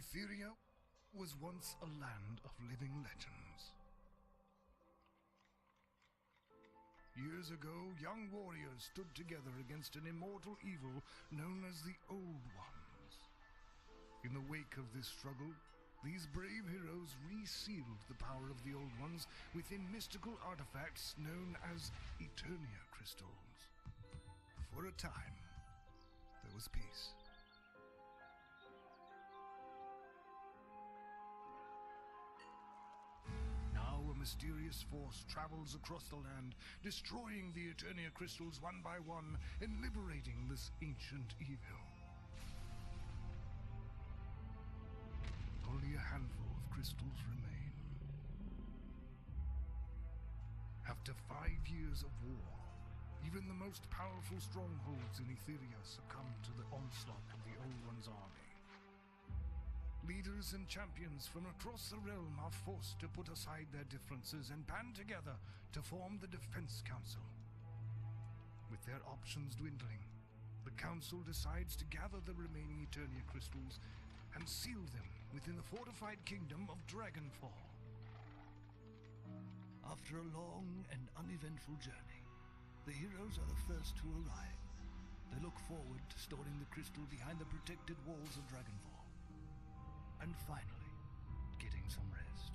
Etheria was once a land of living legends. Years ago, young warriors stood together against an immortal evil known as the Old Ones. In the wake of this struggle, these brave heroes resealed the power of the Old Ones within mystical artifacts known as Eternia crystals. For a time, there was peace. Now a mysterious force travels across the land, destroying the Eternia crystals one by one and liberating this ancient evil. Only a handful of crystals remain. After 5 years of war, even the most powerful strongholds in Etheria succumb to the onslaught of the Old One's army. Leaders and champions from across the realm are forced to put aside their differences and band together to form the Defense Council. With their options dwindling, the Council decides to gather the remaining Eternia crystals and seal them within the fortified kingdom of Dragonfall. After a long and uneventful journey, the heroes are the first to arrive. They look forward to storing the crystal behind the protected walls of Dragonfall. And finally, getting some rest.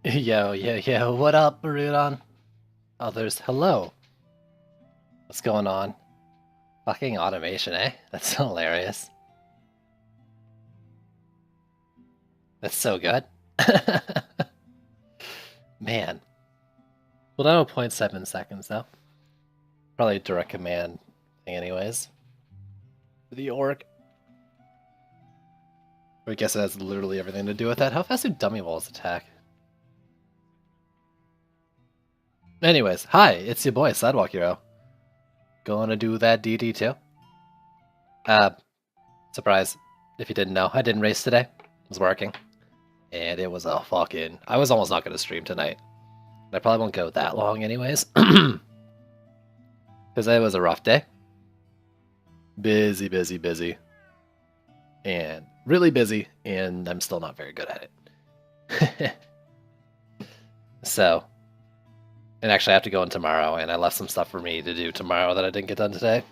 Yo, what up, Barudon? Others, hello. What's going on? Fucking automation, eh? That's hilarious. That's so good. Man. Well, now 0.7 seconds, though. Probably direct command thing anyways. For the orc. I guess it has literally everything to do with that. How fast do dummy walls attack? Anyways, hi, it's your boy, Sidewalk Hero. Gonna do that DD too? Surprise. If you didn't know, I didn't race today. I was working. And it was a fucking... I was almost not gonna stream tonight. I probably won't go that long anyways. Because it was a rough day. Busy, busy, busy. And really busy, and I'm still not very good at it. So, and actually I have to go in tomorrow, and I left some stuff for me to do tomorrow that I didn't get done today.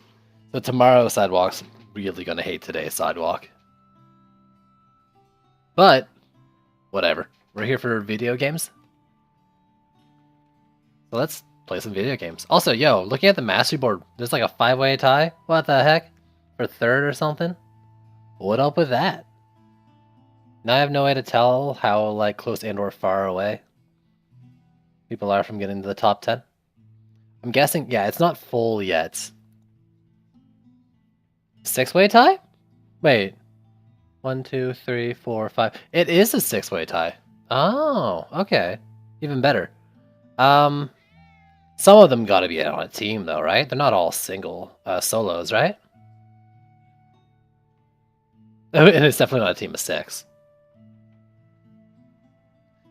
So tomorrow, Sidewalk's really gonna hate today's Sidewalk. But, whatever. We're here for video games. So let's play some video games. Also, yo, looking at the mastery board, there's like a 5-way tie? What the heck? For third or something? What up with that? Now I have no way to tell how like close and or far away people are from getting to the top 10. I'm guessing, yeah, it's not full yet. 6-way tie? Wait. 1, 2, 3, 4, 5. It is a 6-way tie. Oh, okay. Even better. Some of them gotta be on a team though, right? They're not all single solos, right? And it's definitely not a team of 6.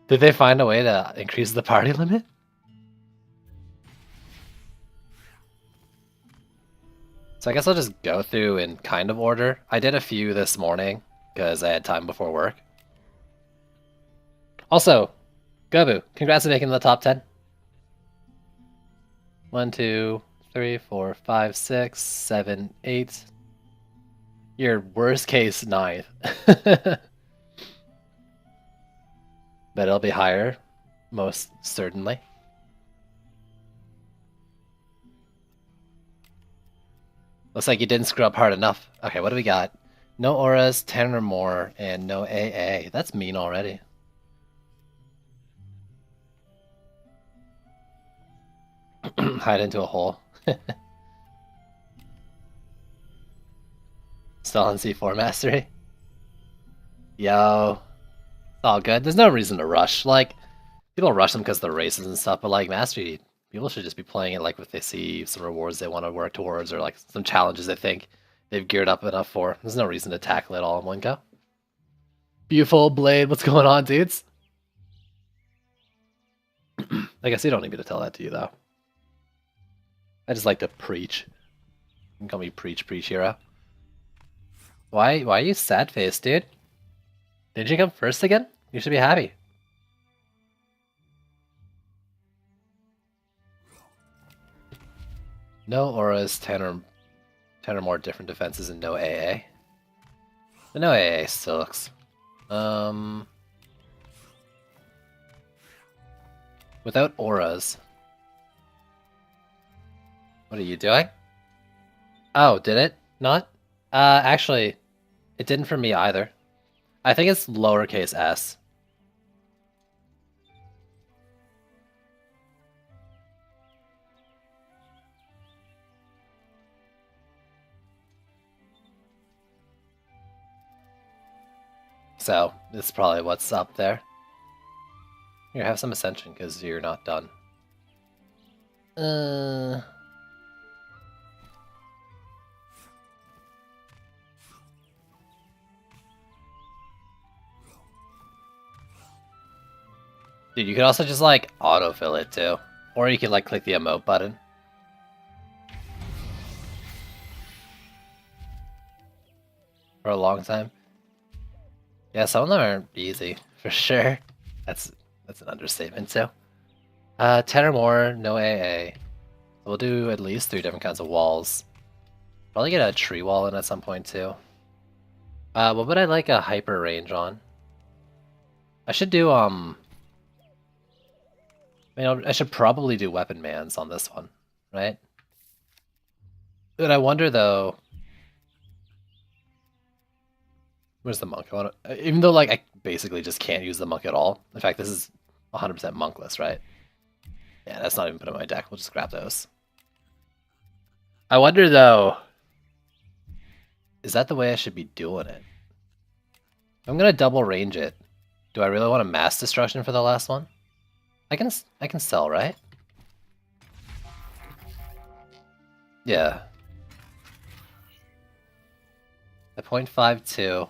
Did they find a way to increase the party limit? So I guess I'll just go through in kind of order. I did a few this morning because I had time before work. Also, Gobu, congrats on making the top 10. 1, 2, 3, 4, 5, 6, 7, 8. Your worst case 9th. But it'll be higher, most certainly. Looks like you didn't screw up hard enough. Okay, what do we got? No auras, 10 or more, and no AA. That's mean already. Hide into a hole. Still on C4 mastery. Yo. It's all good. There's no reason to rush. Like, people rush them because of the races and stuff, but like mastery, people should just be playing it like if they see some rewards they want to work towards or like some challenges they think they've geared up enough for. There's no reason to tackle it all in one go. Beautiful Blade, what's going on, dudes? I guess you don't need me to tell that to you, though. I just like to preach. You can call me Preach Hero. Why are you sad-faced, dude? Did you come first again? You should be happy. No auras, 10 or more different defenses, and no AA. The no AA sucks. Without auras. What are you doing? Oh, did it? Not? Actually, it didn't for me either. I think it's lowercase s. So, this is probably what's up there. Here, have some ascension, because you're not done. Dude, you could also just, like, autofill it, too. Or you could, like, click the emote button. For a long time. Yeah, some of them aren't easy, for sure. That's an understatement, too. 10 or more, no AA. We'll do at least 3 different kinds of walls. Probably get a tree wall in at some point, too. What would I like a hyper range on? I should do, I should probably do weapon mans on this one, right? But I wonder, though... Where's the monk? Even though, like, I basically just can't use the monk at all. In fact, this is 100% monkless, right? Yeah, that's not even put in my deck. We'll just grab those. I wonder, though... Is that the way I should be doing it? I'm gonna double range it. Do I really want a mass destruction for the last one? I can sell, right? Yeah. At 0.52.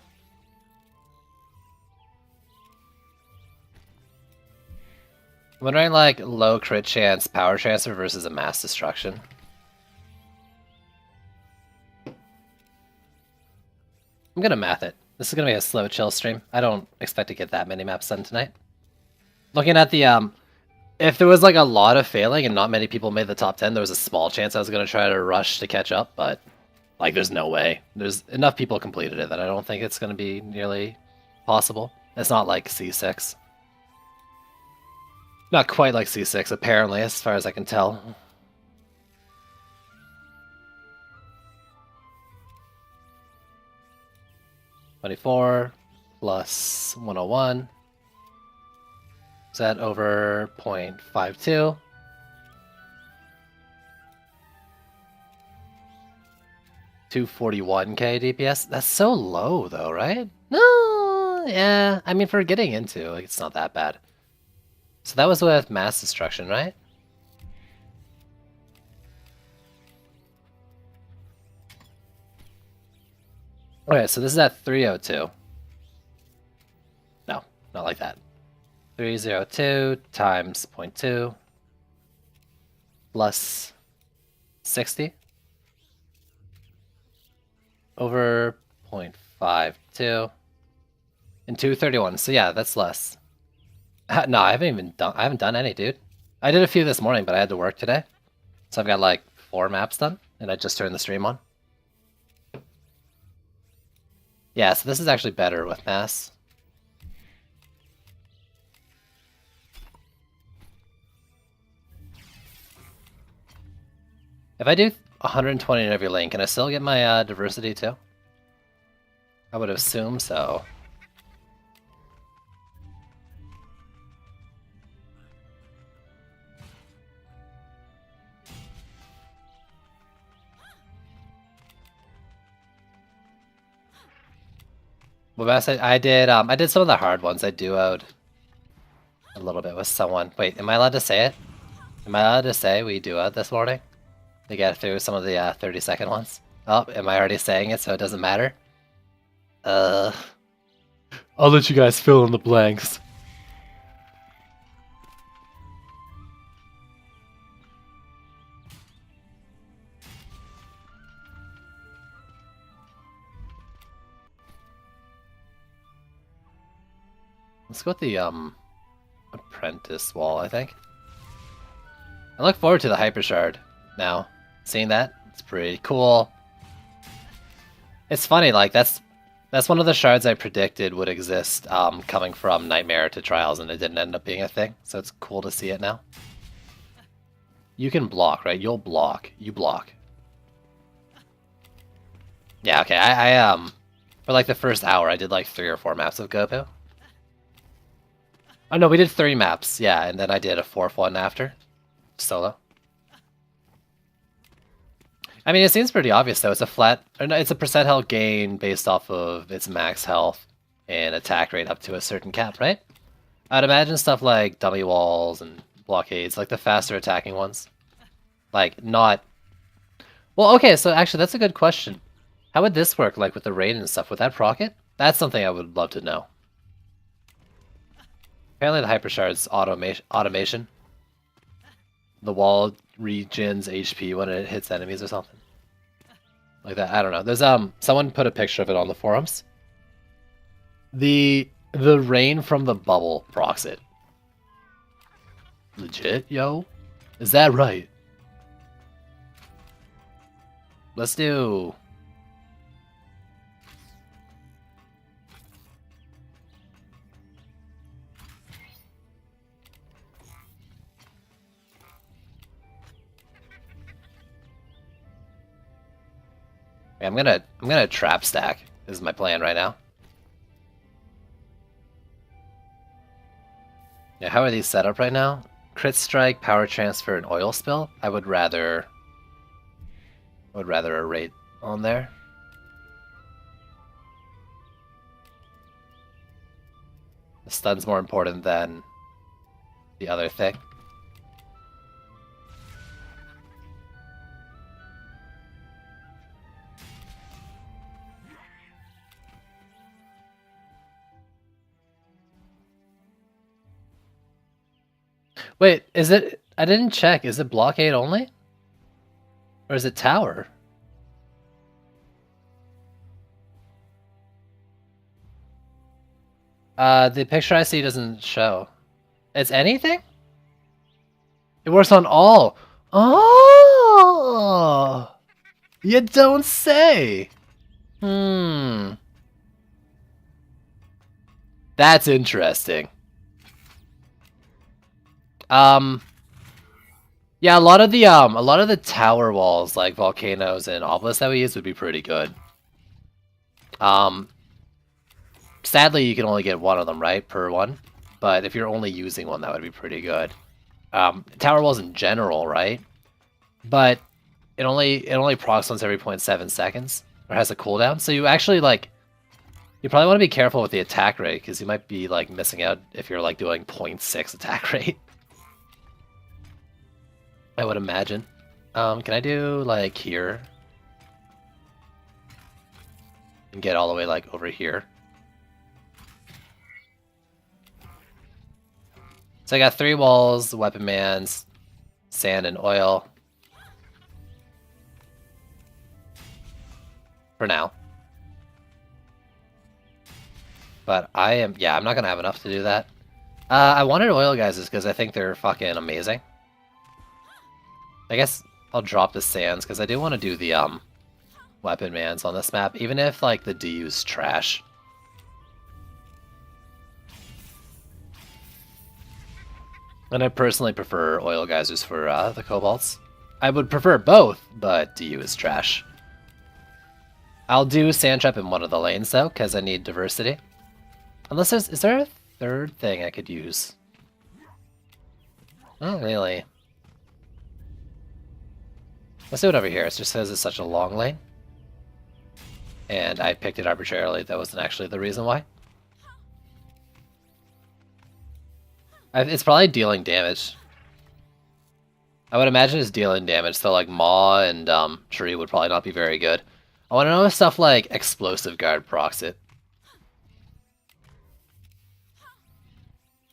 I'm wondering, like, low crit chance power transfer versus a mass destruction. I'm gonna math it. This is gonna be a slow chill stream. I don't expect to get that many maps done tonight. Looking at the, if there was like a lot of failing and not many people made the top 10, there was a small chance I was gonna try to rush to catch up, but like there's no way. There's enough people completed it that I don't think it's gonna be nearly possible. It's not like C6. Not quite like C6, apparently, as far as I can tell. $24 plus 101. Is that over 0.52? $241k DPS? That's so low though, right? No, yeah. I mean, for getting into, like, it's not that bad. So that was with mass destruction, right? Okay, so this is at 302. No, not like that. 302 times 0.2 plus 60 over 0.52 and 231. So yeah, that's less. No, I haven't done any, dude. I did a few this morning, but I had to work today. So I've got like 4 maps done, and I just turned the stream on. Yeah, so this is actually better with mass. If I do 120 in every lane, can I still get my diversity too? I would assume so. Well, I did some of the hard ones. I duoed a little bit with someone. Wait, am I allowed to say it? Am I allowed to say we duoed this morning to get through some of the 30-second ones? Oh, am I already saying it so it doesn't matter? I'll let you guys fill in the blanks. Let's go with the apprentice wall, I think. I look forward to the hyper shard now. Seeing that, it's pretty cool. It's funny, like that's one of the shards I predicted would exist coming from Nightmare to Trials, and it didn't end up being a thing. So it's cool to see it now. You can block, right? You'll block. You block. Yeah, okay. I for like the first hour, I did like 3 or 4 maps of Gopu. Oh no, we did 3 maps, yeah, and then I did a 4th one after, solo. I mean, it seems pretty obvious though. It's a flat, or no, it's a percent health gain based off of its max health and attack rate up to a certain cap, right? I'd imagine stuff like dummy walls and blockades, like the faster attacking ones, like not. Well, okay, so actually that's a good question. How would this work, like with the raid and stuff? Would that proc it? That's something I would love to know. Apparently the hypershard's automation. The wall regens HP when it hits enemies or something. Like that, I don't know. There's someone put a picture of it on the forums. The rain from the bubble procs it. Legit, yo? Is that right? Let's do... I'm gonna trap stack is my plan right now. Yeah, how are these set up right now? Crit strike, power transfer, and oil spill. I would rather a rate on there. The stun's more important than the other thing. Wait, is it... I didn't check. Is it blockade only? Or is it tower? The picture I see doesn't show. It's anything? It works on all. Oh! You don't say! Hmm. That's interesting. Yeah, a lot of the tower walls, like volcanoes and obelisks that we use, would be pretty good. Sadly, you can only get one of them, right, per one. But if you're only using one, that would be pretty good. Tower walls in general, right? But it only procs once every 0.7 seconds, or has a cooldown. So you actually like, you probably want to be careful with the attack rate because you might be like missing out if you're like doing 0.6 attack rate. I would imagine. Can I do like here? And get all the way like over here. So I got 3 walls, weapon mans, sand and oil. For now. But I'm not gonna have enough to do that. I wanted oil guys because I think they're fucking amazing. I guess I'll drop the sands because I do want to do the weapon mans on this map, even if like the DU's trash. And I personally prefer oil geysers for the cobalts. I would prefer both, but DU is trash. I'll do sand trap in one of the lanes though, because I need diversity. Unless is there a third thing I could use? Not really. Let's do it over here. It's just because it's such a long lane. And I picked it arbitrarily. That wasn't actually the reason why. It's probably dealing damage. I would imagine it's dealing damage, so like Maw and Tree would probably not be very good. I want to know if stuff like Explosive Guard procs it.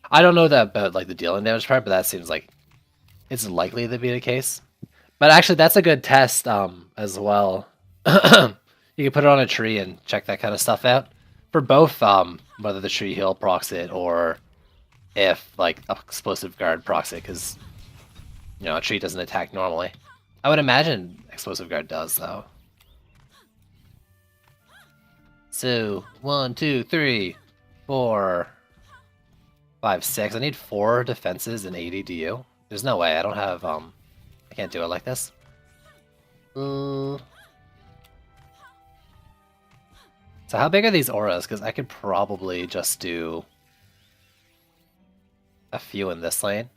I don't know that about like the dealing damage part, but that seems like it's likely to be the case. But actually, that's a good test as well. You can put it on a tree and check that kind of stuff out. For both, whether the tree heal procs it or if like Explosive Guard procs it, because you know a tree doesn't attack normally. I would imagine Explosive Guard does though. So 1, 2, 3, 4, 5, 6. I need 4 defenses and 80 DU. There's no way. I don't have I can't do it like this. So how big are these auras? Because I could probably just do a few in this lane.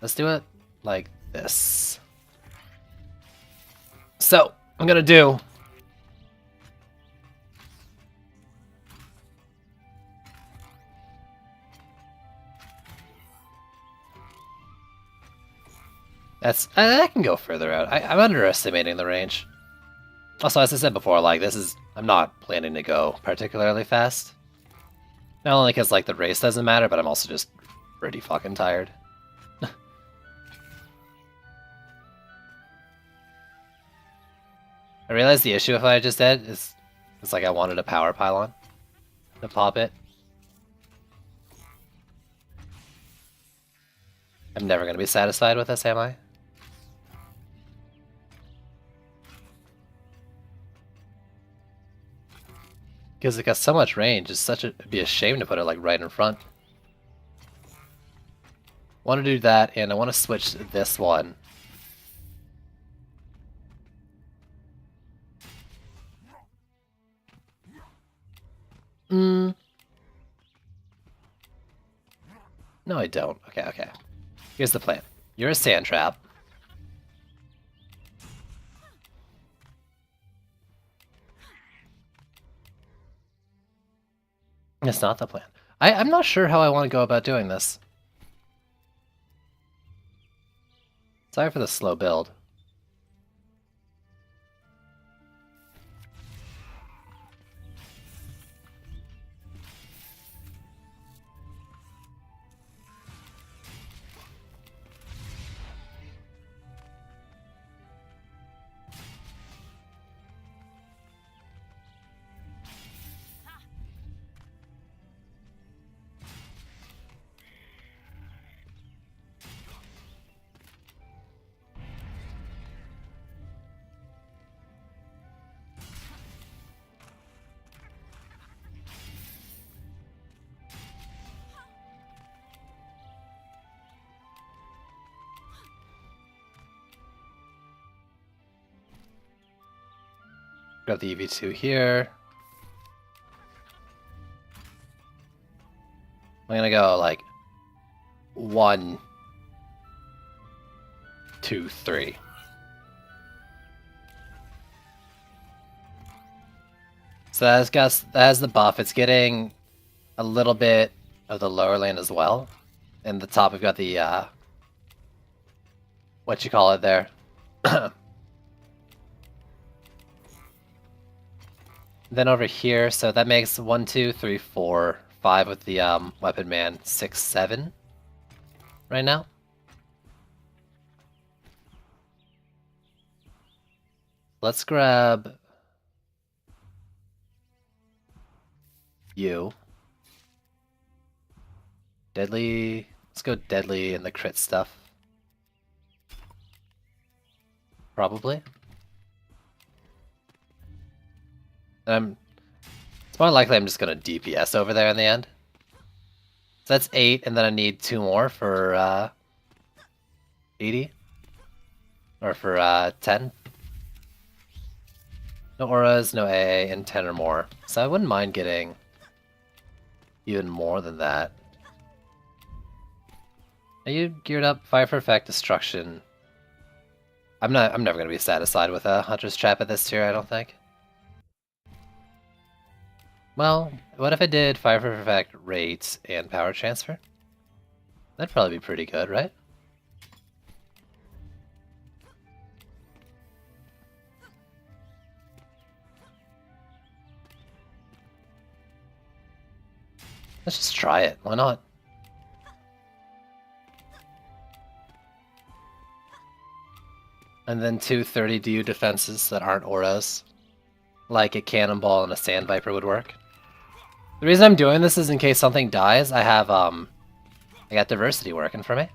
Let's do it like this. So, I'm gonna do I can go further out. I'm underestimating the range. Also, as I said before, like I'm not planning to go particularly fast. Not only because like the race doesn't matter, but I'm also just pretty fucking tired. I realized the issue with what I just did is it's like I wanted a power pylon to pop it. I'm never gonna be satisfied with this, am I? Because it got so much range, it'd be a shame to put it like right in front. Want to do that, and I want to switch this one. No, I don't. Okay. Here's the plan. You're a sand trap. It's not the plan. I'm not sure how I want to go about doing this. Sorry for the slow build. Grab the EV2 here. I'm gonna go like 1, 2, 3. So that has the buff. It's getting a little bit of the lower lane as well. And the top we've got the what you call it there. Then over here, so that makes 1, 2, 3, 4, 5 with the weapon man, 6, 7 right now. Let's grab you. Deadly. Let's go deadly in the crit stuff. Probably. It's more likely I'm just gonna DPS over there in the end. So that's 8, and then I need 2 more for 80. Or for 10. No auras, no AA, and 10 or more. So I wouldn't mind getting even more than that. Are you geared up? Fire for effect, destruction. I'm never gonna be satisfied with a Hunter's Trap at this tier, I don't think. Well, what if I did fire for effect, rate, and power transfer? That'd probably be pretty good, right? Let's just try it. Why not? And then 2 30 DU defenses that aren't auras. Like a Cannonball and a Sand Viper would work. The reason I'm doing this is in case something dies, I have, I got Diversity working for me. I'm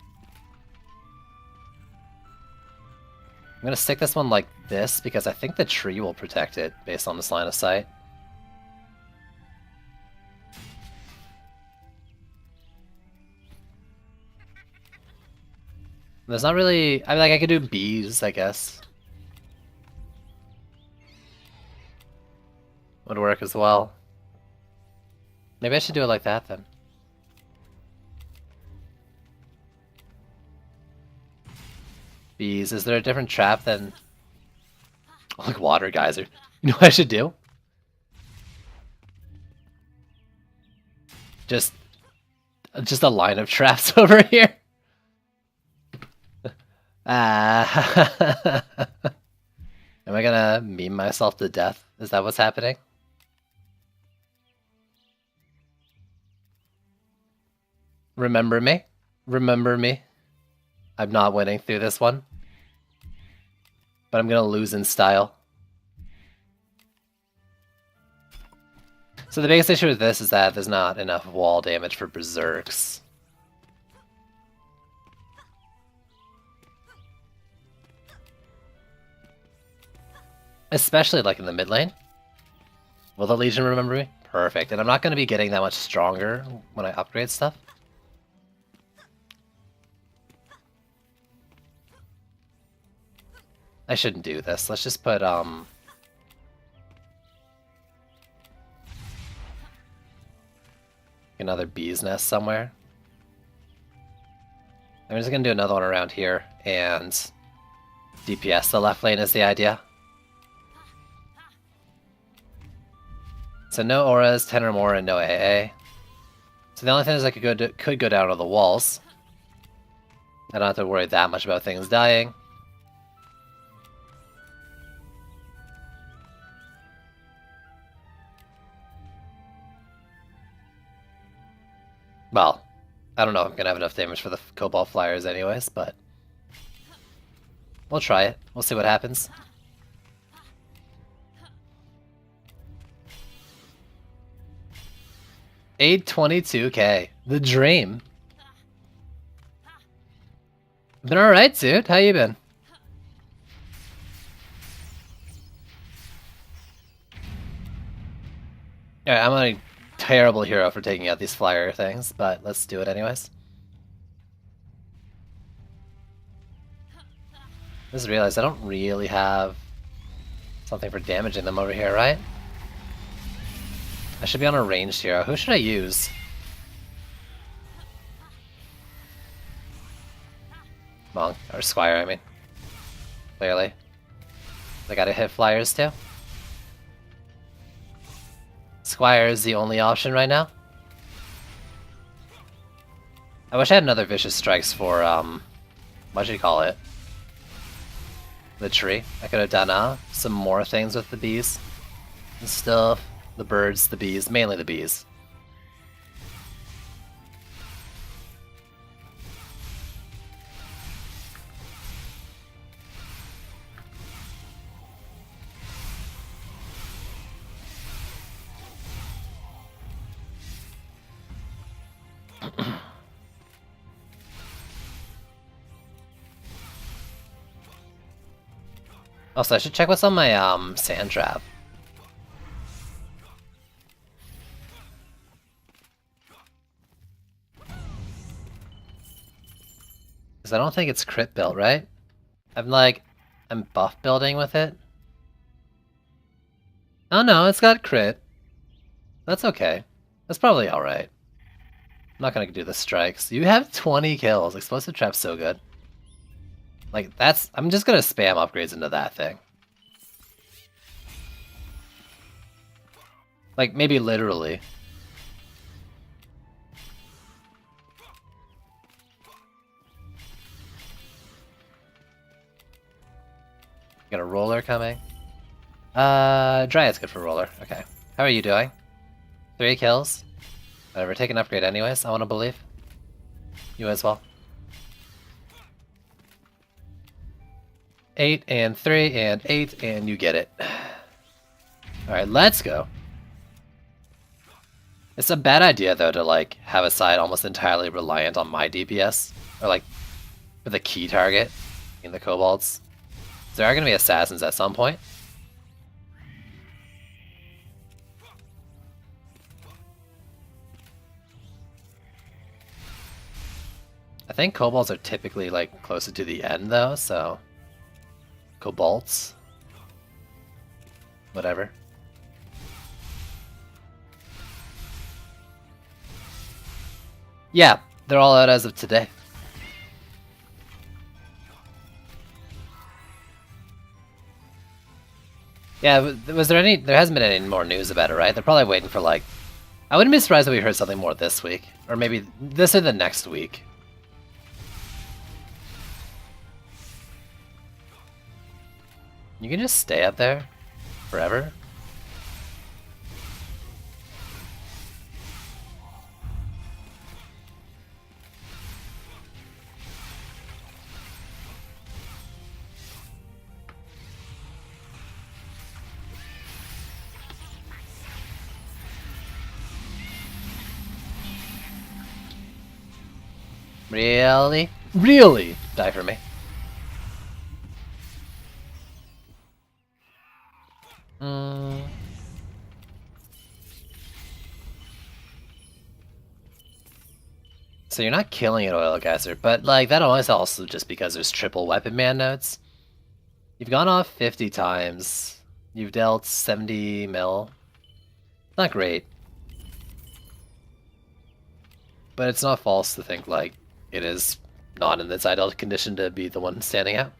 gonna stick this one like this because I think the tree will protect it based on this line of sight. There's not really... I mean, like, I could do bees, I guess. Would work as well. Maybe I should do it like that, then. Bees. Is there a different trap than... like water geyser. You know what I should do? Just a line of traps over here. Am I gonna meme myself to death? Is that what's happening? Remember me? Remember me? I'm not winning through this one. But I'm gonna lose in style. So the biggest issue with this is that there's not enough wall damage for berserks. Especially like in the mid lane. Will the Legion remember me? Perfect. And I'm not going to be getting that much stronger when I upgrade stuff. I shouldn't do this. Let's just put another bee's nest somewhere. I'm just going to do another one around here and DPS the left lane is the idea. So no auras, 10 or more, and no AA. So the only thing is I could go down to the walls. I don't have to worry that much about things dying. Well, I don't know if I'm going to have enough damage for the Cobalt Flyers anyways, but we'll try it. We'll see what happens. $822K. The dream. Been alright, dude. How you been? Alright, I'm a terrible hero for taking out these flyer things, but let's do it anyways. I just realized I don't really have Something for damaging them over here, right? I should be on a ranged hero. Who should I use? Monk, or Squire, I mean. Clearly. I gotta hit flyers too. Squire is the only option right now. I wish I had another Vicious Strikes for, what should you call it? The tree. I could have done, some more things with the bees and stuff. The birds, the bees, mainly the bees. Also, I should check what's on my, sand trap. Because I don't think it's crit built, right? I'm buff building with it. Oh no, it's got crit. That's okay. That's probably alright. I'm not gonna do the strikes. You have 20 kills. Explosive Trap's so good. Like, I'm just gonna spam upgrades into that thing. Like, maybe literally. Got a roller coming. Dryad's good for roller. Okay. How are you doing? 3 kills? Whatever, take an upgrade anyways, I want to believe. You as well. 8 and 3 and 8 and you get it. Alright, let's go. It's a bad idea though to like have a side almost entirely reliant on my DPS. Or like with a key target in the kobolds. There are going to be assassins at some point. I think kobolds are typically like closer to the end though, so kobolds. Whatever. Yeah, they're all out as of today. Yeah, was there any... There hasn't been any more news about it, right? They're probably waiting for, like... I wouldn't be surprised if we heard something more this week. Or maybe this or the next week. You can just stay up there forever. Really? Really? Die for me. So you're not killing it, Oil Geyser, but like that always also just because there's triple weapon man nodes. You've gone off 50 times. You've dealt 70 mil. Not great. But it's not false to think like it is not in its ideal condition to be the one standing out.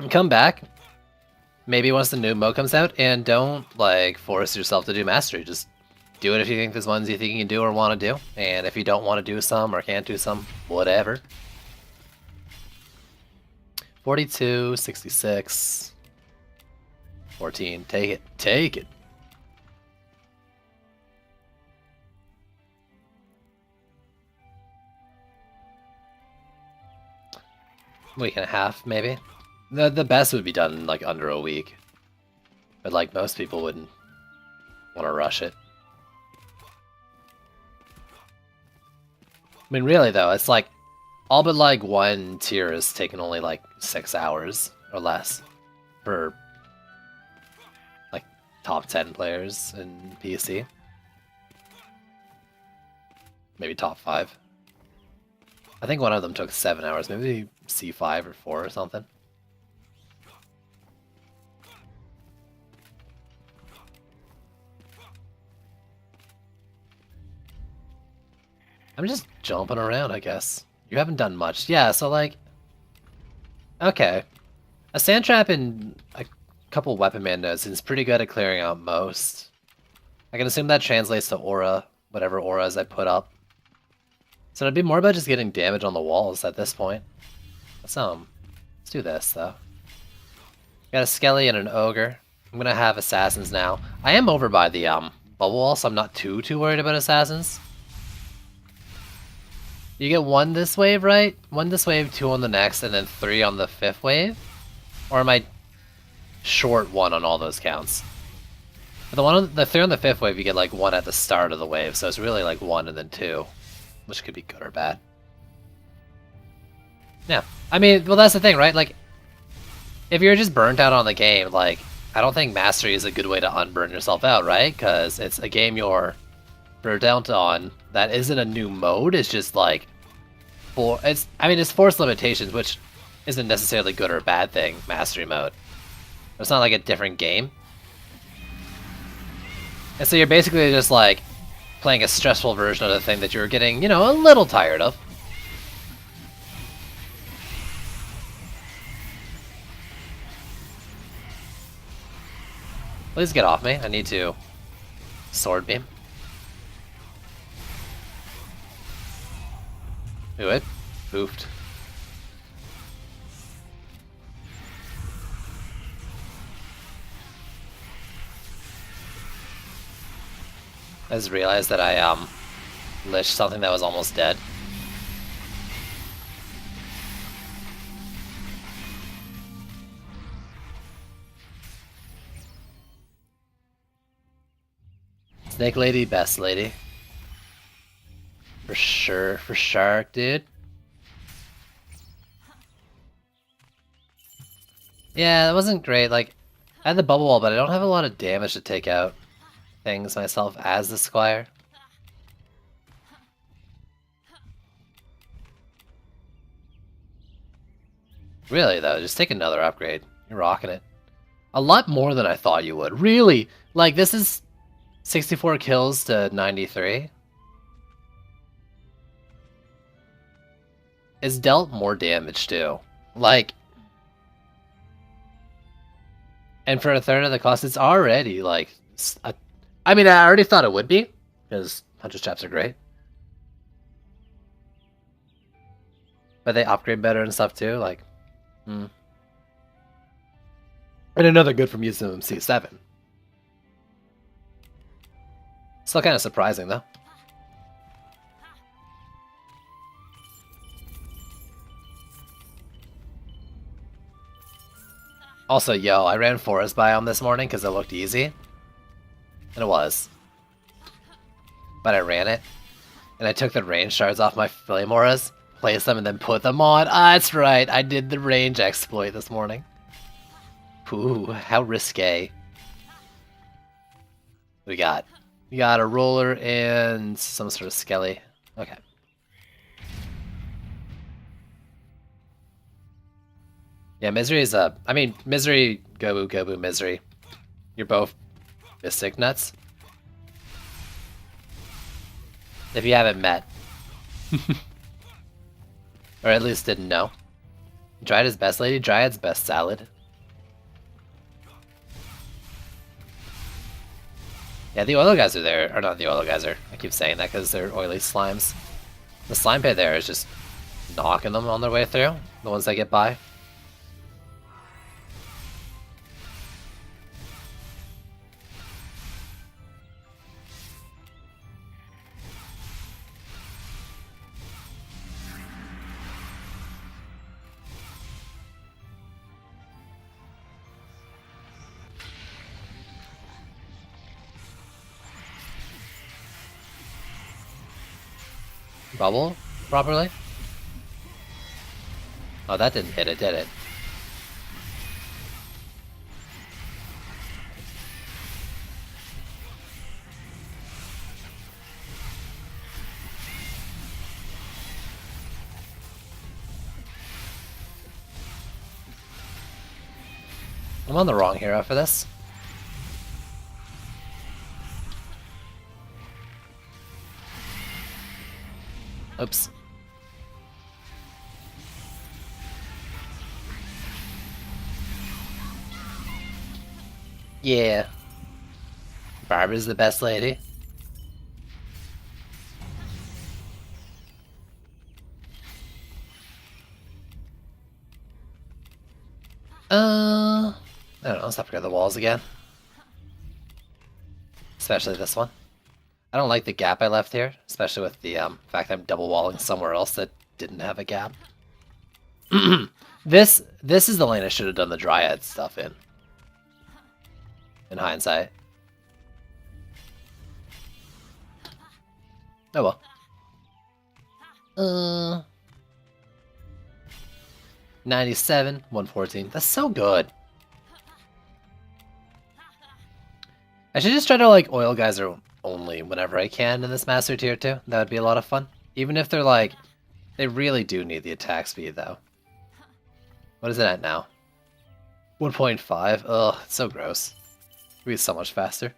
Come back. Maybe once the new mode comes out, and don't like force yourself to do mastery. Just do it if you think there's ones you think you can do or want to do. And if you don't want to do some or can't do some, whatever. 42, 66, 14. Take it. Take it. Week and a half, maybe. The best would be done in like under a week. But like most people wouldn't want to rush it. I mean, really though, it's like all but like one tier is taking only like 6 hours or less for like top 10 players in PC. maybe top 5. I think one of them took 7 hours, maybe C5 or 4 or something. I'm just jumping around, I guess. You haven't done much. Yeah, so like... Okay. A sand trap and a couple weapon man nodes is pretty good at clearing out most. I can assume that translates to aura, whatever auras I put up. So it'd be more about just getting damage on the walls at this point. Let's do this though. Got a Skelly and an Ogre. I'm gonna have assassins now. I am over by the bubble wall, so I'm not too worried about assassins. You get 1 this wave, right? 1 this wave, 2 on the next, and then 3 on the 5th wave? Or am I short 1 on all those counts? But the 3 on the 5th wave, you get like 1 at the start of the wave, so it's really like 1 and then 2. Which could be good or bad. Yeah. I mean, well that's the thing, right? Like, if you're just burnt out on the game, like, I don't think Mastery is a good way to unburn yourself out, right? Because it's a game you're burnt out on that isn't a new mode, it's just like, it's forced limitations, which isn't necessarily good or a bad thing, Mastery mode. It's not like a different game. And so you're basically just like, playing a stressful version of the thing that you're getting, you know, a little tired of. Please get off me. I need to sword beam. Do it. Poofed. I just realized that I liched something that was almost dead. Snake lady, best lady. For sure, dude. Yeah, that wasn't great. Like, I had the bubble wall, but I don't have a lot of damage to take out things myself as the Squire. Really though, just take another upgrade. You're rocking it. A lot more than I thought you would. Really? Like, this is 64 kills to 93. It's dealt more damage too. Like, and for a third of the cost, it's already like I mean, I already thought it would be, because Hunter's Traps are great. But they upgrade better and stuff too, like, And another good from using them C7. Still kind of surprising though. Also, yo, I ran Forest Biome this morning because it looked easy. And it was. But I ran it. And I took the range shards off my flame auras, placed them, and then put them on. Ah, that's right. I did the range exploit this morning. Ooh, how risque. We got a roller and some sort of skelly. Okay. Yeah, Misery is I mean, Misery, Gobu, Misery. You're both Mystic nuts. If you haven't met. Or at least didn't know. Dryad is best lady, Dryad's best salad. Yeah, the oil guys are there. Or not the oil guys are. I keep saying that because they're oily slimes. The slime pit there is just knocking them on their way through. The ones that get by. Bubble properly? Oh, that didn't hit it, did it? I'm on the wrong hero for this. Oops. Yeah. Barbara's the best lady. I don't know, let's upgrade the walls again. Especially this one. I don't like the gap I left here, especially with the fact I'm double walling somewhere else that didn't have a gap. This is the lane I should have done the Dryad stuff in hindsight. Oh well. 97, 114. That's so good. I should just try to like oil geyser only whenever I can in this master tier too. That would be a lot of fun. Even if they're like, they really do need the attack speed though. What is it at now? 1.5. Ugh, it's so gross. It'd be so much faster.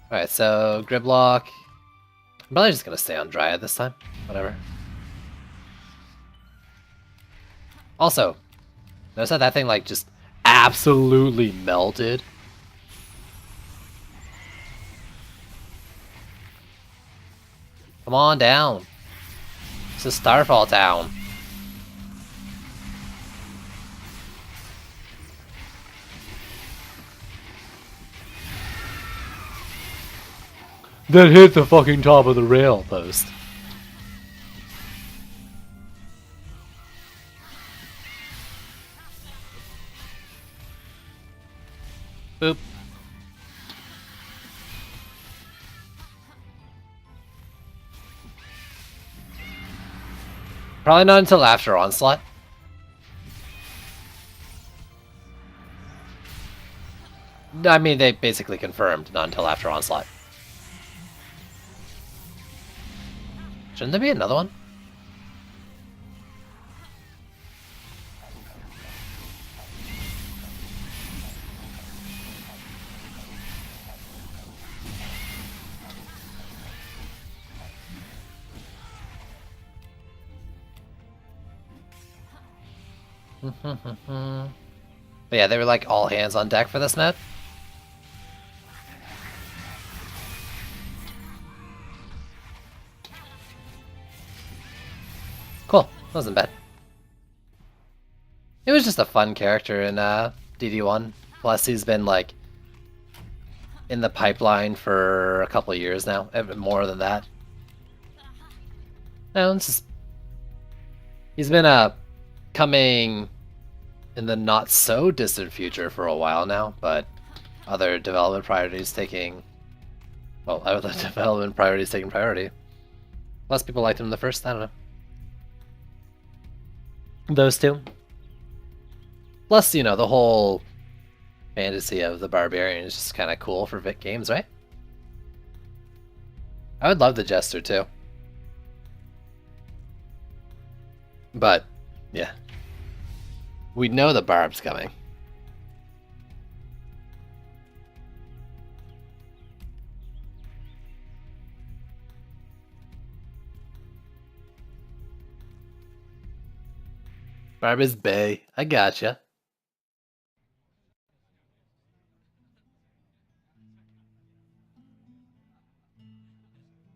Alright, so Gridlock. I'm probably just gonna stay on Dryad this time. Whatever. Also, notice how that thing like just absolutely melted? Come on down. It's a Starfall town. That hit the fucking top of the rail post. Boop. Probably not until after Onslaught. I mean, they basically confirmed not until after Onslaught. Shouldn't there be another one? But yeah, they were like all hands on deck for this map. Cool, wasn't bad. It was just a fun character in DD1. Plus, he's been like in the pipeline for a couple of years now, even more than that. No, it's just he's been coming in the not so distant future for a while now, but other development priorities taking other development priorities taking priority. Plus, people liked him in the first. I don't know. Those two. Plus, you know, the whole fantasy of the Barbarian is just kind of cool for Vic games, right? I would love the Jester too. But, yeah. We know the Barb's coming. Barb is bae. I gotcha.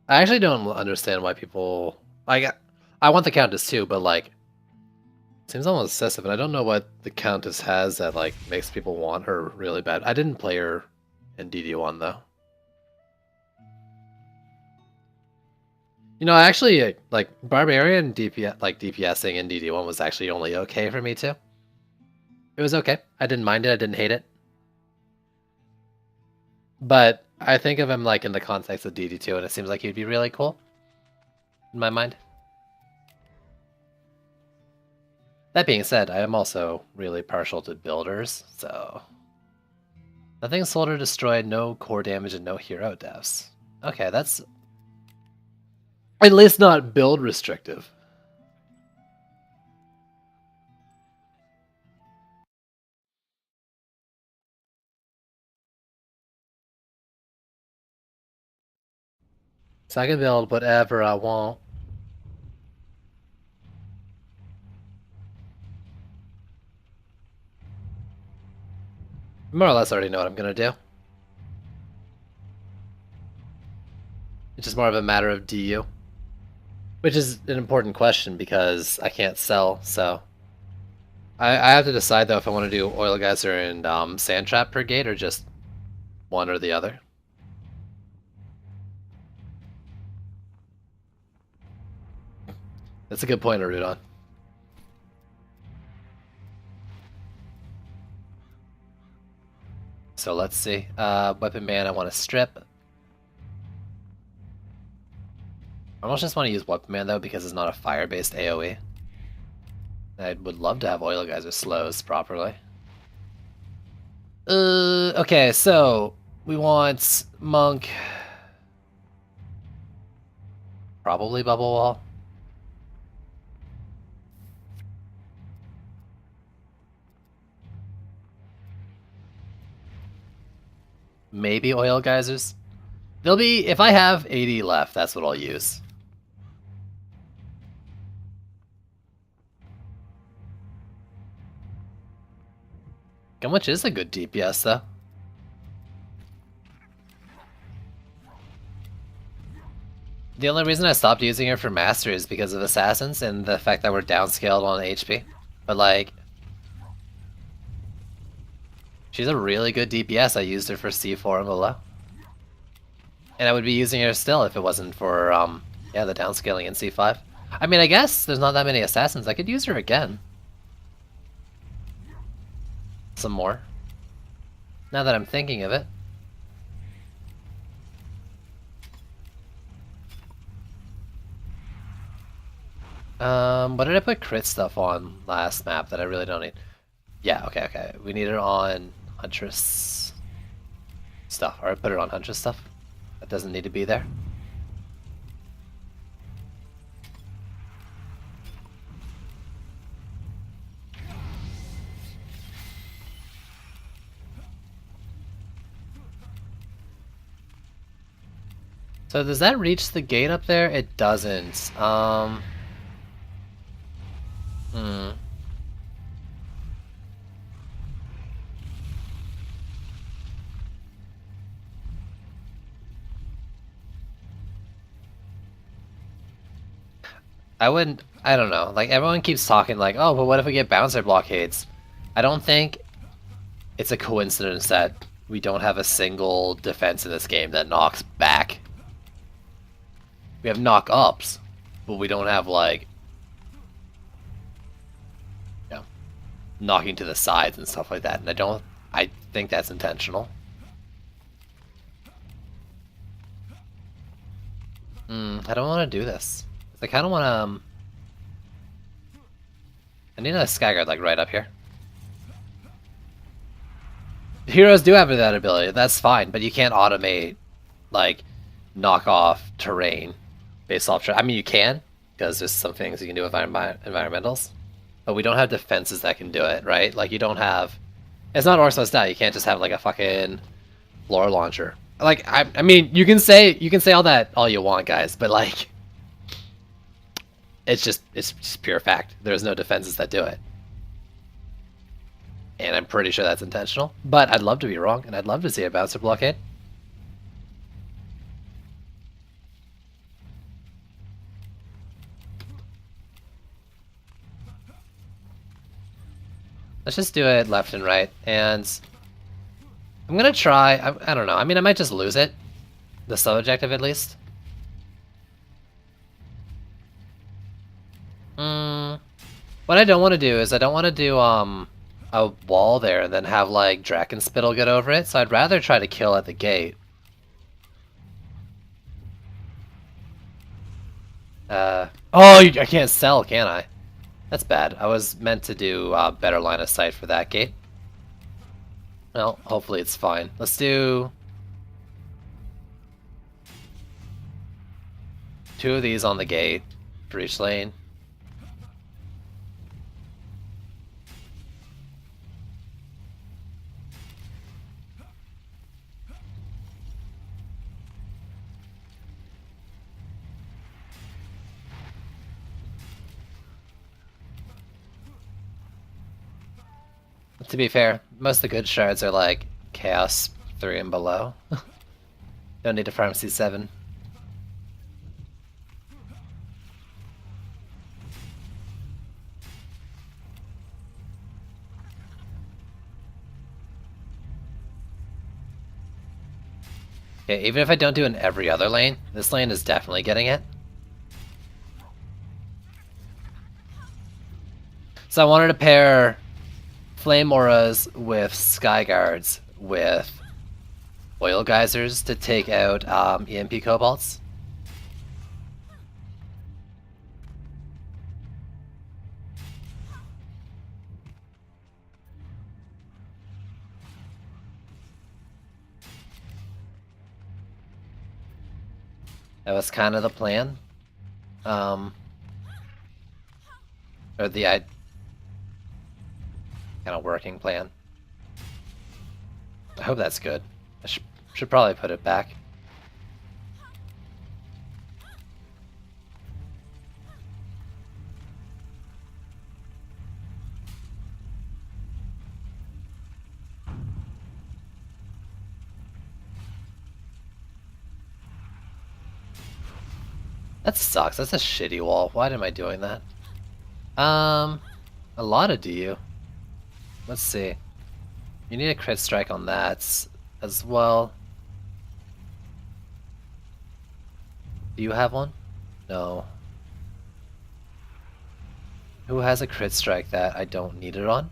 I actually don't understand why people... I want the Countess too, but like... It seems almost excessive, and I don't know what the Countess has that like makes people want her really bad. I didn't play her in DD1 though. You know, actually, like Barbarian DPSing in DD1 was actually only okay for me too. It was okay. I didn't mind it. I didn't hate it. But I think of him like in the context of DD2, and it seems like he'd be really cool in my mind. That being said, I am also really partial to builders, so... Nothing sold or destroyed, no core damage, and no hero deaths. Okay, that's... At least not build restrictive. So I can build whatever I want. More or less already know what I'm gonna do. It's just more of a matter of DU. Which is an important question because I can't sell, so... I have to decide though if I want to do Oil Geyser and Sand Trap per gate or just one or the other. That's a good point, Arudon. So let's see. Weapon Man, I want to strip. I almost just want to use Weapon Man though because it's not a fire-based AoE. I would love to have Oil Geyser slows properly. Okay, so we want Monk. Probably Bubble Wall. Maybe Oil Geysers. There'll be, if I have 80 left, that's what I'll use. How much is a good DPS though? The only reason I stopped using her for Master is because of Assassins and the fact that we're downscaled on HP. But like... she's a really good DPS. I used her for C4 and below. And I would be using her still if it wasn't for, yeah, the downscaling in C5. I mean, I guess there's not that many Assassins. I could use her again. Some more. Now that I'm thinking of it. What did I put crit stuff on last map that I really don't need? Yeah, okay. We need it on Huntress stuff. Or I put it on Huntress stuff. That doesn't need to be there. So does that reach the gate up there? It doesn't. I don't know. Like, everyone keeps talking like, oh, but what if we get bouncer blockades? I don't think it's a coincidence that we don't have a single defense in this game that knocks back. We have knock-ups, but we don't have, like, you know, knocking to the sides and stuff like that. And I think that's intentional. I don't want to do this. I kind of want to, I need a Skyguard, like, right up here. Heroes do have that ability, that's fine, but you can't automate, like, knock off terrain based off... I mean, you can, because there's some things you can do with environmentals, but we don't have defenses that can do it, right? Like, you don't have... It's not Orc's style, you can't just have, like, a fucking lore launcher. Like, I mean, you can say all that all you want, guys, but, like... It's just pure fact. There's no defenses that do it. And I'm pretty sure that's intentional. But I'd love to be wrong, and I'd love to see a bouncer blockade. Let's just do it left and right, and I'm gonna try, I don't know, I mean I might just lose it. The sub-objective at least. What I don't want to do is I don't want to do a wall there and then have like Drakenspittle get over it, so I'd rather try to kill at the gate. Oh, I can't sell, can I? That's bad. I was meant to do better line of sight for that gate. Well, hopefully it's fine. Let's do 2 of these on the gate for each lane. To be fair, most of the good shards are like Chaos 3 and below. Don't need to farm C7. Okay, even if I don't do it in every other lane, this lane is definitely getting it. So I wanted to pair Flame Auras with Sky Guards with Oil Geysers to take out EMP Cobalts. That was kind of the plan. Or the kind of working plan. I hope that's good. I should probably put it back. That sucks. That's a shitty wall. Why am I doing that? A lot of DU. Let's see. You need a crit strike on that as well. Do you have one? No. Who has a crit strike that I don't need it on?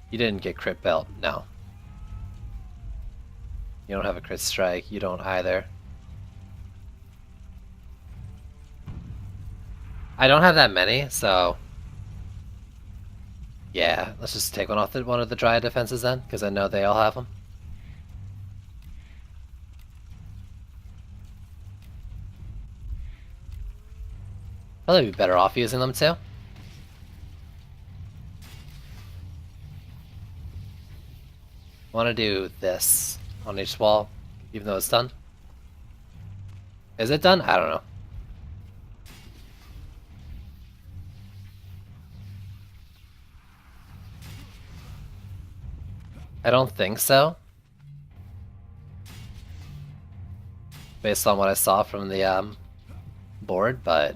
You didn't get crit belt, no. You don't have a crit strike, you don't either. I don't have that many, so yeah, let's just take one off one of the Dryad defenses then, because I know they all have them. Probably be better off using them too. I want to do this on each wall, even though it's done. Is it done? I don't know. I don't think so. Based on what I saw from the board, but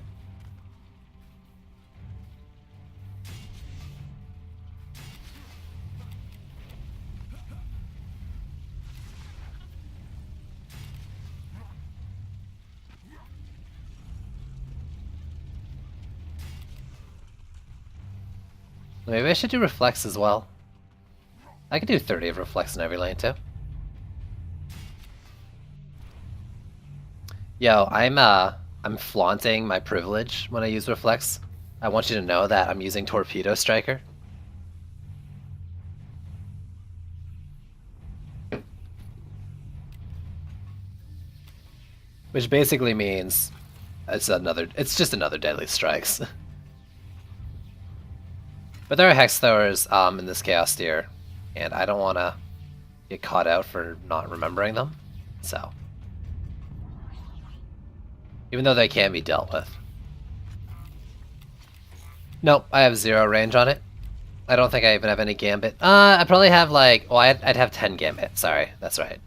maybe I should do Reflex as well. I could do 30 of Reflex in every lane too. Yo, I'm flaunting my privilege when I use Reflex. I want you to know that I'm using Torpedo Striker. Which basically means it's just another Deadly Strikes. But there are Hex Throwers in this Chaos tier, and I don't want to get caught out for not remembering them, so. Even though they can be dealt with. Nope, I have 0 range on it. I don't think I even have any Gambit. I probably have like, well, I'd have 10 Gambit, sorry, that's right.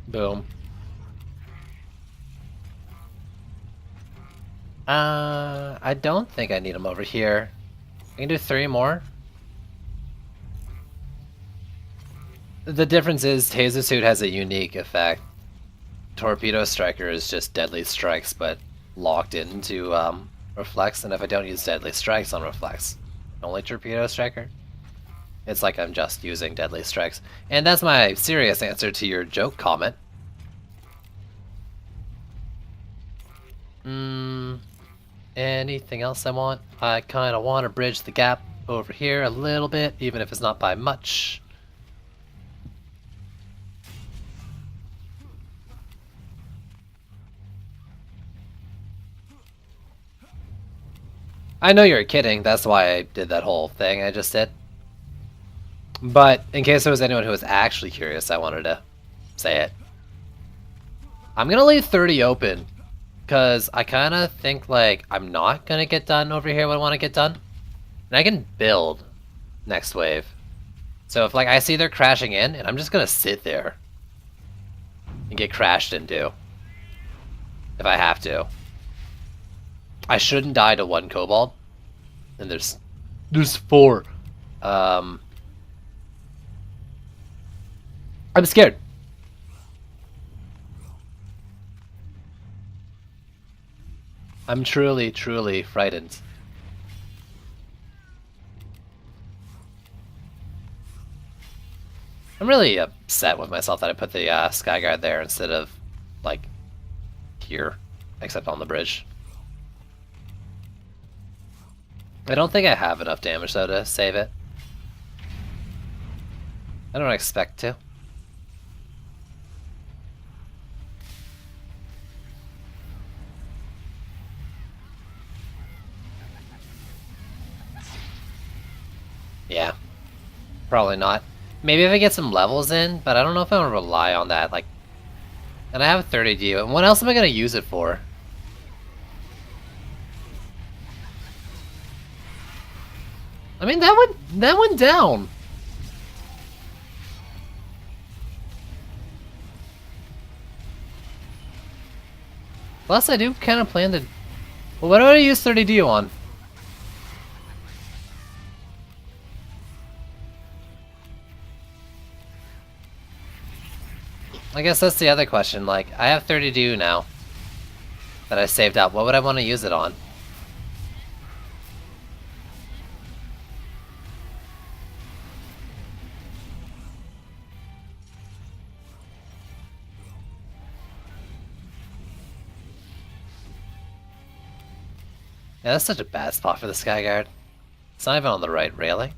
Boom. I don't think I need them over here. I can do 3 more. The difference is Taser Suit has a unique effect. Torpedo Striker is just Deadly Strikes, but locked into Reflex, and if I don't use Deadly Strikes on Reflex, only Torpedo Striker, it's like I'm just using Deadly Strikes. And that's my serious answer to your joke comment. Anything else I want? I kind of want to bridge the gap over here a little bit, even if it's not by much. I know you're kidding, that's why I did that whole thing I just did. But in case there was anyone who was actually curious, I wanted to say it. I'm gonna leave 30 open, because I kind of think like I'm not gonna get done over here what I want to get done. And I can build next wave. So if like I see they're crashing in, and I'm just gonna sit there and get crashed into. If I have to. I shouldn't die to 1 kobold. And there's 4. I'm scared. I'm truly, truly frightened. I'm really upset with myself that I put the Skyguard there instead of, like, here, except on the bridge. I don't think I have enough damage, though, to save it. I don't expect to. Yeah, probably not. Maybe if I get some levels in, but I don't know if I want to rely on that. Like, and I have 30 DU, and what else am I gonna use it for? I mean, that went down. Plus, I do kind of plan to. Well, what do I use 30 DU on? I guess that's the other question. Like, I have 30 DU now that I saved up. What would I want to use it on? Yeah, that's such a bad spot for the Skyguard. It's not even on the right railing.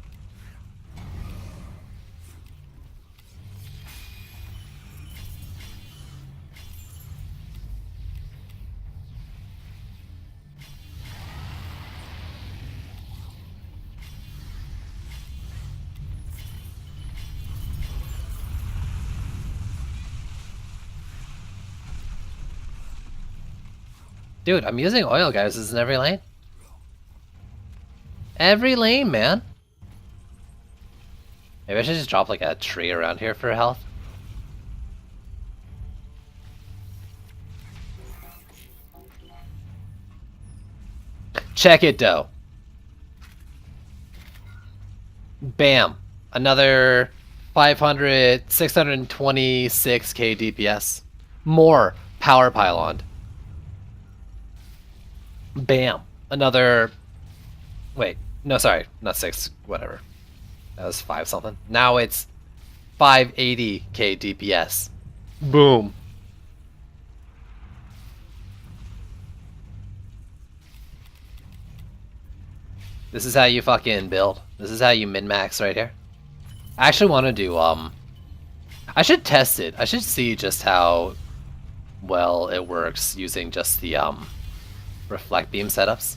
Dude, I'm using oil geysers in every lane. Every lane, man. Maybe I should just drop like a tree around here for health. Check it, though. Bam. Another 500, 626k DPS. More power pylon. Bam. Another... Wait. No, sorry. Not 6. Whatever. That was 5 something. Now it's 580k DPS. Boom. This is how you fucking build. This is how you min-max right here. I actually want to do, I should test it. I should see just how well it works using just the, reflect beam setups.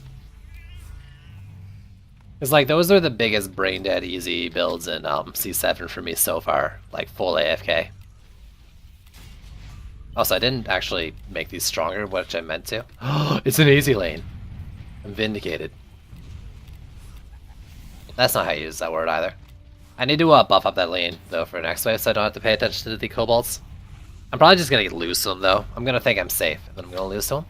Because, like, those are the biggest brain dead easy builds in C7 for me so far. Like, full AFK. Also, I didn't actually make these stronger, which I meant to. It's an easy lane. I'm vindicated. That's not how you use that word either. I need to buff up that lane, though, for next wave, so I don't have to pay attention to the kobolds. I'm probably just going to lose to them, though. I'm going to think I'm safe, and then I'm going to lose to them.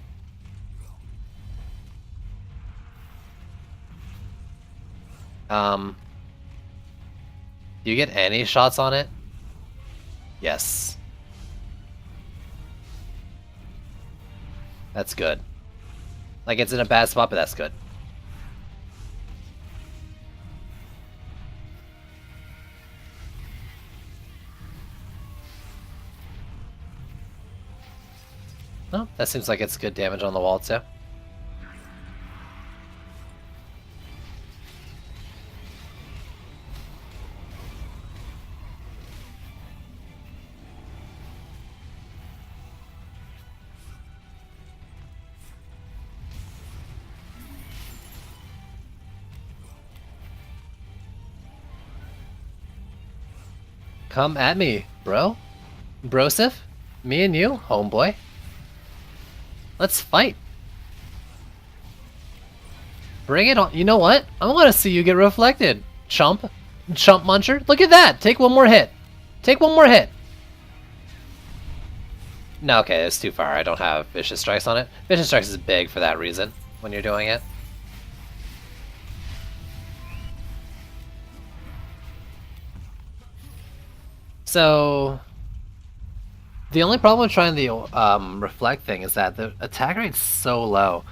Do you get any shots on it? Yes. That's good. Like, it's in a bad spot, but that's good. Oh, that seems like it's good damage on the wall, too. Come at me, bro. Brosif? Me and you, homeboy. Let's fight. Bring it on. You know what? I want to see you get reflected. Chump. Chump muncher. Look at that. Take one more hit. Take one more hit. No, okay, it's too far. I don't have Vicious Strikes on it. Vicious Strikes is big for that reason when you're doing it. So, the only problem with trying the reflect thing is that the attack rate's so low.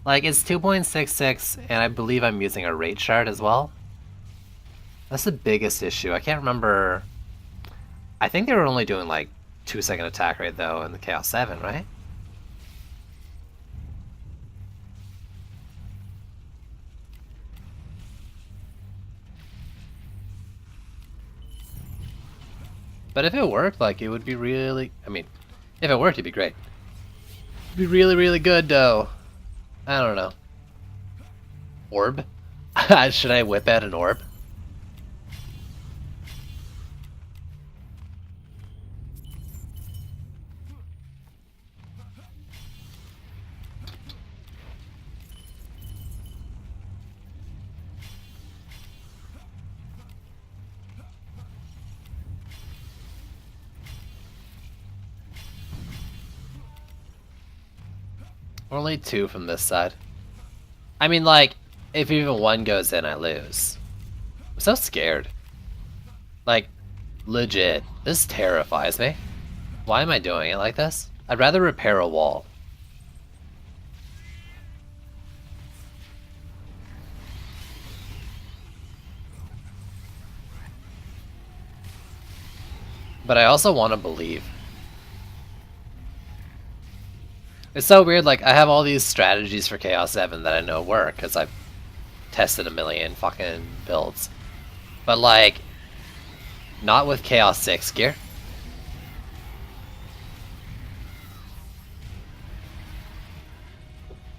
Like, it's 2.66, and I believe I'm using a rate shard as well. That's the biggest issue. I can't remember. I think they were only doing like 2-second attack rate though in the Chaos 7, right? But if it worked, like, it would be really... I mean, if it worked, it'd be great. It'd be really, really good, though. I don't know. Orb? Should I whip out an orb? Only 2 from this side. I mean, like, if even 1 goes in, I lose. I'm so scared. Like, legit. This terrifies me. Why am I doing it like this? I'd rather repair a wall. But I also want to believe. It's so weird, like, I have all these strategies for Chaos 7 that I know work, because I've tested a million fucking builds. But, like, not with Chaos 6 gear.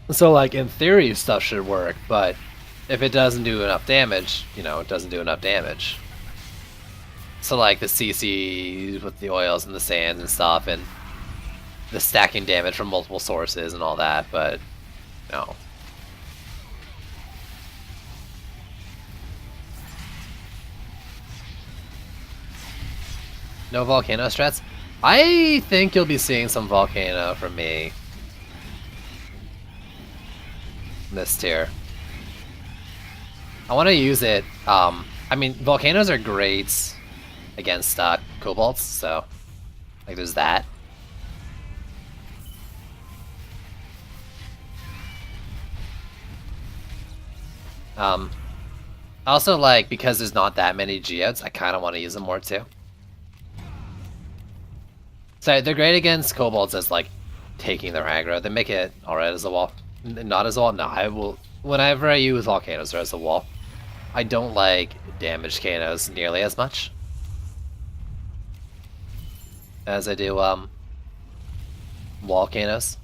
So, like, in theory, stuff should work, but if it doesn't do enough damage, you know, it doesn't do enough damage. So, like, the CC with the oils and the sands and stuff, and the stacking damage from multiple sources and all that, but no. No Volcano strats? I think you'll be seeing some Volcano from me this tier. I want to use it. I mean, Volcanoes are great against Kobolds, so like there's that. Also, like, because there's not that many geodes, I kind of want to use them more too. So they're great against kobolds as, like, taking their aggro. They make it alright as a wall. Not as a wall? No, I will... Whenever I use Volcanoes, they're as a wall. I don't like damaged Kanos nearly as much as I do, Volcanoes.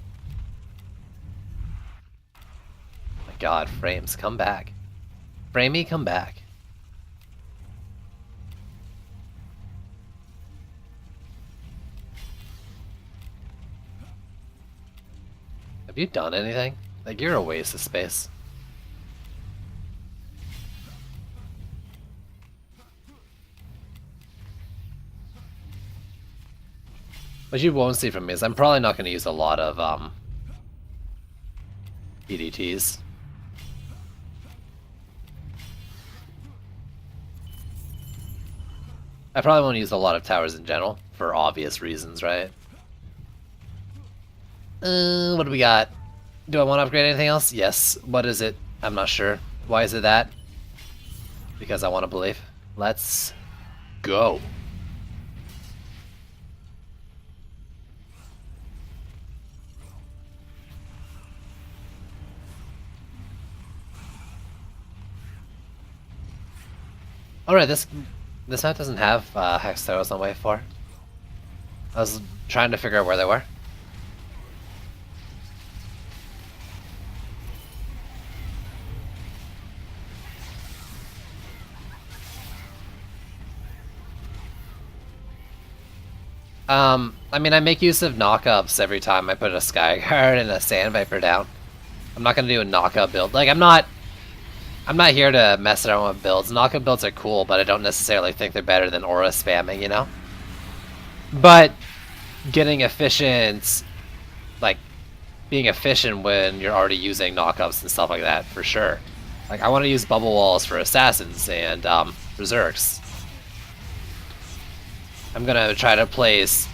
My god, Frames, come back. Framey, come back. Have you done anything? Like, you're a waste of space. What you won't see from me is I'm probably not going to use a lot of EDTs. I probably won't use a lot of towers in general, for obvious reasons, right? What do we got? Do I want to upgrade anything else? Yes. What is it? I'm not sure. Why is it that? Because I want to believe. Let's go. Alright, this map doesn't have Hex Towers on wave 4. I was trying to figure out where they were. I mean, I make use of knockups every time I put a Skyguard and a Sand Viper down. I'm not gonna do a knockup build. Like, I'm not here to mess around with builds. Knockup builds are cool, but I don't necessarily think they're better than aura spamming, you know? But getting efficient, like, being efficient when you're already using knockups and stuff like that, for sure. Like, I want to use bubble walls for assassins and berserks. I'm gonna try to place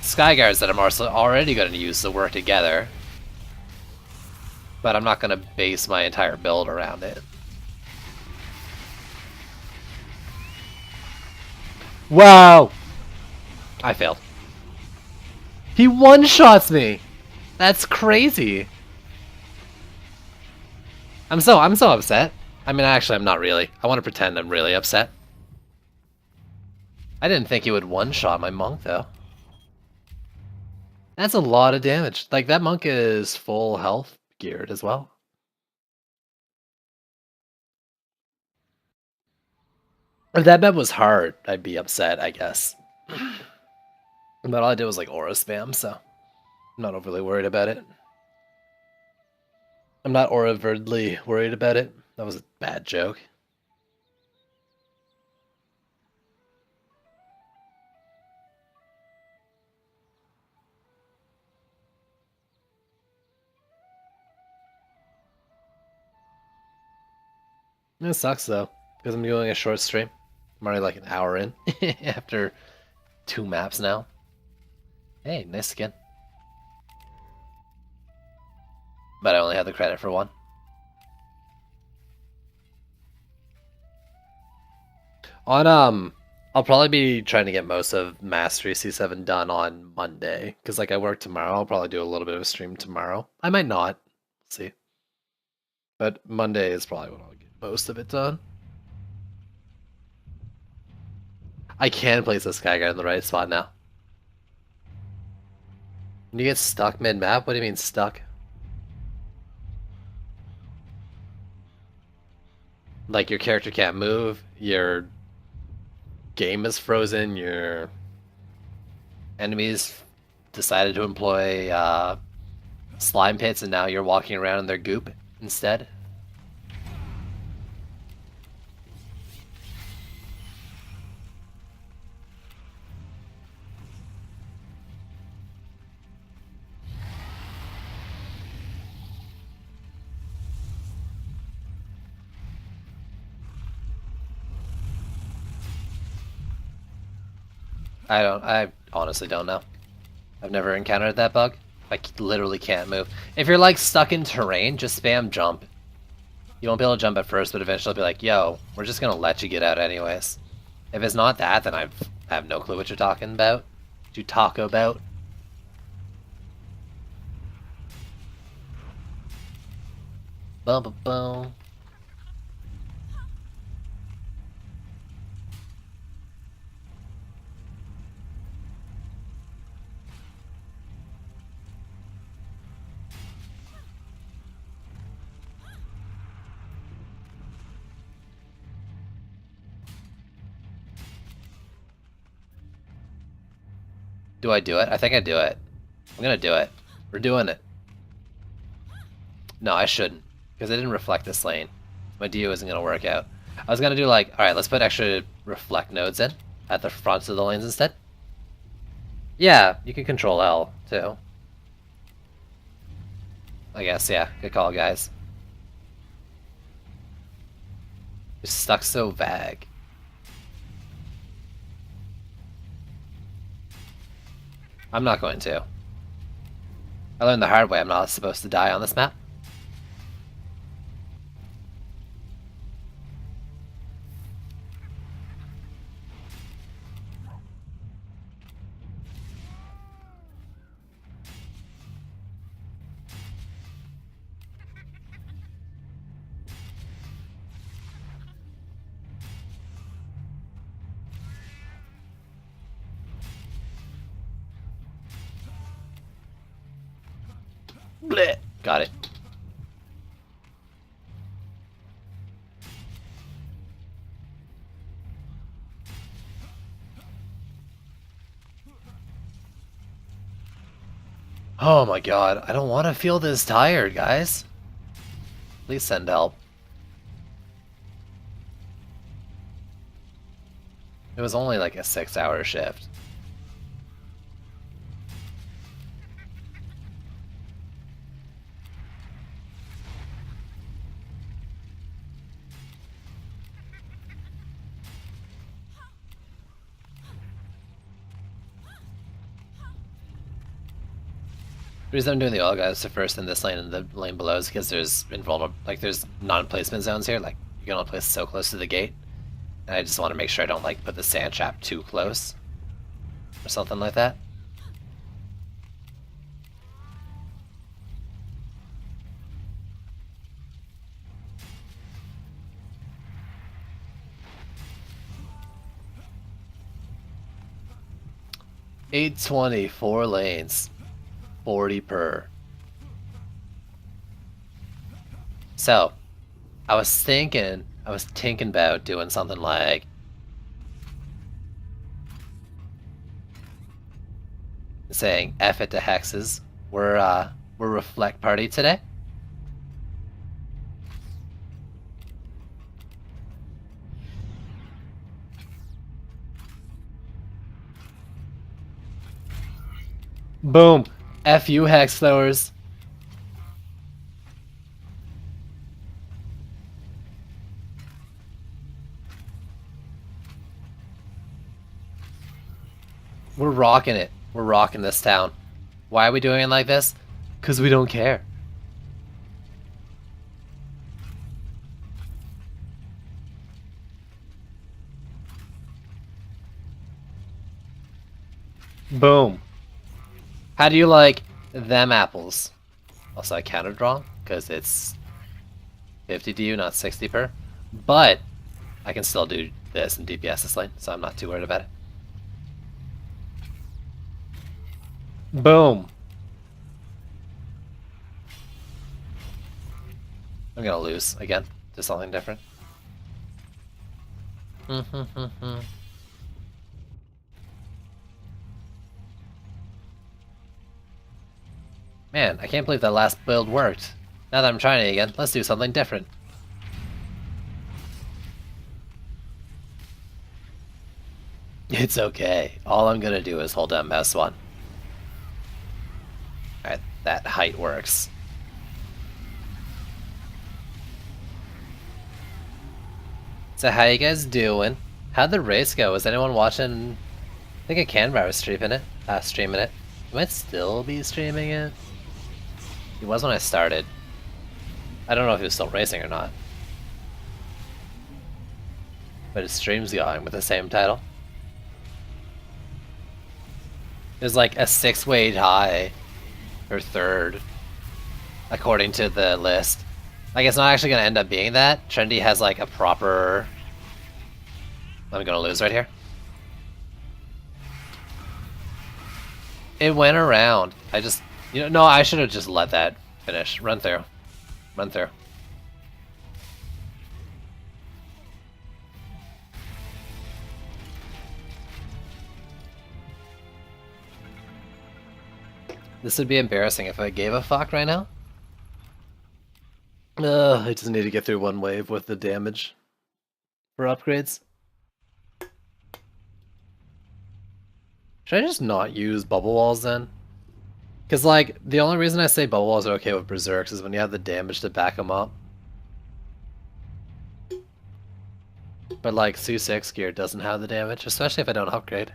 Skyguards that I'm also already going to use to work together, but I'm not going to base my entire build around it. Wow! I failed. He one-shots me! That's crazy! I'm so upset. I mean, actually, I'm not really. I want to pretend I'm really upset. I didn't think he would one-shot my monk, though. That's a lot of damage. Like, that monk is full health geared as well. If that bet was hard, I'd be upset, I guess. But all I did was, like, aura spam, so I'm not overly worried about it. I'm not aura-verdly worried about it. That was a bad joke. It sucks, though, because I'm doing a short stream. I'm already like an hour in after 2 maps now. Hey, nice skin. But I only have the credit for 1. I'll probably be trying to get most of Mastery C7 done on Monday, because like I work tomorrow. I'll probably do a little bit of a stream tomorrow. I might not. See. But Monday is probably when I'll get most of it done. I can place this Skyguard in the right spot now. When you get stuck mid-map? What do you mean stuck? Like your character can't move, your game is frozen, your enemies decided to employ slime pits and now you're walking around in their goop instead. I honestly don't know. I've never encountered that bug. I literally can't move. If you're like stuck in terrain, just spam jump. You won't be able to jump at first, but eventually it'll be like, yo, we're just gonna let you get out anyways. If it's not that, then I have no clue what you're talking about. What you talk about. Boom, boom, boom. Do I do it? I think I do it. I'm gonna do it. We're doing it. No, I shouldn't, because I didn't reflect this lane. My DU isn't gonna work out. I was gonna do like, alright, let's put extra reflect nodes in at the fronts of the lanes instead. Yeah, you can control L too. I guess, yeah. Good call, guys. You're stuck so vague. I'm not going to. I learned the hard way I'm not supposed to die on this map. Blech. Got it. Oh my god, I don't want to feel this tired, guys. Please send help. It was only like a 6-hour shift. The reason I'm doing the oil guys to first in this lane and the lane below is because there's invulnerable, like there's non-placement zones here, like you can only place so close to the gate. And I just want to make sure I don't like put the sand trap too close. Or something like that. $820, 4 lanes. 40 per. So, I was thinking about doing something like saying F it to hexes. We're reflect party today. Boom. F you, hex throwers. We're rocking it. We're rocking this town. Why are we doing it like this? Because we don't care. Boom. How do you like them apples? Also, I countered wrong because it's 50 DU, not 60 per. But I can still do this and DPS this lane, so I'm not too worried about it. Boom. I'm gonna lose again to something different. Man, I can't believe that last build worked. Now that I'm trying it again, let's do something different. It's okay. All I'm gonna do is hold down mouse 1. Alright, that height works. So how you guys doing? How'd the race go? Was anyone watching? I think a Canberra was streaming it. He might still be streaming it. He was when I started. I don't know if he was still racing or not. But his stream's going with the same title. There's like a 6-way tie. Or 3rd. According to the list. Like it's not actually gonna end up being that. Trendy has like a proper... I'm gonna lose right here. It went around. I just... no, I should have just let that finish. Run through. Run through. This would be embarrassing if I gave a fuck right now. I just need to get through one wave with the damage for upgrades. Should I just not use bubble walls then? Because, like, the only reason I say bubble walls are okay with berserks is when you have the damage to back them up. But, like, Su-6 gear doesn't have the damage, especially if I don't upgrade.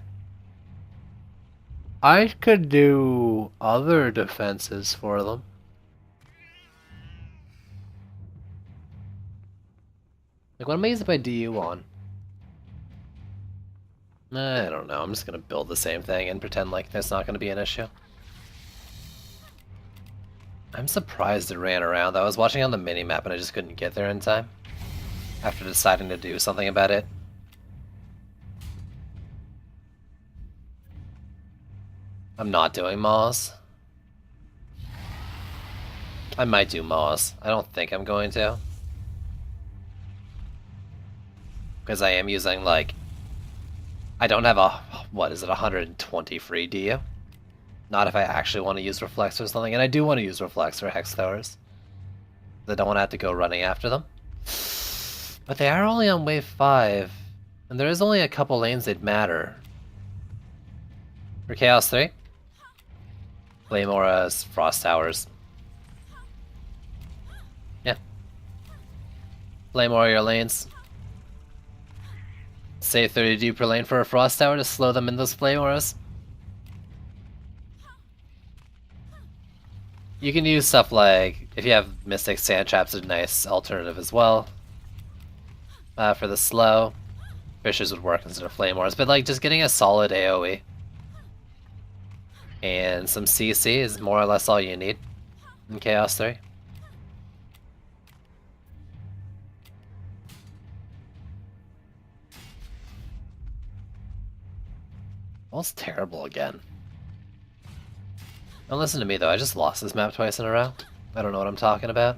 I could do other defenses for them. Like, what am I using my DU on? I don't know, I'm just gonna build the same thing and pretend like that's not gonna be an issue. I'm surprised it ran around. I was watching on the minimap and I just couldn't get there in time. After deciding to do something about it. I'm not doing Maws. I might do Maws. I don't think I'm going to. Because I am using, like... I don't have a... What is it? 120 free DU? Not if I actually want to use Reflex or something, and I do want to use Reflex or Hex Throwers. I don't want to have to go running after them. But they are only on wave 5, and there is only a couple lanes they'd matter. For Chaos 3, Flame Auras, Frost Towers. Yeah. Flame Aura your lanes. Save 30 per lane for a Frost Tower to slow them in those Flame Auras. You can use stuff like, if you have Mystic, Sand Trap's a nice alternative as well. For the slow, Fissures would work instead of Flame Auras, but like just getting a solid AoE and some CC is more or less all you need in Chaos 3. All's terrible again. Don't listen to me though, I just lost this map twice in a row. I don't know what I'm talking about.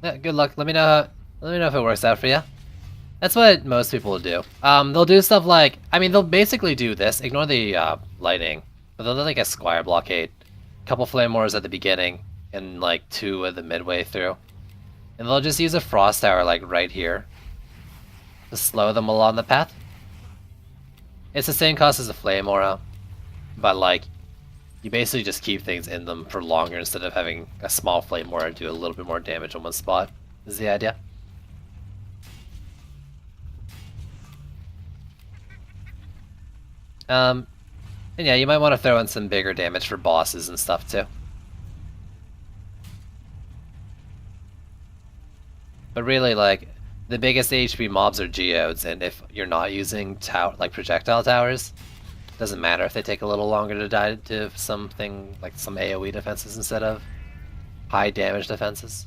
Yeah, good luck. Let me know if it works out for you. That's what most people will do. They'll do stuff like, I mean, they'll basically do this. Ignore the lighting, but they'll do like a Squire Blockade, couple Flame Wars at the beginning, and like 2 at the midway through, and they'll just use a Frost Tower like right here to slow them along the path. It's the same cost as a Flame Aura, but like, you basically just keep things in them for longer instead of having a small Flame Aura do a little bit more damage on one spot, is the idea. And yeah, you might want to throw in some bigger damage for bosses and stuff too. But really, like, the biggest HP mobs are geodes, and if you're not using projectile towers, it doesn't matter if they take a little longer to die to something like some AoE defenses instead of high damage defenses.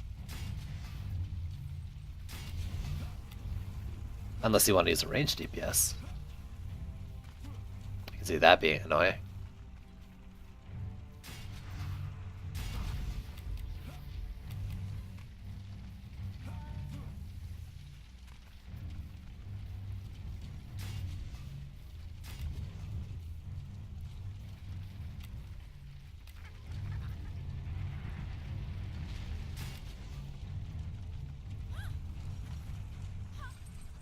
Unless you want to use a ranged DPS. I can see that being annoying.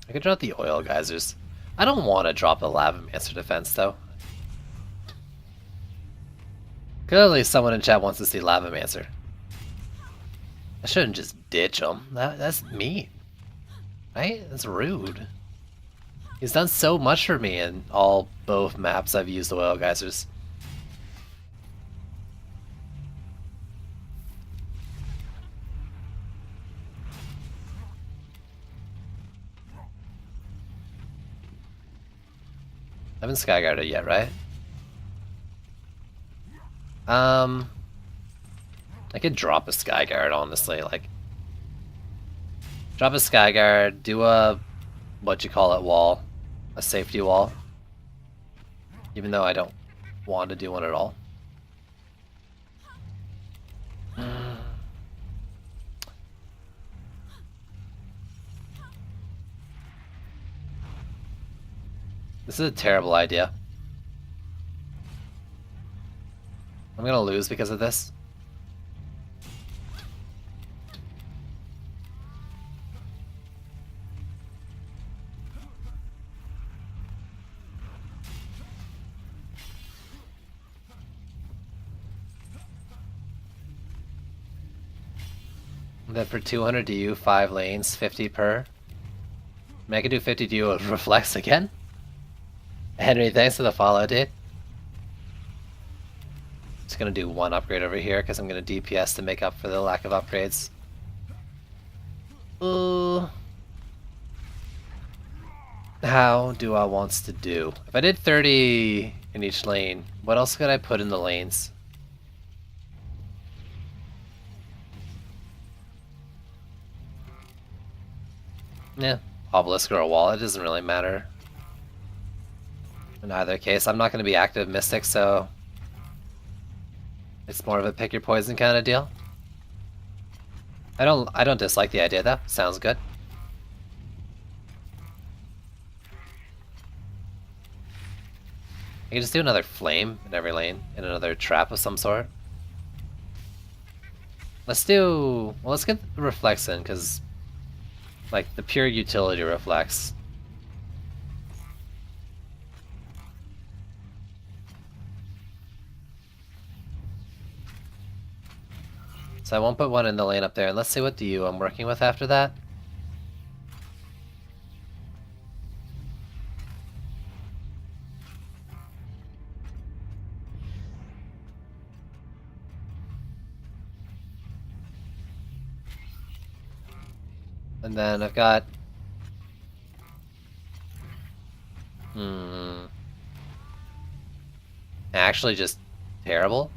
I could drop the Oil Geysers. I don't want to drop the Lavamancer defense though. Clearly someone in chat wants to see Lavamancer. I shouldn't just ditch him. That's mean. Right? That's rude. He's done so much for me in both maps I've used Oil Geysers. I haven't Skyguarded yet, right? I could drop a Skyguard, honestly, like... Drop a Skyguard, do a... wall. A safety wall. Even though I don't want to do one at all. This is a terrible idea. I'm gonna lose because of this. And then for 200 DU, 5 lanes, 50 per. I mean, I could do 50 DU with Reflex again. Henry, thanks for the follow, dude. Just gonna do one upgrade over here because I'm gonna DPS to make up for the lack of upgrades. How do I wants to do? If I did 30 in each lane. What else could I put in the lanes? Yeah, obelisk or a wall, it doesn't really matter. In either case, I'm not going to be active Mystic, so it's more of a pick your poison kind of deal. I don't dislike the idea though. Sounds good. I can just do another flame in every lane and another trap of some sort. Let's do... well, let's get the reflex in, because like the pure utility reflex. So I won't put one in the lane up there, and let's see what DU I'm working with after that. And then I've got... actually just terrible.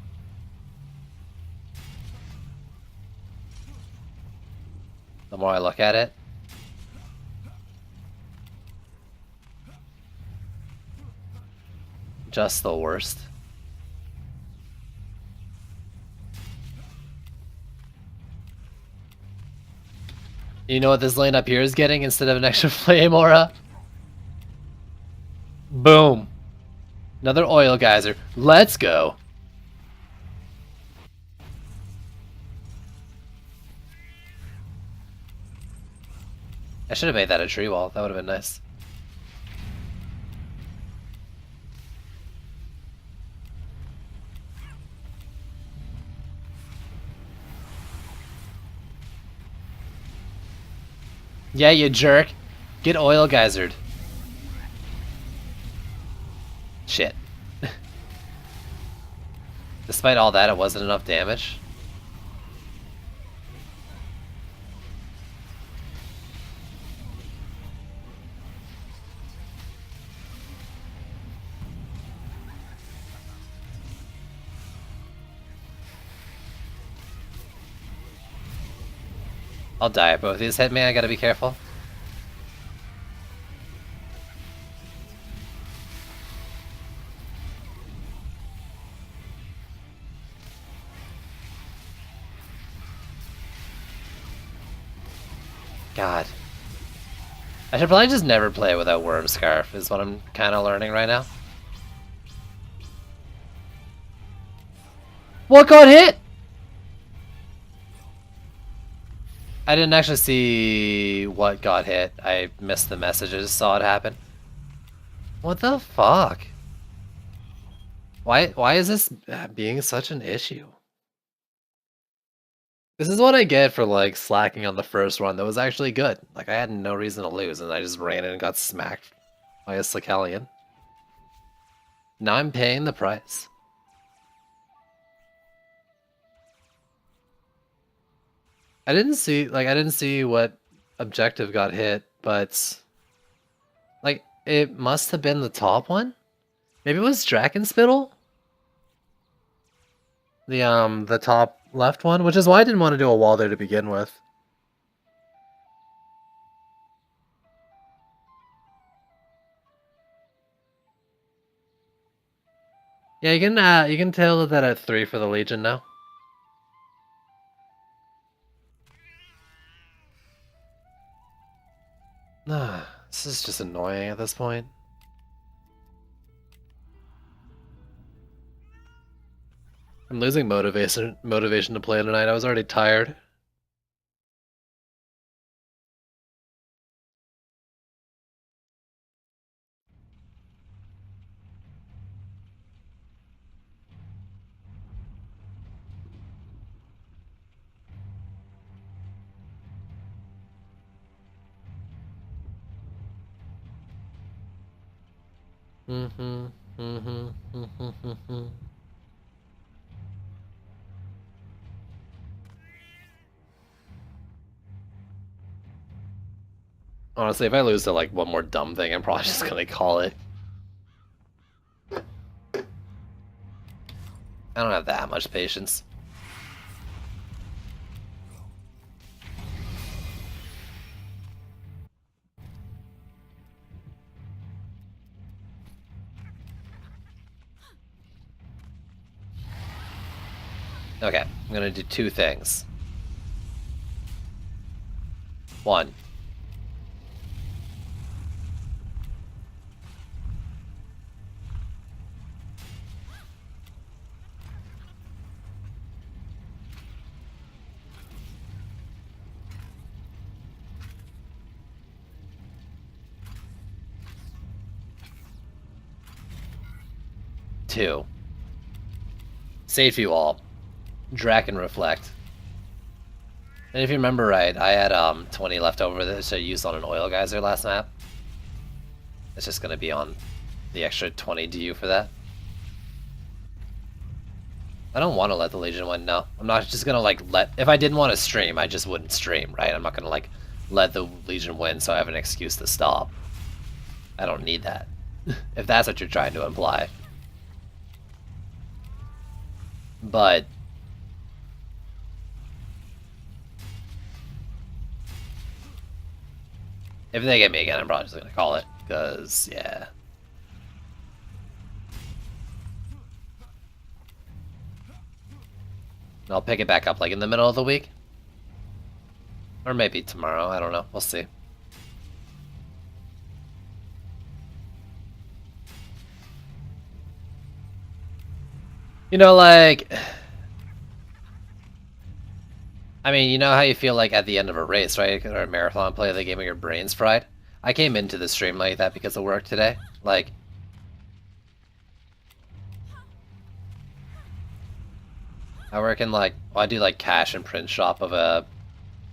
The more I look at it. Just the worst. You know what this lane up here is getting instead of an extra flame aura? Boom. Another oil geyser. Let's go. I should have made that a tree wall. That would have been nice. Yeah, you jerk. Get oil geysered. Shit. Despite all that, it wasn't enough damage. I'll die if both these hit me, I gotta be careful. God. I should probably just never play without Worm Scarf, is what I'm kind of learning right now. What got hit? I didn't actually see what got hit. I missed the message, I just saw it happen. What the fuck? Why is this being such an issue? This is what I get for like slacking on the first run that was actually good. Like I had no reason to lose and I just ran in and got smacked by a Sicalian. Now I'm paying the price. I didn't see what objective got hit, but like it must have been the top one. Maybe it was Drakenspittle? The top left one, which is why I didn't want to do a wall there to begin with. Yeah, you can tell that at 3 for the Legion now. This is just annoying at this point. I'm losing motivation to play tonight. I was already tired. Honestly, if I lose to like one more dumb thing, I'm probably just gonna call it. I don't have that much patience. Okay, I'm gonna do two things. One. Two. Safety wall. Draken Reflect. And if you remember right, I had 20 left over that I used on an oil geyser last map. It's just gonna be on the extra 20 DU for that. I don't want to let the Legion win, no. I'm not just gonna like if I didn't want to stream, I just wouldn't stream, right? I'm not gonna like let the Legion win so I have an excuse to stop. I don't need that. If that's what you're trying to imply. But if they get me again, I'm probably just gonna call it, because, yeah. I'll pick it back up, like, in the middle of the week. Or maybe tomorrow, I don't know. We'll see. You know, like... I mean, you know how you feel like at the end of a race, right? Or a marathon play, the game of your brain's fried? I came into the stream like that because of work today. Like... I work in like... Well, I do like cash and print shop of a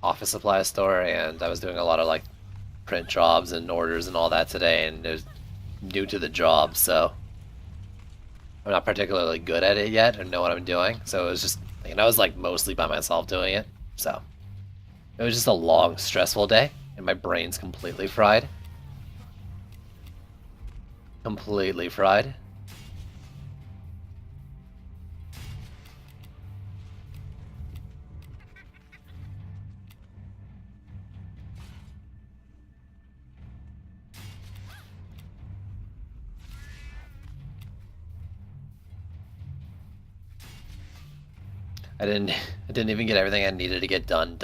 office supply store, and I was doing a lot of like print jobs and orders and all that today, and it was new to the job, so... I'm not particularly good at it yet or know what I'm doing, so it was just... And I was like mostly by myself doing it. So, it was just a long, stressful day, and my brain's completely fried. Completely fried. I didn't even get everything I needed to get done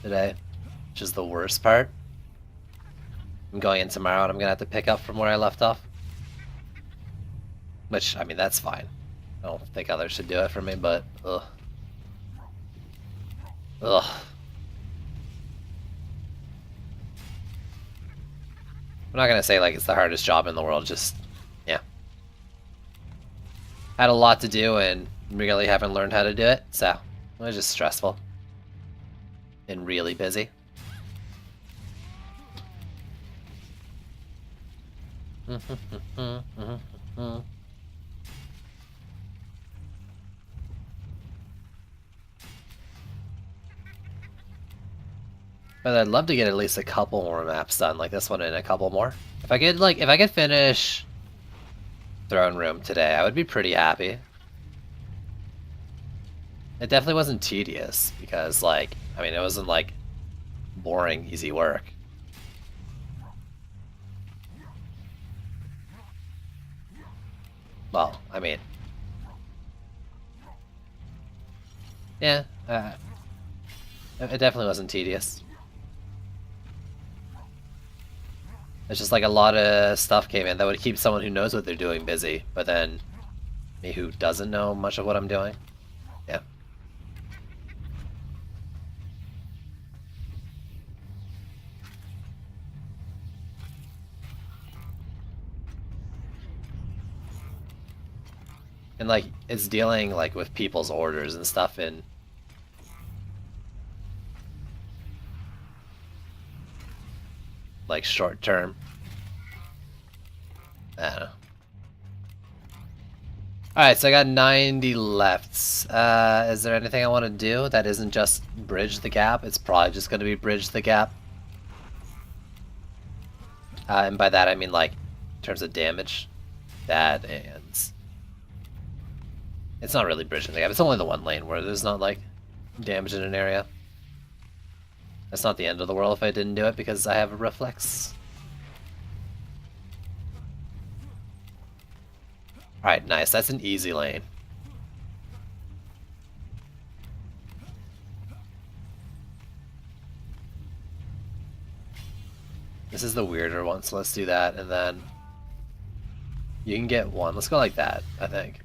today, which is the worst part. I'm going in tomorrow and I'm gonna have to pick up from where I left off. Which, I mean, that's fine. I don't think others should do it for me, but ugh. Ugh. I'm not gonna say like it's the hardest job in the world, just, yeah. Had a lot to do and really haven't learned how to do it, so it was just stressful and really busy. But I'd love to get at least a couple more maps done, like this one and a couple more. If I could finish Throne Room today, I would be pretty happy. It definitely wasn't tedious, because, like, I mean, it wasn't, like, boring, easy work. Well, I mean... Yeah, it definitely wasn't tedious. It's just, like, a lot of stuff came in that would keep someone who knows what they're doing busy, but then me who doesn't know much of what I'm doing, yeah. And like, it's dealing like with people's orders and stuff in like short term. I don't know. Alright, so I got 90 left. Is there anything I want to do that isn't just bridge the gap? It's probably just going to be bridge the gap. And by that I mean like in terms of damage. That and It's not really bridging the gap. It's only the one lane where there's not, like, damage in an area. That's not the end of the world if I didn't do it because I have a reflex. Alright, nice. That's an easy lane. This is the weirder one, so let's do that, and then you can get one. Let's go like that, I think.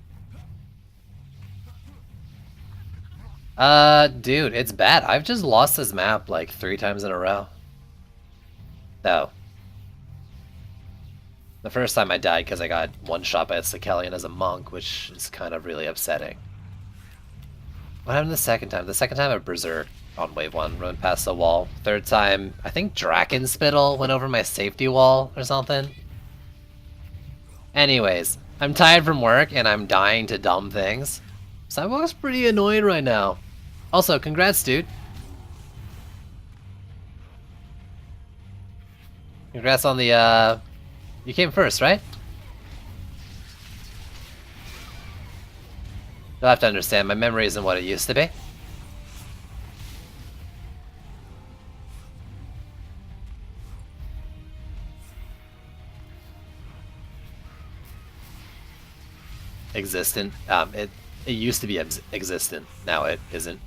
Dude, it's bad. I've just lost this map like 3 times in a row. No. The first time I died because I got one shot by a Sakelian as a monk, which is kind of really upsetting. What happened the second time? The second time I berserked on wave 1, run past the wall. Third time, I think Drakenspittle went over my safety wall or something. Anyways, I'm tired from work and I'm dying to dumb things. Sidewalk's pretty annoying right now. Also, congrats, dude. Congrats on the, you came first, right? You'll have to understand, my memory isn't what it used to be. Existent. It used to be existent. Now it isn't.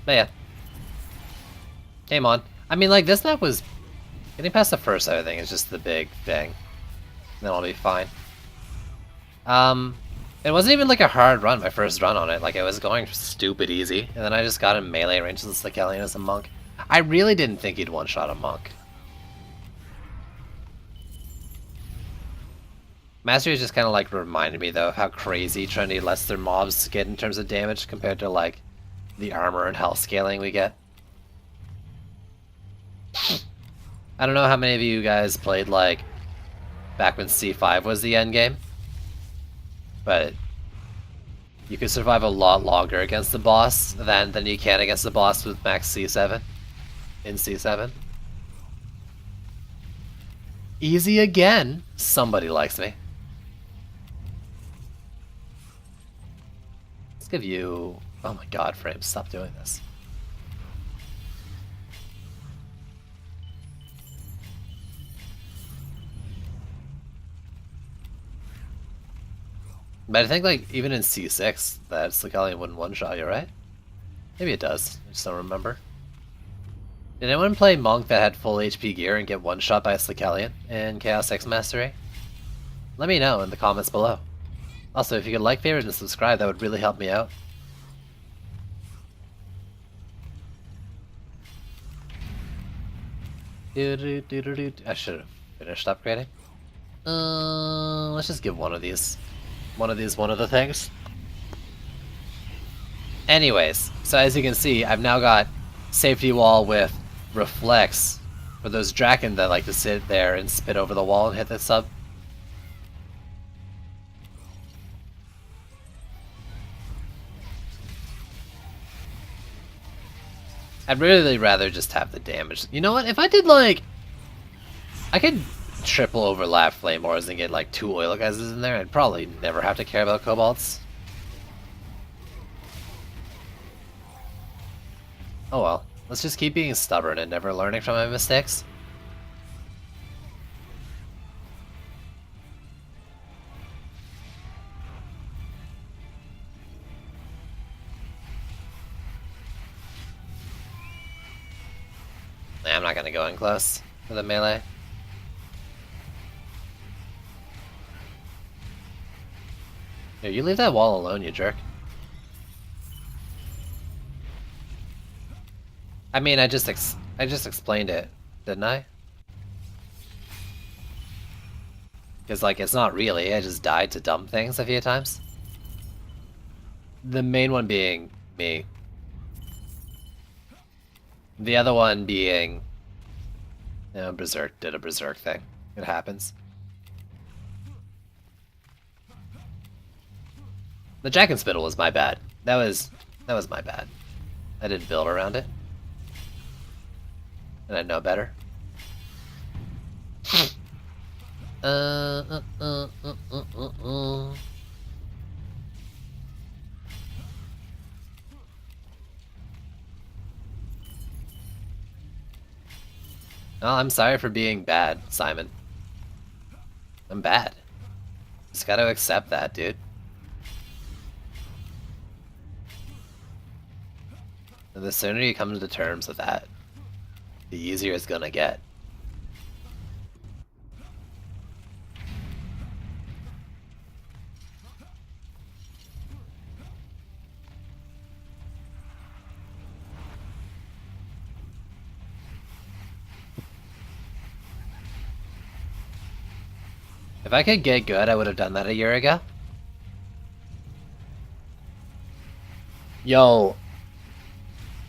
But yeah. Came on. I mean, like, this map was... Getting past the first everything is just the big thing. Then I'll be fine. It wasn't even like a hard run, my first run on it. Like, it was going stupid easy. And then I just got in melee range with Sakelian as a monk. I really didn't think he'd one-shot a monk. Mastery just kind of like reminded me though of how crazy trendy lesser mobs get in terms of damage compared to like the armor and health scaling we get. I don't know how many of you guys played like back when C5 was the end game, but you could survive a lot longer against the boss than you can against the boss with max C7 in C7. Easy again. Somebody likes me. Let's give you... Oh my god, Frames, stop doing this. But I think, like, even in C6, that Sakelian wouldn't one-shot you, right? Maybe it does. I just don't remember. Did anyone play Monk that had full HP gear and get one-shot by a Sakelian in Chaos X Mastery? Let me know in the comments below. Also, if you could like, favorite, and subscribe, that would really help me out. I should have finished upgrading. Let's just give one of these. One of the things. Anyways, so as you can see, I've now got safety wall with reflex for those Draken that like to sit there and spit over the wall and hit the sub. I'd really rather just have the damage. You know what? If I did like... I could triple overlap Flame Wars and get like 2 oil guys in there. I'd probably never have to care about Cobalts. Oh well. Let's just keep being stubborn and never learning from my mistakes. I'm not gonna go in close with a melee. Here, you leave that wall alone, you jerk. I mean, I just explained it, didn't I? Because, like, it's not really. I just died to dumb things a few times. The main one being me. The other one being, you know, Berserk did a Berserk thing. It happens. The Drakenspittle was my bad. That was my bad. I didn't build around it. And I know better. Uh, uh, uh, uh, uh, uh. Oh, I'm sorry for being bad, Simon. I'm bad. Just gotta accept that, dude. And the sooner you come to terms with that, the easier it's gonna get. If I could get good, I would have done that a year ago. Yo,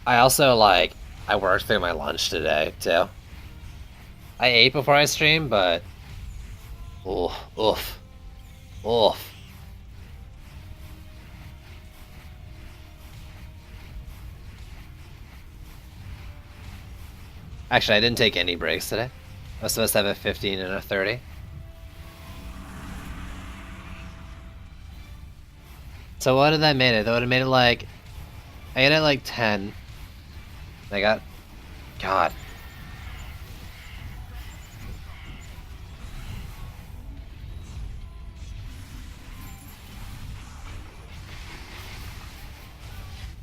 I also, like, I worked through my lunch today, too. I ate before I streamed, but... Oof, oof, oof. Actually, I didn't take any breaks today. I was supposed to have a 15 and a 30. So what did that made it? That would have made it like... I ate at like 10. I got... God.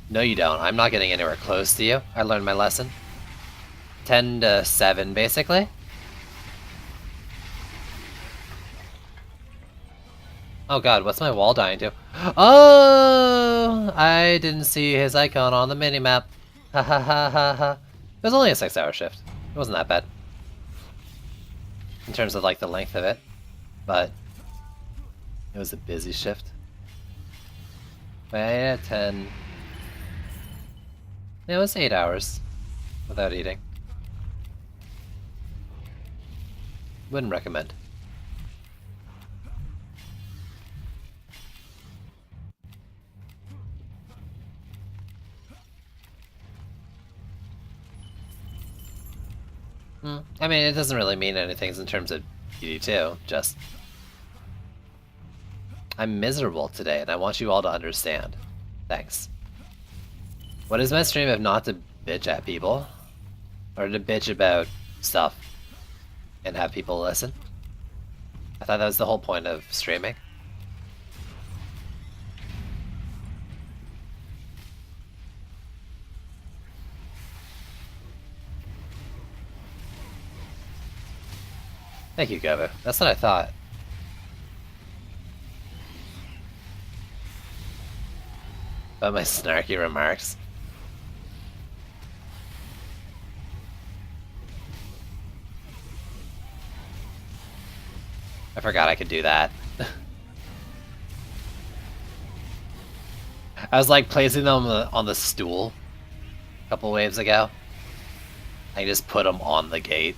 No, you don't. I'm not getting anywhere close to you. I learned my lesson. 10 to 7, basically. Oh god, what's my wall dying to? Oh! I didn't see his icon on the minimap. Ha ha ha ha ha. It was only a 6-hour shift. It wasn't that bad. In terms of, like, the length of it. But... it was a busy shift. But I ate at 10... It was 8 hours. Without eating. Wouldn't recommend. I mean, it doesn't really mean anything in terms of BD2, just... I'm miserable today, and I want you all to understand. Thanks. What is my stream if not to bitch at people? Or to bitch about stuff and have people listen? I thought that was the whole point of streaming. Thank you, Govu. That's what I thought. About my snarky remarks. I forgot I could do that. I was like placing them on the stool a couple waves ago. I just put them on the gate.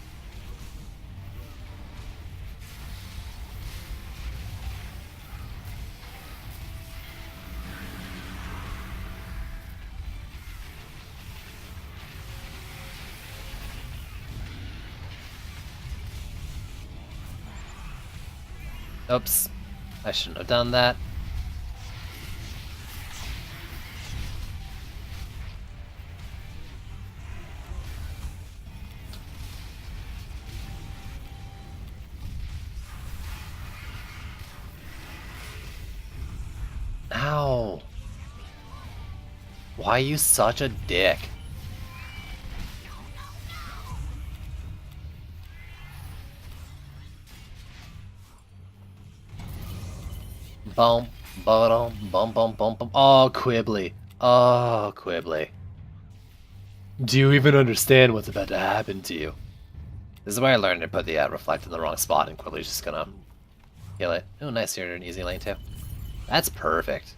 Oops. I shouldn't have done that. Ow. Why are you such a dick? Bum, bum, bum, bum, bum, bum. Oh, Quibbly. Oh, Quibbly. Do you even understand what's about to happen to you? This is where I learned to put the reflect in the wrong spot, and Quibbly's just gonna kill it. Oh, nice, you're in an easy lane too. That's perfect.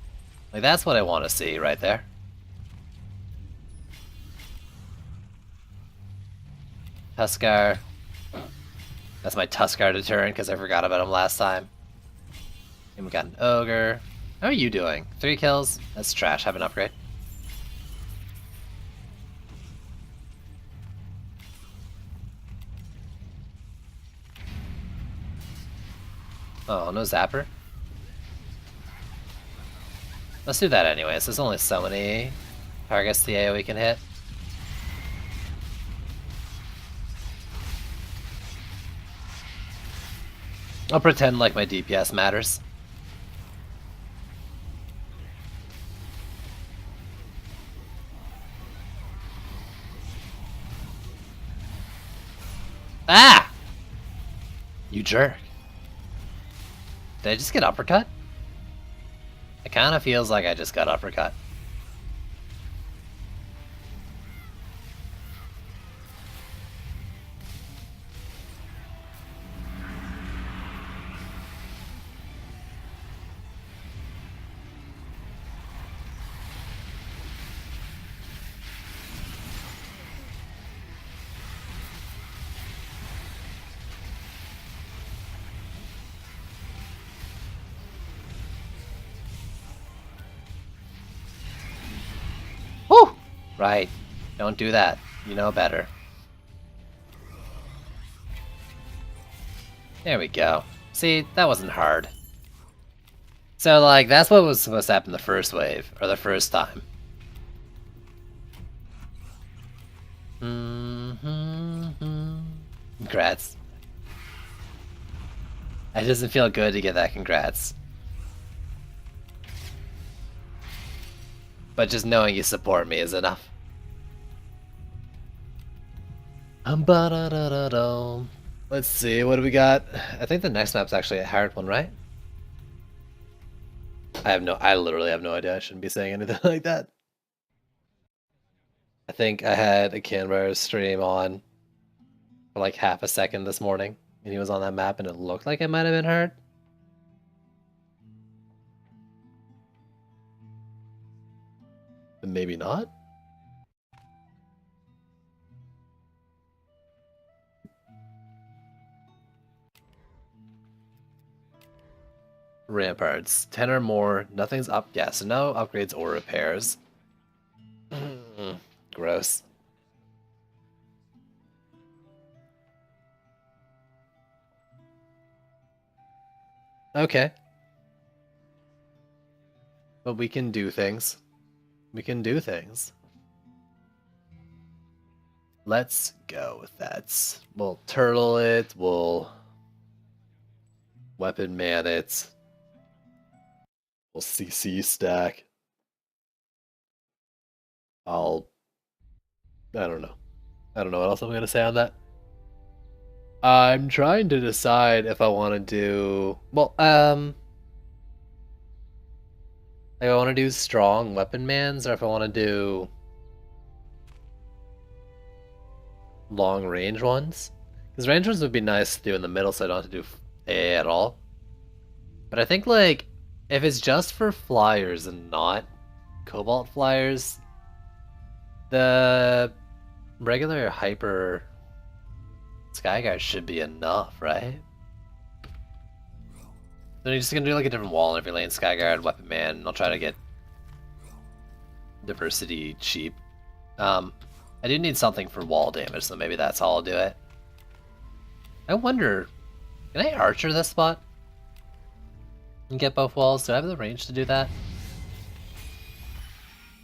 Like, that's what I want to see right there. Tuskar. That's my Tuskar deterrent because I forgot about him last time. And we got an Ogre. How are you doing? 3 kills? That's trash. Have an upgrade. Oh, no zapper? Let's do that anyways. There's only so many targets the AoE can hit. I'll pretend like my DPS matters. Ah! You jerk. Did I just get uppercut? It kind of feels like I just got uppercut. Woo! Right. Don't do that. You know better. There we go. See, that wasn't hard. So, like, that's what was supposed to happen the first wave, or the first time. Congrats. It doesn't feel good to get that congrats. But just knowing you support me is enough. Let's see, what do we got? I think the next map's actually a hard one, right? I literally have no idea. I shouldn't be saying anything like that. I think I had a Canberra stream on for like half a second this morning, and he was on that map, and it looked like it might have been hard. But maybe not. Ramparts. 10 or more. Nothing's up. Yeah, so no upgrades or repairs. Gross. Okay. But we can do things. We can do things. Let's go with that. We'll turtle it. We'll weapon man it. We'll CC stack. I don't know. I don't know what else I'm going to say on that. I'm trying to decide if I want to do... Well, like I want to do strong weapon mans, or if I want to do long range ones. Because range ones would be nice to do in the middle so I don't have to do AA at all. But I think, like, if it's just for flyers and not Cobalt flyers, the regular hyper Skyguard should be enough, right? Then you're just gonna do like a different wall in every lane, Skyguard, Weapon Man, and I'll try to get diversity cheap. I do need something for wall damage, so maybe that's how I'll do it. I wonder, can I archer this spot? And get both walls? Do I have the range to do that?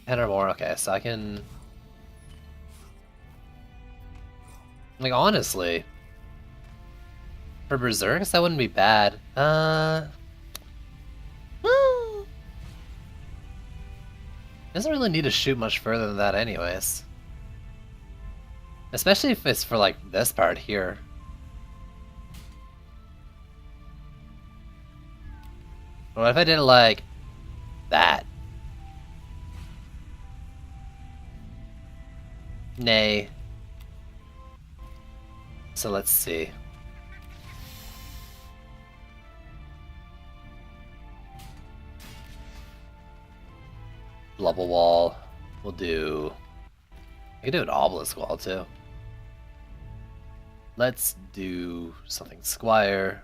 10 or more, okay, so I can... Like, honestly, for Berserks, that wouldn't be bad. Doesn't really need to shoot much further than that anyways. Especially if it's for, like, this part here. What if I did it like that? Nay. So let's see. Level wall. We'll do... I could do an obelisk wall too. Let's do something squire.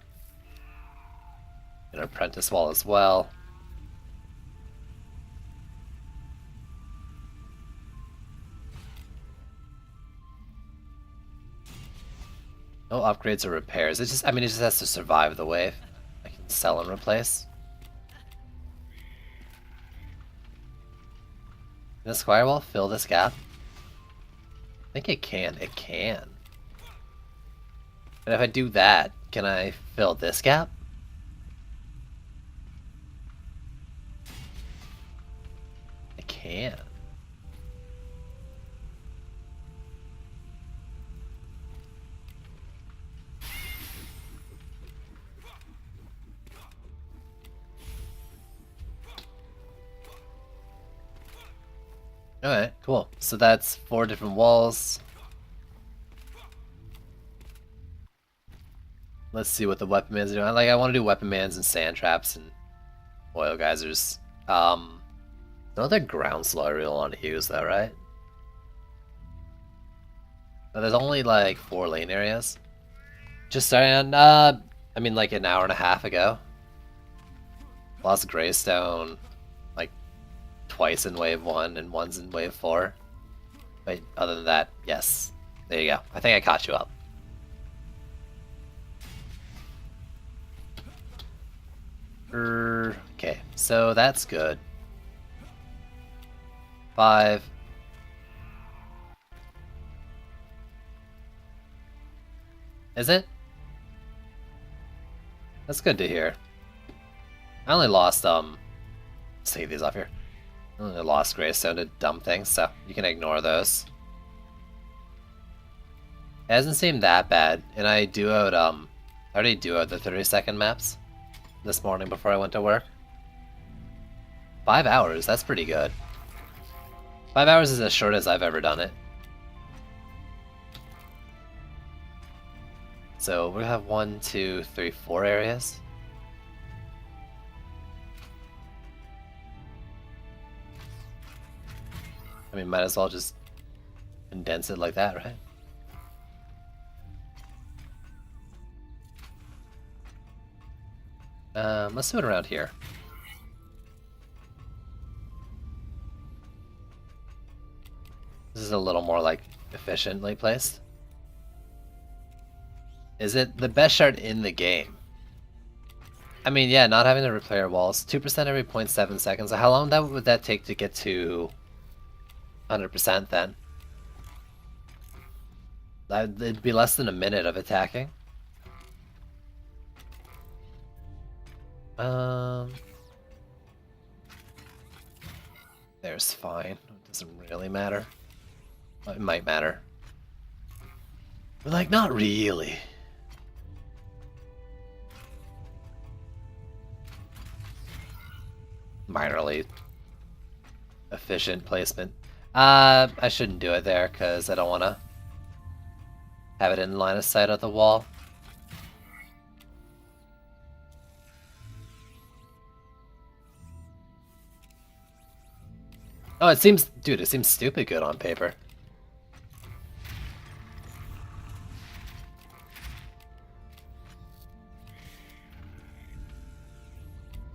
An apprentice wall as well. No upgrades or repairs. It just, I mean, it just has to survive the wave. I can sell and replace. Can the Squire Wall fill this gap? I think it can. It can. And if I do that, can I fill this gap? I can. Alright, cool. So that's 4 different walls. Let's see what the weapon mans are doing. I want to do weapon mans and sand traps and oil geysers. No other ground slow I really want to use though, right? But there's only like 4 lane areas. Just starting on, I mean like an hour and a half ago. Lost Greystone like twice in wave 1 and once in wave 4. But other than that, yes. There you go. I think I caught you up. Okay, so that's good. 5. Is it? That's good to hear. I only lost, let's take these off here. I only lost Greystone to dumb things, so you can ignore those. It hasn't seemed that bad, and I duoed, I already duoed the 30-second maps this morning before I went to work. 5 hours, that's pretty good. 5 hours is as short as I've ever done it. So we have 1, 2, 3, 4 areas. I mean, might as well just condense it like that, right? Let's do it around here. This is a little more like efficiently placed. Is it the best shard in the game? I mean, yeah, not having to replayer walls. 2% every 0.7 seconds. How long would that take to get to 100% then? It'd be less than a minute of attacking. There's fine. It doesn't really matter. It might matter. But like, not really. Minorly efficient placement. I shouldn't do it there because I don't want to have it in line of sight of the wall. Oh, it seems, dude, it seems stupid good on paper.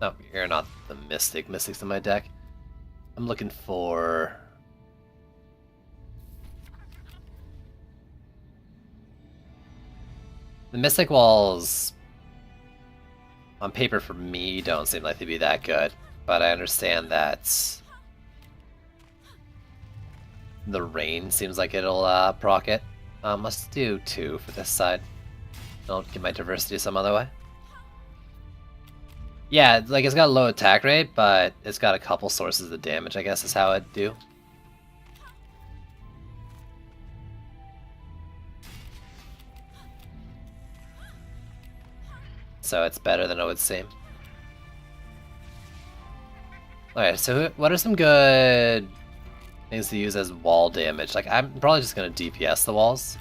No, you're not the Mystic. Mystic's in my deck. I'm looking for... The Mystic walls, on paper for me, don't seem like they'd be that good. But I understand that the rain seems like it'll proc it. Let's do 2 for this side. I'll get my diversity some other way. Yeah, like it's got low attack rate, but it's got a couple sources of damage, I guess is how I'd do. So it's better than it would seem. Alright, so what are some good things to use as wall damage? Like, I'm probably just gonna DPS the walls.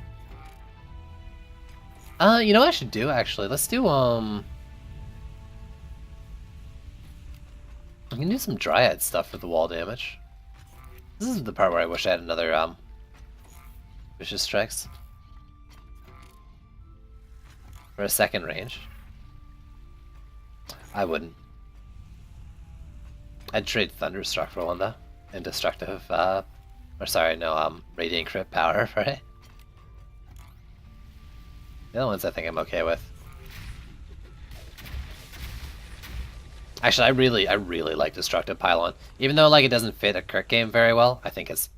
You know what I should do, actually? Let's do, I can do some Dryad stuff for the wall damage. This is the part where I wish I had another, Vicious Strikes. For a second range. I wouldn't. I'd trade Thunderstruck for one, though. And Destructive, or sorry, no, Radiant Crit Power for it. The other ones I think I'm okay with. Actually, I really like Destructive Pylon. Even though like it doesn't fit a crit game very well, I think it's...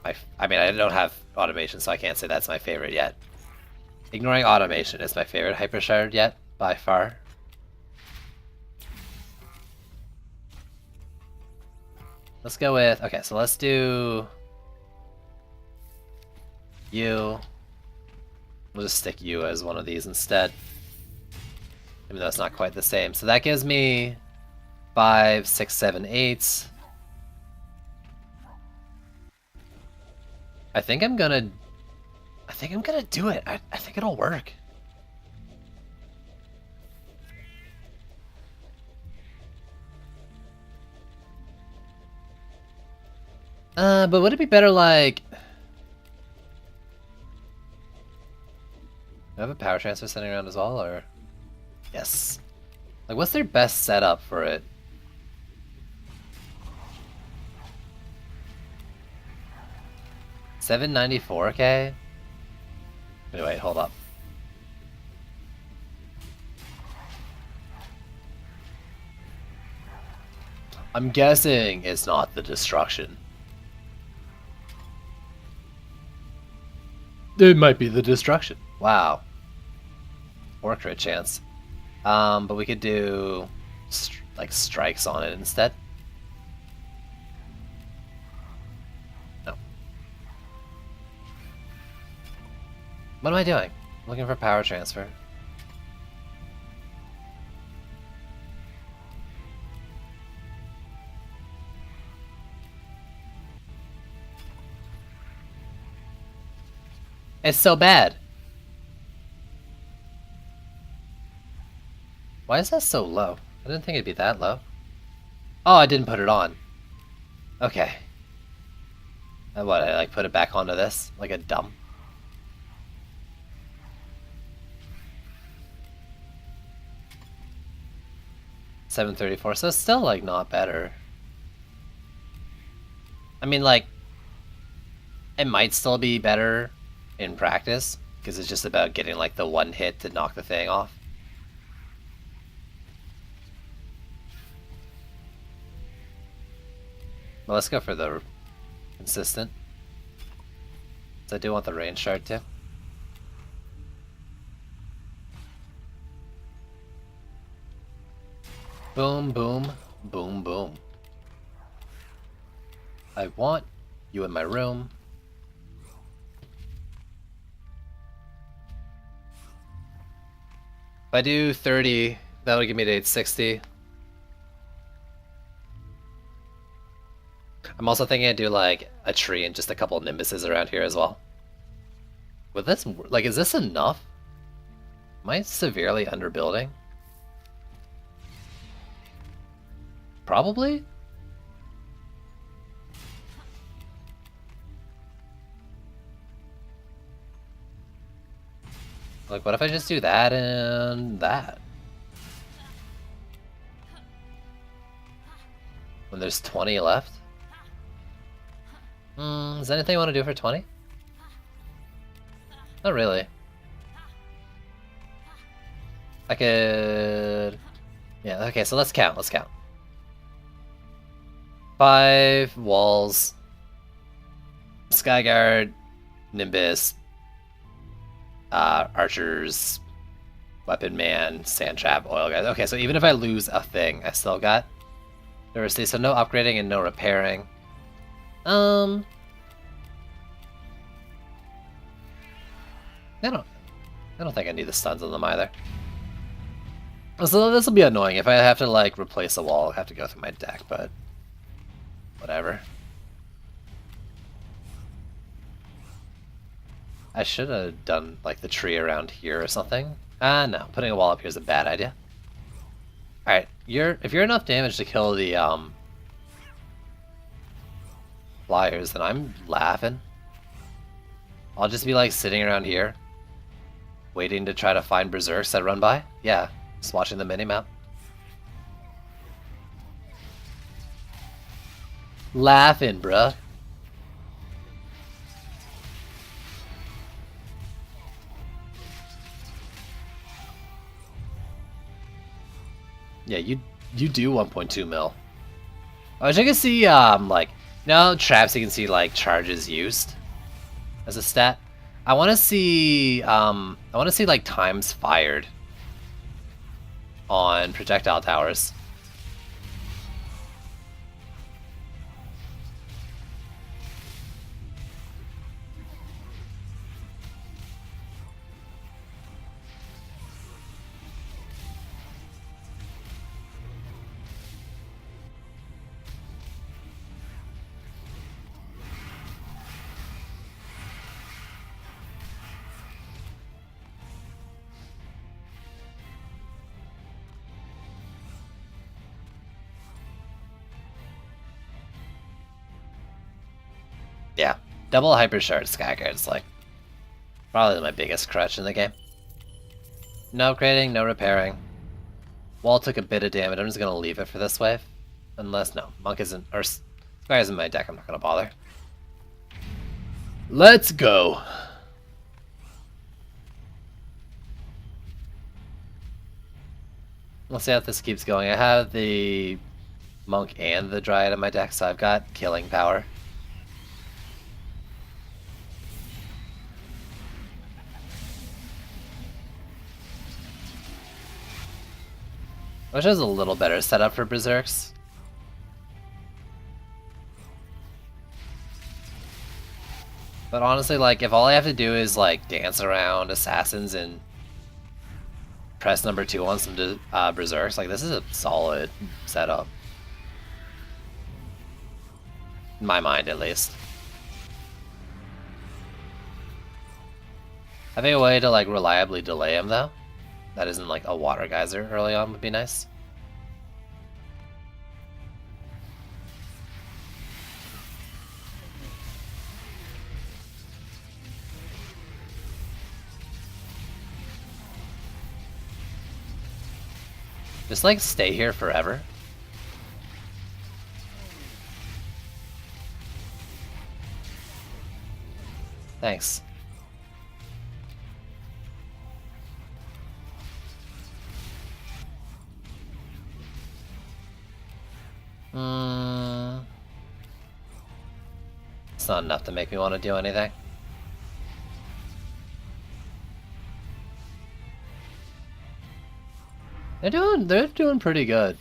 I mean, I don't have automation, so I can't say that's my favorite yet. Ignoring automation is my favorite Hyper Shard yet, by far. Let's go with... Okay, so let's do... you. We'll just stick you as one of these instead. Even though it's not quite the same. So that gives me 5, 6, 7, 8. I think I'm gonna do it. I think it'll work. But would it be better like... Do I have a power transfer sitting around as well, or... Yes. Like, what's their best setup for it? $794K? Wait, hold up. I'm guessing it's not the destruction. It might be the destruction. Wow. Or crit chance. But we could do like strikes on it instead. No. What am I doing? I'm looking for power transfer. It's so bad. Why is that so low? I didn't think it'd be that low. Oh, I didn't put it on. Okay. And what, I like put it back onto this? Like a dumb? $734, so it's still like not better. I mean, like, it might still be better in practice, because it's just about getting like the one hit to knock the thing off. Well, let's go for the consistent. So I do want the range shard too. Boom, boom, boom, boom. I want you in my room. If I do 30, that'll give me to 860. I'm also thinking I'd do like a tree and just a couple nimbuses around here as well. With this, like, is this enough? Am I severely underbuilding? Probably? Like, what if I just do that and that? When there's 20 left? Is there anything I want to do for 20? Not really. I could... Yeah, okay, so let's count, let's count. 5 walls. Skyguard, Nimbus, archers, weapon man, sand trap, oil guys. Okay, so even if I lose a thing, I still got diversity. So no upgrading and no repairing. I don't think I need the stuns on them either. So this will be annoying. If I have to like replace a wall, I'll have to go through my deck, but whatever. I should have done like the tree around here or something. No, putting a wall up here is a bad idea. Alright, if you're enough damage to kill the flyers, then I'm laughing. I'll just be like sitting around here, waiting to try to find berserks that run by. Yeah, just watching the minimap. Laughing, bruh. Yeah, you do 1.2 mil. I wish I could see like now traps you can see like charges used as a stat. I want to see like times fired on projectile towers. Yeah, double hyper shard Skyguard is like probably my biggest crutch in the game. No upgrading, no repairing. Wall took a bit of damage. I'm just gonna leave it for this wave, unless no Monk isn't or Sky isn't in my deck. I'm not gonna bother. Let's go. Let's see how this keeps going. I have the Monk and the Dryad in my deck, so I've got killing power. I wish I was a little better setup for Berserks. But honestly, like, if all I have to do is, like, dance around Assassins and press number 2 on some Berserks, like, this is a solid setup. In my mind, at least. Having a way to, like, reliably delay him, though, that isn't, like, a Water Geyser early on would be nice. Just, like, stay here forever. Thanks. It's not enough to make me want to do anything. They're doing pretty good.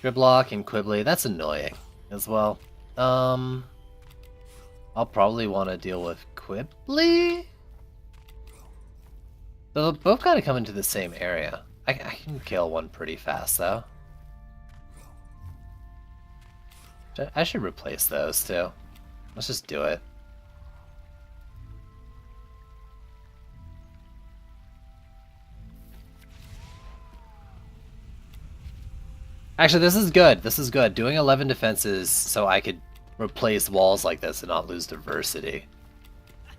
Gridlock and Quibbly, that's annoying as well. I'll probably want to deal with Quibbly. They'll both kind of come into the same area. I can kill one pretty fast though. I should replace those too. Let's just do it. Actually, this is good. This is good. Doing 11 defenses so I could replace walls like this and not lose diversity.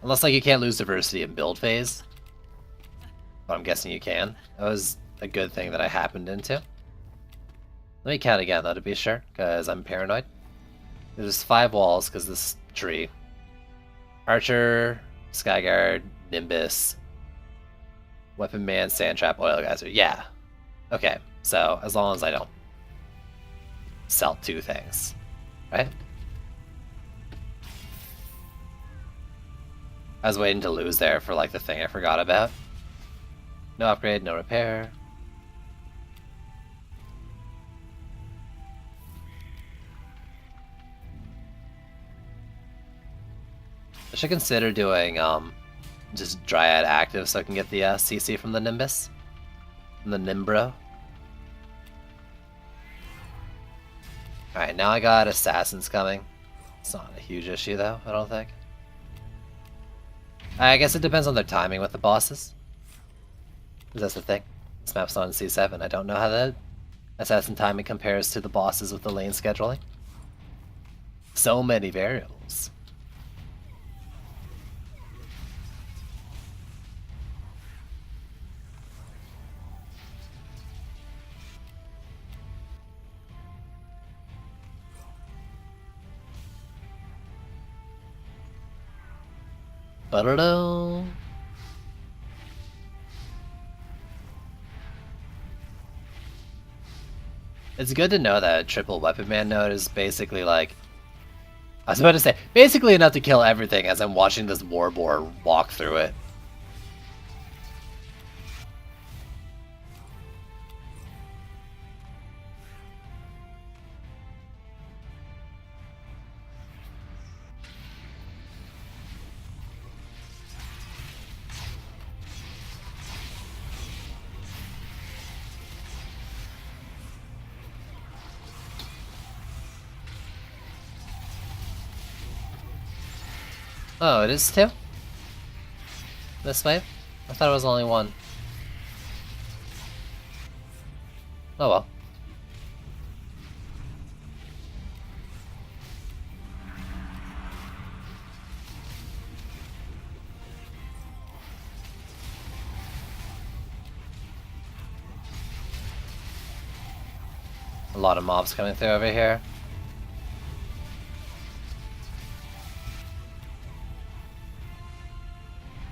Unless, like, you can't lose diversity in build phase. But I'm guessing you can. That was a good thing that I happened into. Let me count again, though, to be sure, because I'm paranoid. There's 5 walls, because this tree. Archer, Skyguard, Nimbus, Weapon Man, Sandtrap, Oil Geyser. Yeah. Okay, so as long as I don't sell 2 things, right? I was waiting to lose there for like the thing I forgot about. No upgrade, no repair. I should consider doing just Dryad active so I can get the CC from the Nimbus, from the Nimbro. Alright, now I got Assassins coming. It's not a huge issue though, I don't think. I guess it depends on their timing with the bosses. That's the thing. This map's on C7. I don't know how the Assassin timing compares to the bosses with the lane scheduling. So many variables. Ba-da-da. It's good to know that triple weapon man node is basically like, I was about to say, basically enough to kill everything as I'm watching this Warboar walk through it. Oh, it is two? This wave? I thought it was only one. Oh well. A lot of mobs coming through over here.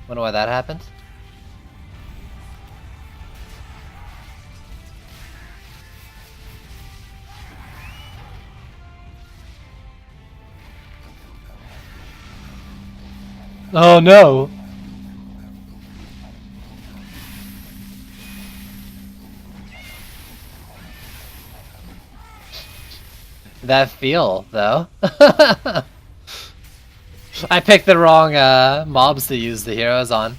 Wonder why that happened? Oh no! That feel, though. I picked the wrong mobs to use the heroes on.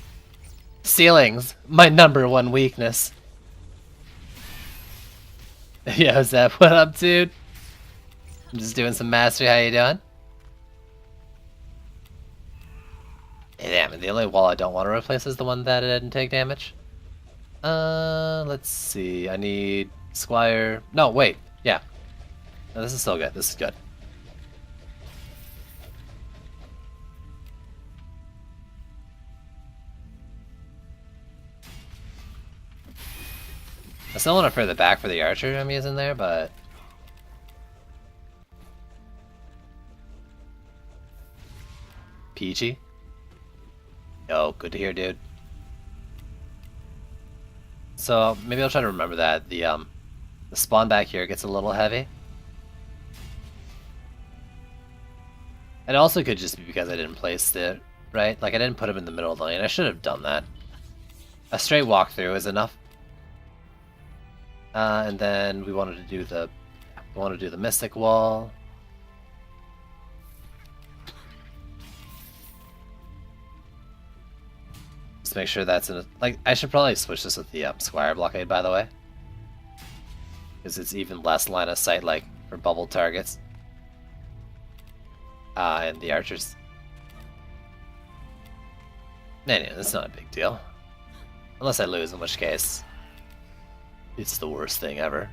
Ceilings, my #1 weakness. Yo, Zep, what up, dude? I'm just doing some mastery. How you doing? Damn, the only wall I don't want to replace is the one that didn't take damage. Let's see. I need Squire. No, wait. Yeah. No, this is still good. This is good. I still want to further back for the archer I'm using there, but... Peachy? Yo, good to hear, dude. So, maybe I'll try to remember that. The spawn back here gets a little heavy. It also could just be because I didn't place it right. Like, I didn't put him in the middle of the lane. I should have done that. A straight walkthrough is enough. And then we wanted to do the Mystic Wall. Just make sure that's in a, like, I should probably switch this with the Squire Blockade, by the way. Because it's even less line of sight, like, for bubble targets. And the archers. Anyway, it's not a big deal. Unless I lose, in which case... it's the worst thing ever.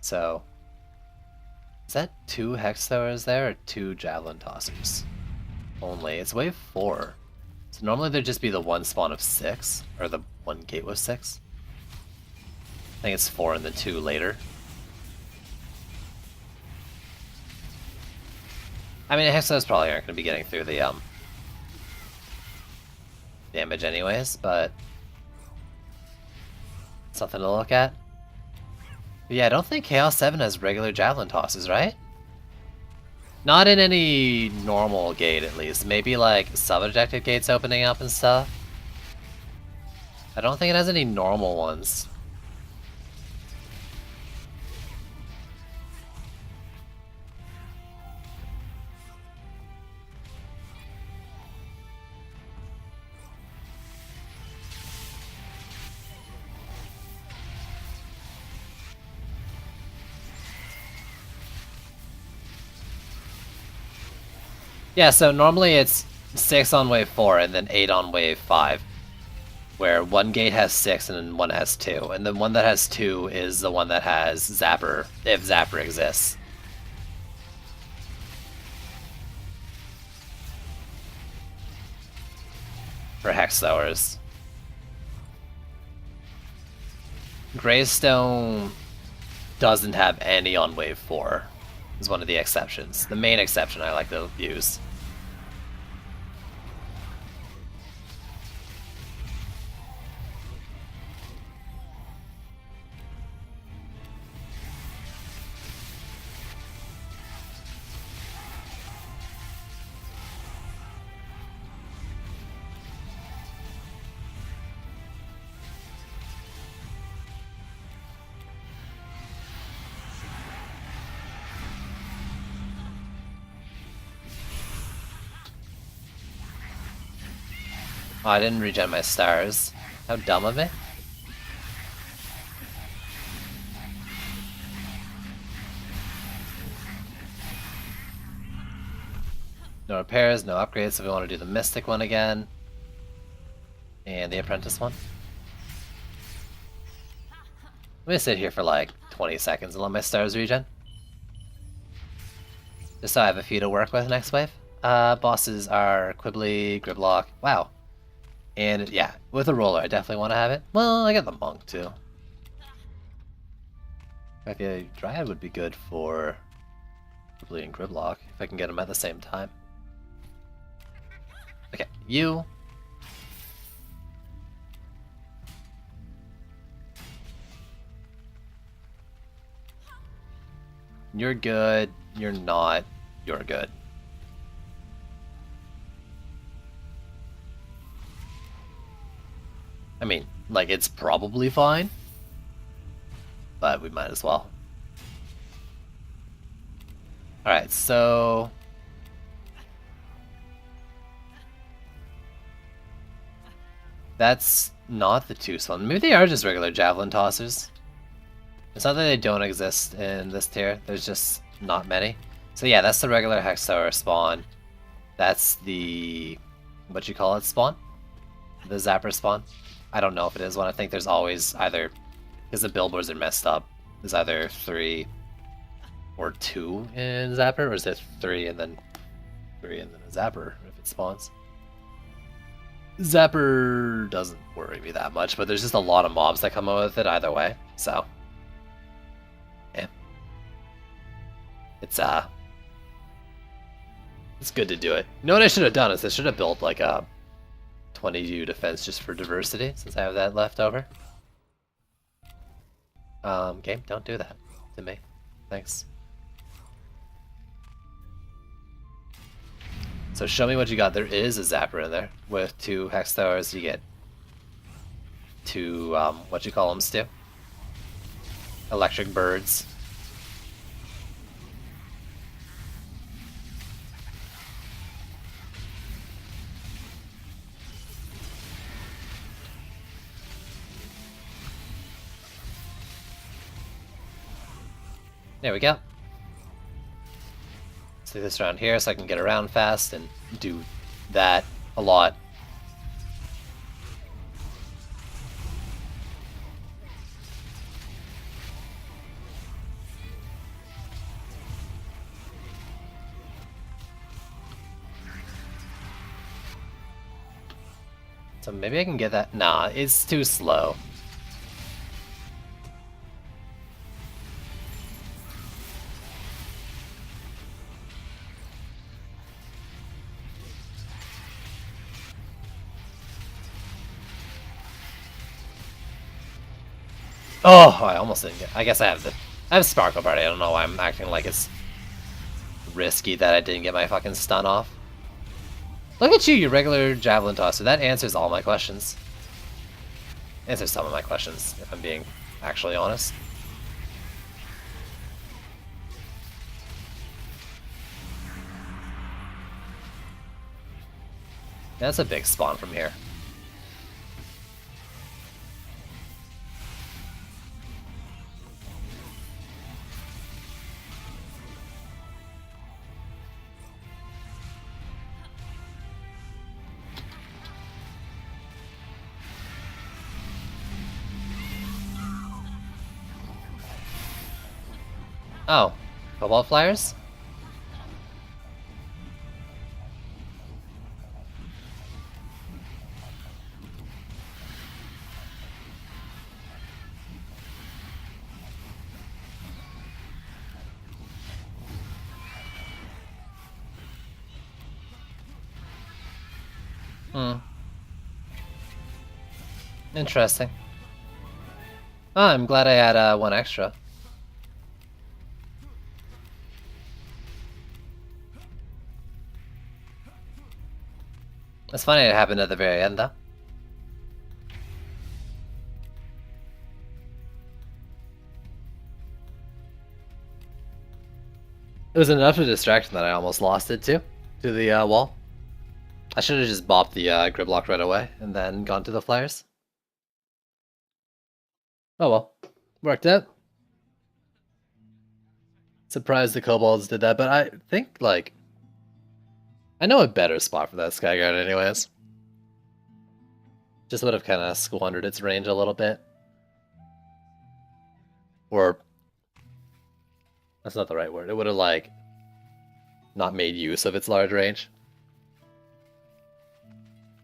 So, is that 2 Hex Throwers there or 2 Javelin Tossers? Only. It's wave 4. So normally there'd just be the 1 spawn of 6, or the 1 gate with 6. I think it's 4 and then 2 later. I mean, Hexos probably aren't going to be getting through the damage anyways, but something to look at. But yeah, I don't think Chaos 7 has regular Javelin Tosses, right? Not in any normal gate, at least. Maybe like sub-objective gates opening up and stuff. I don't think it has any normal ones. Yeah, so normally it's 6 on wave 4 and then 8 on wave 5. Where one gate has 6 and then one has 2. And the one that has 2 is the one that has Zapper, if Zapper exists. For Hex Throwers. Greystone... doesn't have any on wave 4. Is one of the exceptions. The main exception I like to use. Oh, I didn't regen my stars. How dumb of me. No repairs, no upgrades, so we want to do the Mystic one again. And the Apprentice one. I'm gonna sit here for like 20 seconds and let my stars regen. Just so I have a few to work with next wave. Bosses are Quibbly, Gridlock. Wow. And yeah, with a roller, I definitely want to have it. Well, I got the monk too. I feel like Dryad would be good for Quibbly and Gridlock if I can get them at the same time. Okay, you. You're good. You're not. You're good. I mean, like, it's probably fine, but we might as well. Alright, so... that's not the two one. Maybe they are just regular javelin tossers. It's not that they don't exist in this tier, there's just not many. So yeah, that's the regular Hex Tower spawn. That's the... what you call it spawn? The Zapper spawn. I don't know if it is one. I think there's always either, because the billboards are messed up, there's either 3 or 2 in Zapper, or is it 3 and then a Zapper if it spawns? Zapper doesn't worry me that much, but there's just a lot of mobs that come out with it either way, so... yeah. It's good to do it. You know what I should have done is I should have built like a 20U defense just for diversity, since I have that left over. Game, don't do that to me. Thanks. So show me what you got. There is a Zapper in there. With 2 Hex Towers, you get 2, what you call them, Stu? Electric Birds. There we go. Let's do this around here so I can get around fast and do that a lot. So maybe I can get that. Nah, it's too slow. Oh, I almost didn't get. I guess I have Sparkle Party. I don't know why I'm acting like it's risky that I didn't get my fucking stun off. Look at you, you regular javelin tosser. That answers all my questions. Answers some of my questions, if I'm being actually honest. That's a big spawn from here. Oh, Cobalt Flyers? Hmm. Interesting. Oh, I'm glad I had one extra. It's funny it happened at the very end, though. It was enough of a distraction that I almost lost it too, to the wall. I should have just bopped the Gridlock right away and then gone to the flyers. Oh well, worked out. Surprised the kobolds did that, but I think, like, I know a better spot for that Skyguard anyways. Just would have kind of squandered its range a little bit. Or, that's not the right word. It would have, like, not made use of its large range.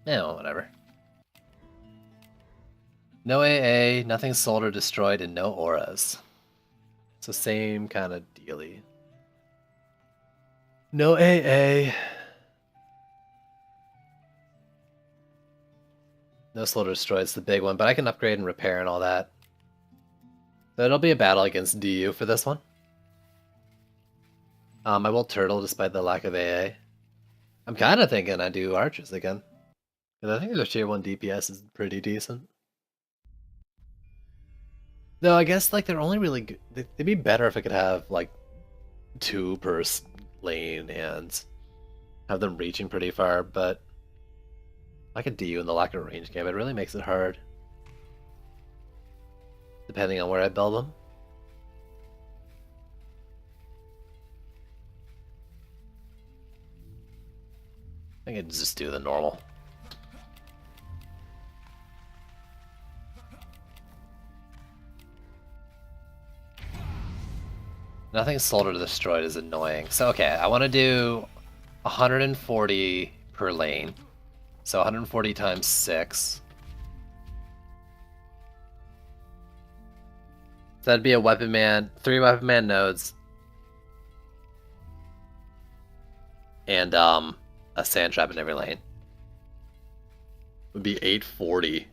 Yeah, well, whatever. No AA, nothing sold or destroyed, and no auras. So same kind of dealy. No AA. No sold or destroyed is the big one, but I can upgrade and repair and all that. So it'll be a battle against DU for this one. I will turtle despite the lack of AA. I'm kind of thinking I do archers again. Because I think their tier 1 DPS is pretty decent. Though I guess like they're only really good. They'd be better if I could have like 2 per lane and have them reaching pretty far, but like a DU and the lack of range game, it really makes it hard. Depending on where I build them. I can just do the normal. Nothing sold or destroyed is annoying. So okay, I want to do 140 per lane. So 140 times 6. So that'd be a weapon man, 3 weapon man nodes. And a sand trap in every lane. Would be 840.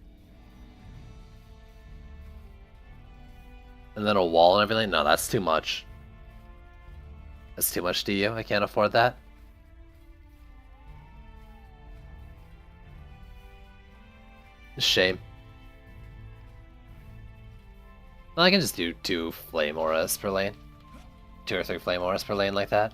And then a wall in every lane? No, that's too much. That's too much to you. I can't afford that. Shame. Well, I can just do 2 flame auras per lane. 2 or 3 flame auras per lane like that.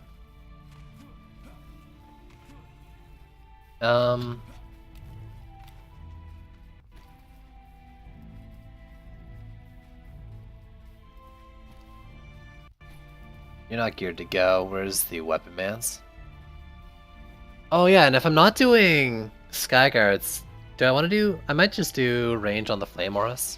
You're not geared to go. Where's the weapon mans? Oh yeah, and if I'm not doing Skyguards, do I want to do... I might just do range on the flame auras.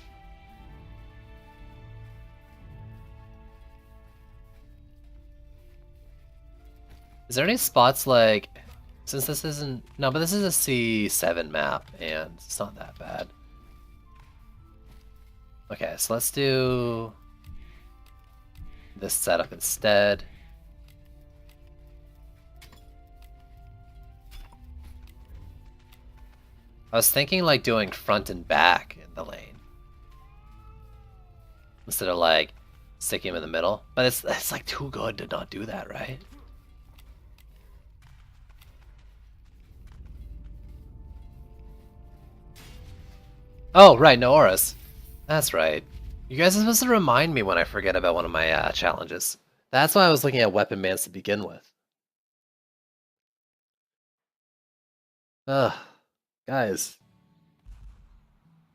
Is there any spots like... Since this isn't... No, but this is a C7 map, and it's not that bad. Okay, so let's do this setup instead. I was thinking like doing front and back in the lane. Instead of like sticking him in the middle. But it's like too good to not do that, right? Oh, right, no auras. That's right. You guys are supposed to remind me when I forget about one of my challenges. That's why I was looking at weapon mans to begin with. Ugh. Guys.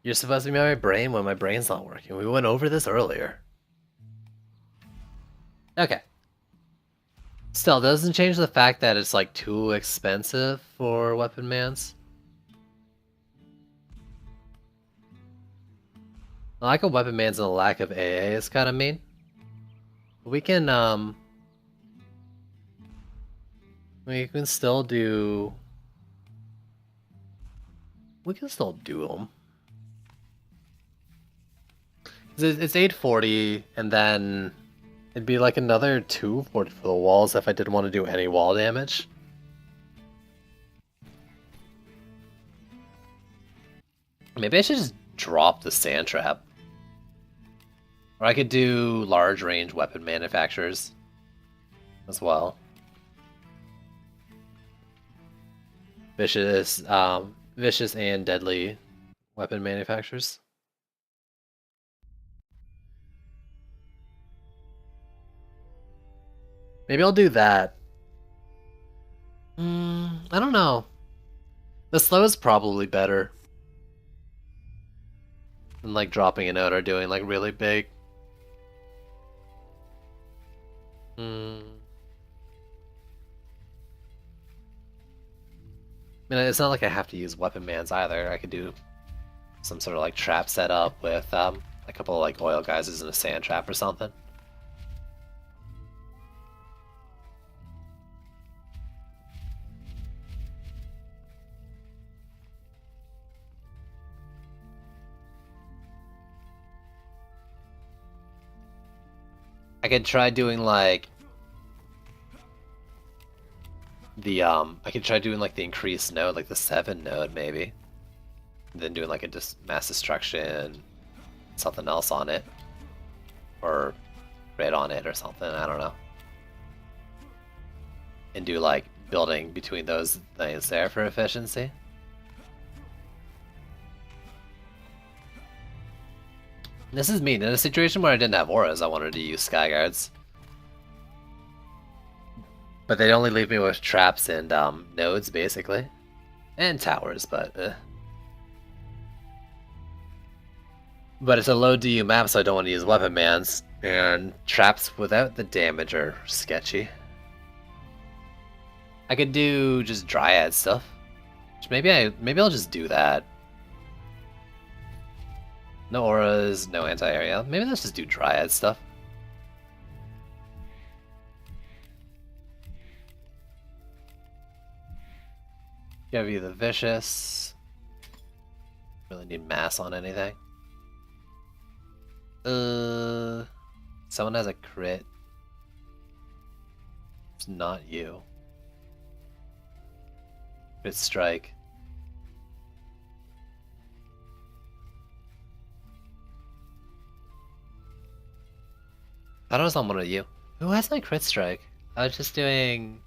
You're supposed to be my brain when my brain's not working. We went over this earlier. Okay. Still, doesn't change the fact that it's like too expensive for weapon mans. The lack of weapon mans and the lack of AA is kind of mean. We can still do... We can still do them. It's 840, and then it'd be like another 240 for the walls if I didn't want to do any wall damage. Maybe I should just drop the sand trap. Or I could do large range weapon manufacturers as well. Vicious and deadly weapon manufacturers. Maybe I'll do that. I don't know. The slow is probably better than like dropping a note or doing like really big. I mean, it's not like I have to use weapon mans either. I could do some sort of like trap setup with a couple of like oil geysers and a sand trap or something. I could try doing like the I could try doing like the increased node, like the 7 node maybe. And then doing like a mass destruction, something else on it. Or grid on it or something, I don't know. And do like building between those things there for efficiency. This is mean. In a situation where I didn't have auras, I wanted to use Skyguards. But they'd only leave me with traps and nodes, basically. And towers, but But it's a low DU map, so I don't want to use weapon mans. And traps without the damage are sketchy. I could do just Dryad stuff. Which maybe I'll just do that. No auras, no anti-area. Maybe let's just do Dryad stuff. Give you the vicious. Really need mass on anything. Someone has a crit. It's not you. Crit strike. I thought it was on one of you. Who has my crit strike? I was just doing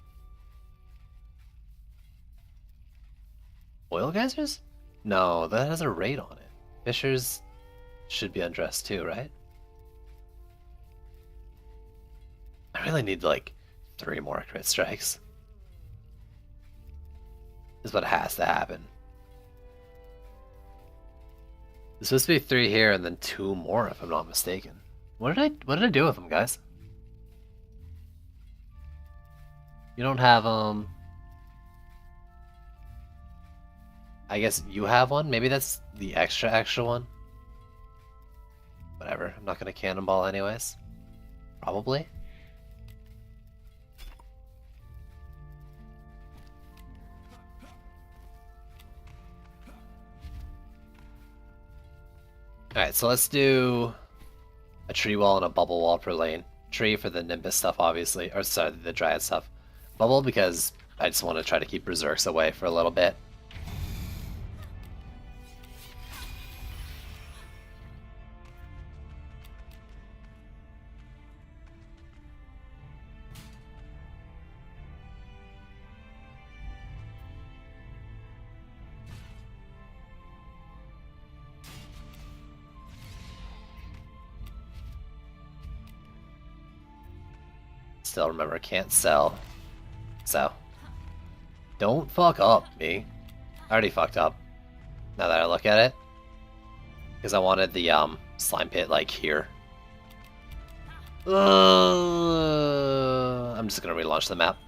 oil geysers? No, that has a rate on it. Fishers should be undressed too, right? I really need like 3 more crit strikes. This is what has to happen. There's supposed to be 3 here and then 2 more if I'm not mistaken. What did I do with them, guys? You don't have I guess you have one? Maybe that's the extra one? Whatever, I'm not gonna cannonball anyways. Probably. Alright, so let's do a tree wall and a bubble wall per lane. Tree for the Nimbus stuff, obviously. Or sorry, the Dryad stuff. Bubble because I just want to try to keep Berserks away for a little bit. Still remember, can't sell. So, don't fuck up, me. I already fucked up. Now that I look at it. Because I wanted the slime pit like here. I'm just gonna relaunch the map.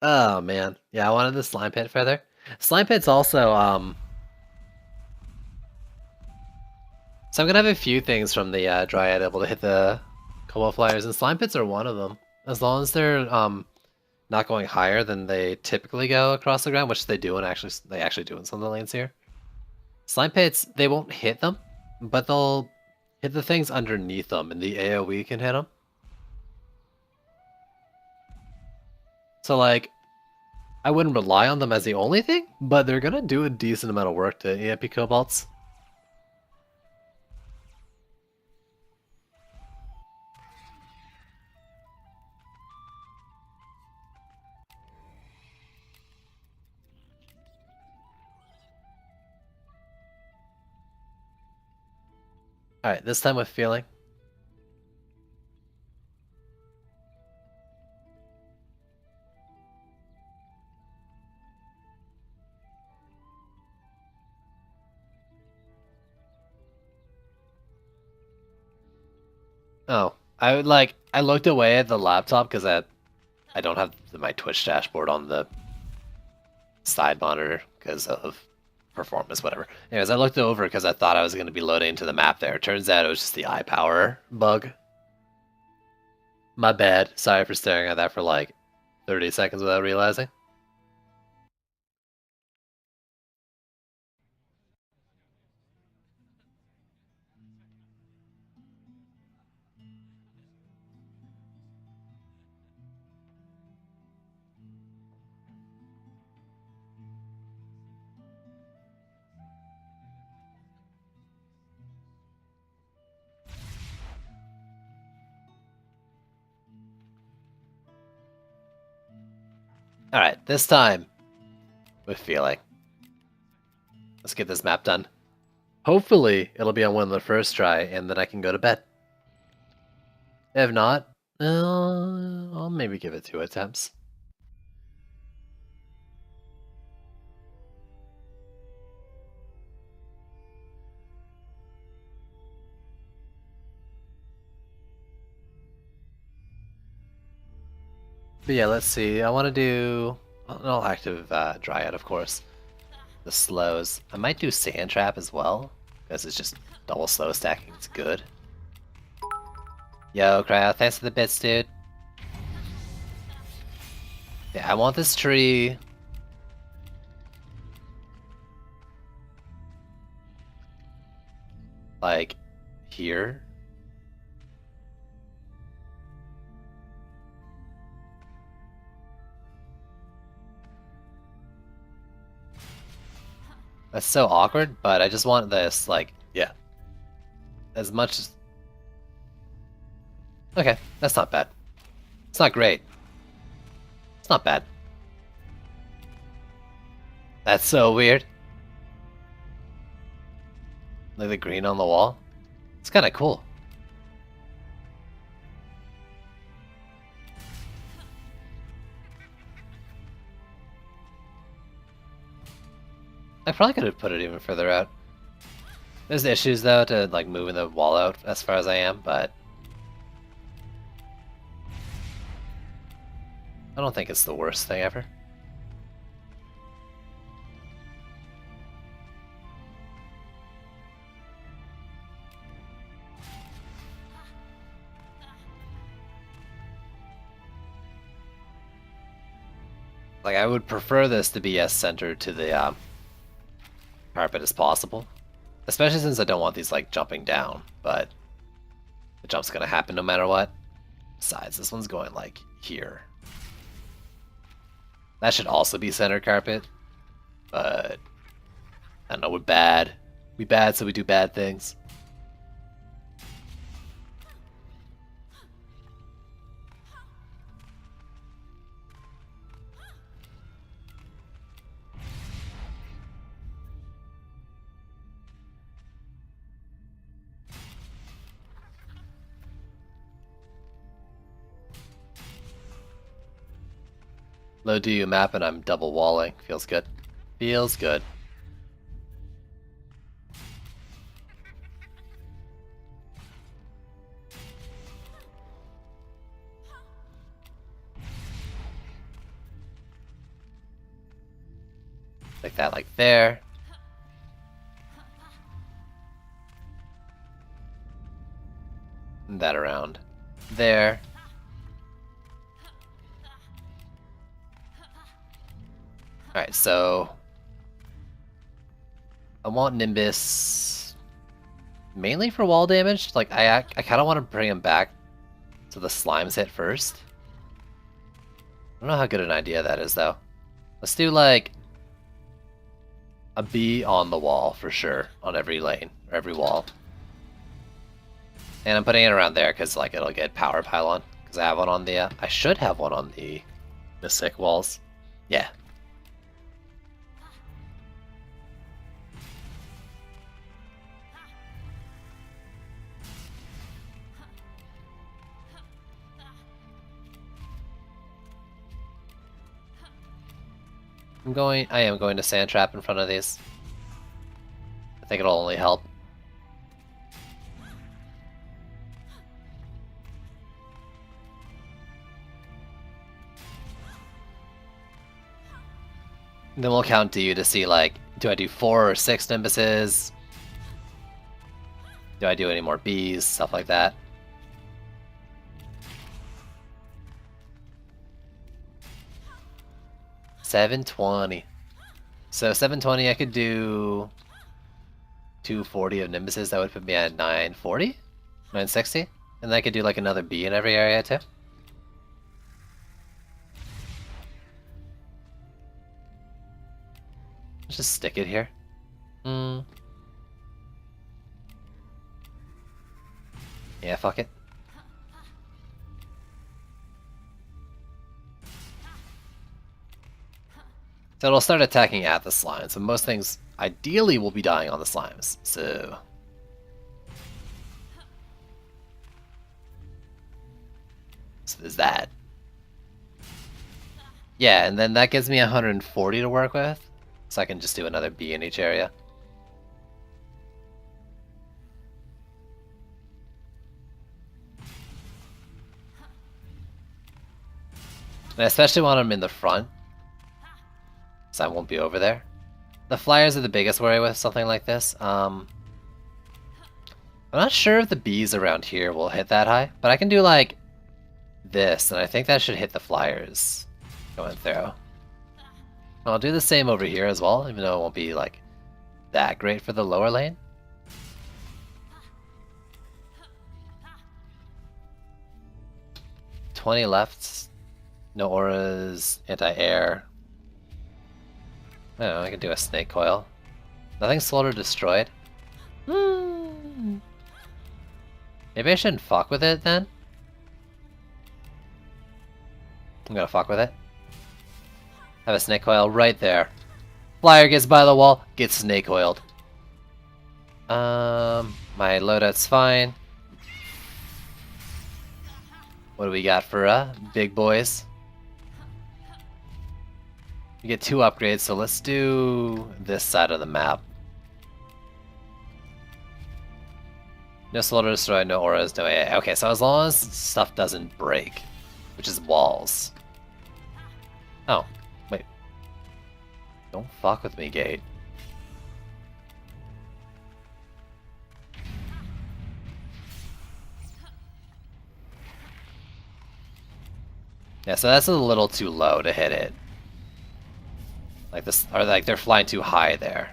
Oh man. Yeah, I wanted the slime pit further. Slime pit's also so I'm gonna have a few things from the Dryad able to hit the Cobalt Flyers, and slime pits are one of them. As long as they're not going higher than they typically go across the ground, which they do, and they actually do in some of the lanes here. Slime pits, they won't hit them, but they'll hit the things underneath them, and the AoE can hit them. So like, I wouldn't rely on them as the only thing, but they're gonna do a decent amount of work to EMP Cobalts. Alright, this time with feeling. Oh, I looked away at the laptop because I don't have my Twitch dashboard on the side monitor because of performance, whatever. Anyways, I looked over because I thought I was going to be loading into the map there. Turns out it was just the eye power bug. My bad. Sorry for staring at that for like 30 seconds without realizing. Alright, this time with feeling. Let's get this map done. Hopefully, it'll be on one of the first try, and then I can go to bed. If not, I'll maybe give it 2 attempts. But yeah, let's see. I want to do an all-active Dryad, of course. The slows. I might do Sand Trap as well, because it's just double slow stacking. It's good. Yo, Cryo, thanks for the bits, dude. Yeah, I want this tree. Like, here. That's so awkward, but I just want this, like, yeah. As much as... Okay, that's not bad. It's not great. It's not bad. That's so weird. Like the green on the wall. It's kind of cool. I probably could have put it even further out. There's issues though to like moving the wall out as far as I am, but I don't think it's the worst thing ever. Like I would prefer this to be as centered to the carpet as possible, especially since I don't want these like jumping down, but the jump's gonna happen no matter what. Besides, this one's going like here. That should also be center carpet, but I don't know, we're bad. We bad, so we do bad things. Low DU map and I'm double walling. Feels good. Feels good. Like that, like there. And that around there. Alright, so I want Nimbus mainly for wall damage. Like I kind of want to bring him back so the slimes hit first. I don't know how good an idea that is though. Let's do like a bee on the wall for sure, on every lane, or every wall. And I'm putting it around there because like it'll get power pylon. Because I have one on the, I should have one on the sick walls. Yeah. I am going to sand trap in front of these. I think it'll only help. And then we'll count to you to see, like, do I do 4 or 6 Nimbuses? Do I do any more bees? Stuff like that. $720. So 720, I could do 240 of Nimbuses. That would put me at 940, 960, and then I could do like another bee in every area too. Let's just stick it here. Yeah, fuck it. So it'll start attacking at the slimes, so most things ideally will be dying on the slimes, so... So there's that. Yeah, and then that gives me 140 to work with, so I can just do another bee in each area. And I especially want them in the front, so I won't be over there. The flyers are the biggest worry with something like this. I'm not sure if the bees around here will hit that high, but I can do like this, and I think that should hit the flyers going through. I'll do the same over here as well, even though it won't be like that great for the lower lane. $20 left. No auras, anti-air. I don't know, I can do a snake coil. Nothing slowed or destroyed. Maybe I shouldn't fuck with it then? I'm gonna fuck with it. Have a snake coil right there. Flyer gets by the wall, gets snake coiled. My loadout's fine. What do we got for big boys? We get 2 upgrades, so let's do this side of the map. No slaughter destroy, no auras, no AA. Okay, so as long as stuff doesn't break, which is walls. Oh, wait. Don't fuck with me, Gate. Yeah, so that's a little too low to hit it. Like this, or like they're flying too high there.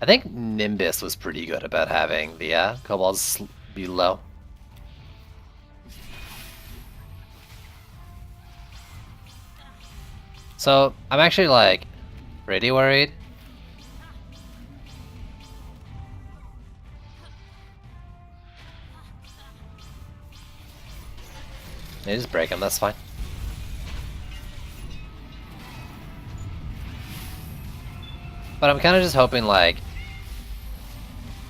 I think Nimbus was pretty good about having the kobolds be low. So I'm actually like pretty worried. They just break them, that's fine. But I'm kind of just hoping like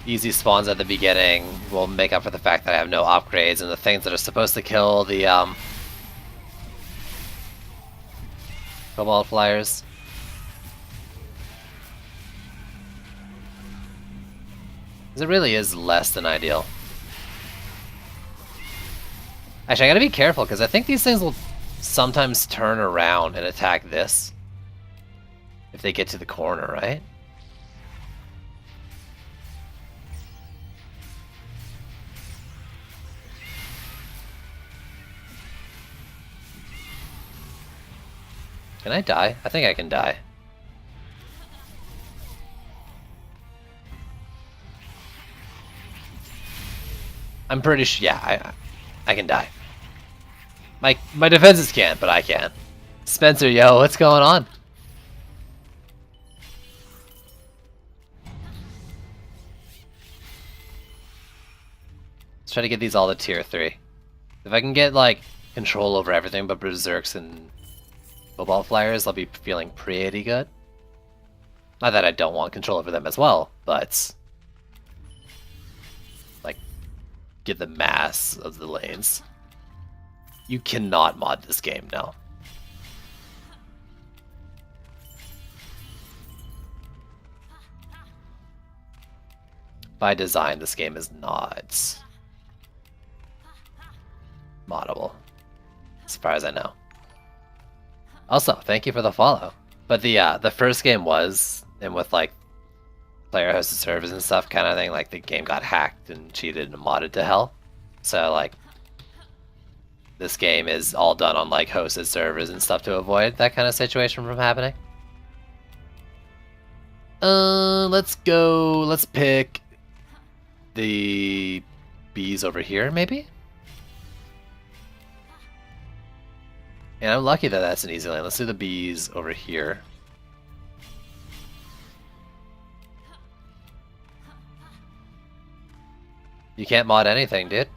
easy spawns at the beginning will make up for the fact that I have no upgrades and the things that are supposed to kill the kobold flyers. Because it really is less than ideal. Actually, I gotta be careful because I think these things will sometimes turn around and attack this. If they get to the corner, right? Can I die? I think I can die. I'm pretty sure, yeah, I can die. My defenses can't, but I can. Spencer, yo, what's going on? Let's try to get these all to tier 3. If I can get, like, control over everything but Berserks and Cobalt Flyers, I'll be feeling pretty good. Not that I don't want control over them as well, but... like, get the mass of the lanes. You cannot mod this game now. By design, this game is not moddable, as far as I know. Also, thank you for the follow. But the first game was, and with like player hosted servers and stuff kind of thing, like the game got hacked and cheated and modded to hell. So like, this game is all done on like hosted servers and stuff to avoid that kind of situation from happening. Let's go. Let's pick the bees over here, maybe? And I'm lucky that that's an easy lane. Let's do the bees over here. You can't mod anything, dude.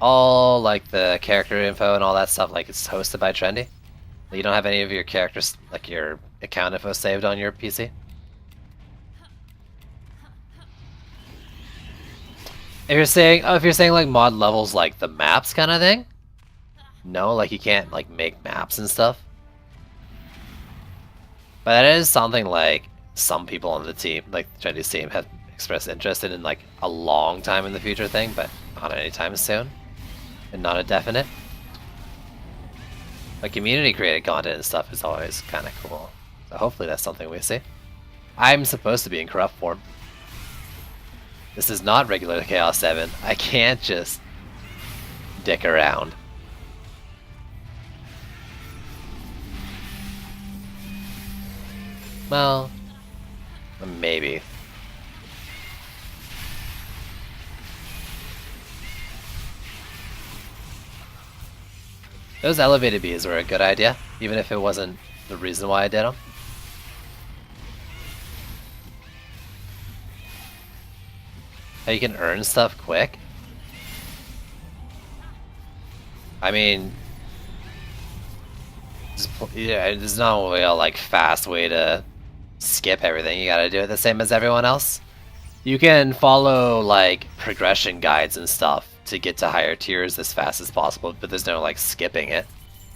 All like the character info and all that stuff, like it's hosted by Trendy. You don't have any of your characters, like your account info saved on your PC. If you're saying like mod levels like the maps kind of thing, no, like you can't like make maps and stuff. But that is something like some people on the team, like Trendy's team, have expressed interest in like a long time in the future thing, but not anytime soon. And not a definite. Like community created content and stuff is always kind of cool. So hopefully that's something we see. I'm supposed to be in corrupt form. This is not regular Chaos 7. I can't just dick around. Well, maybe. Those elevated bees were a good idea, even if it wasn't the reason why I did them. How you can earn stuff quick? I mean, yeah, there's no real like fast way to skip everything. You gotta do it the same as everyone else. You can follow like progression guides and stuff to get to higher tiers as fast as possible, but there's no like skipping it.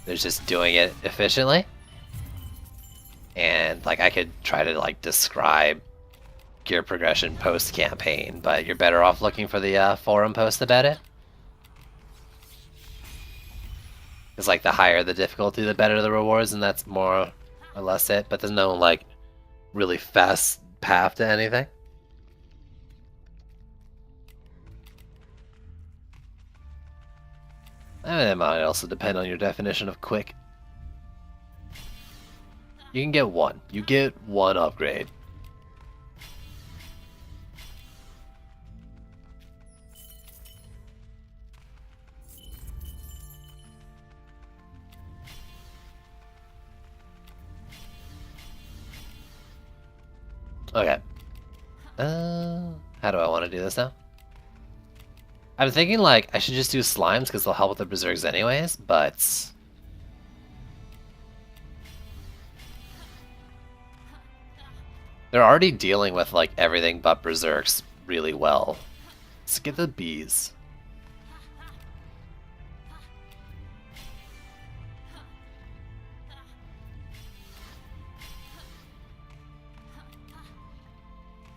There's just doing it efficiently. And like I could try to like describe gear progression post campaign, but you're better off looking for the forum post about it. It's like the higher the difficulty, the better the rewards, and that's more or less it. But there's no like really fast path to anything. I mean, it might also depend on your definition of quick. You can get one. You get one upgrade. Okay. How do I want to do this now? I'm thinking like I should just do slimes because they'll help with the berserks anyways, but they're already dealing with like everything but berserks really well. Let's get the bees.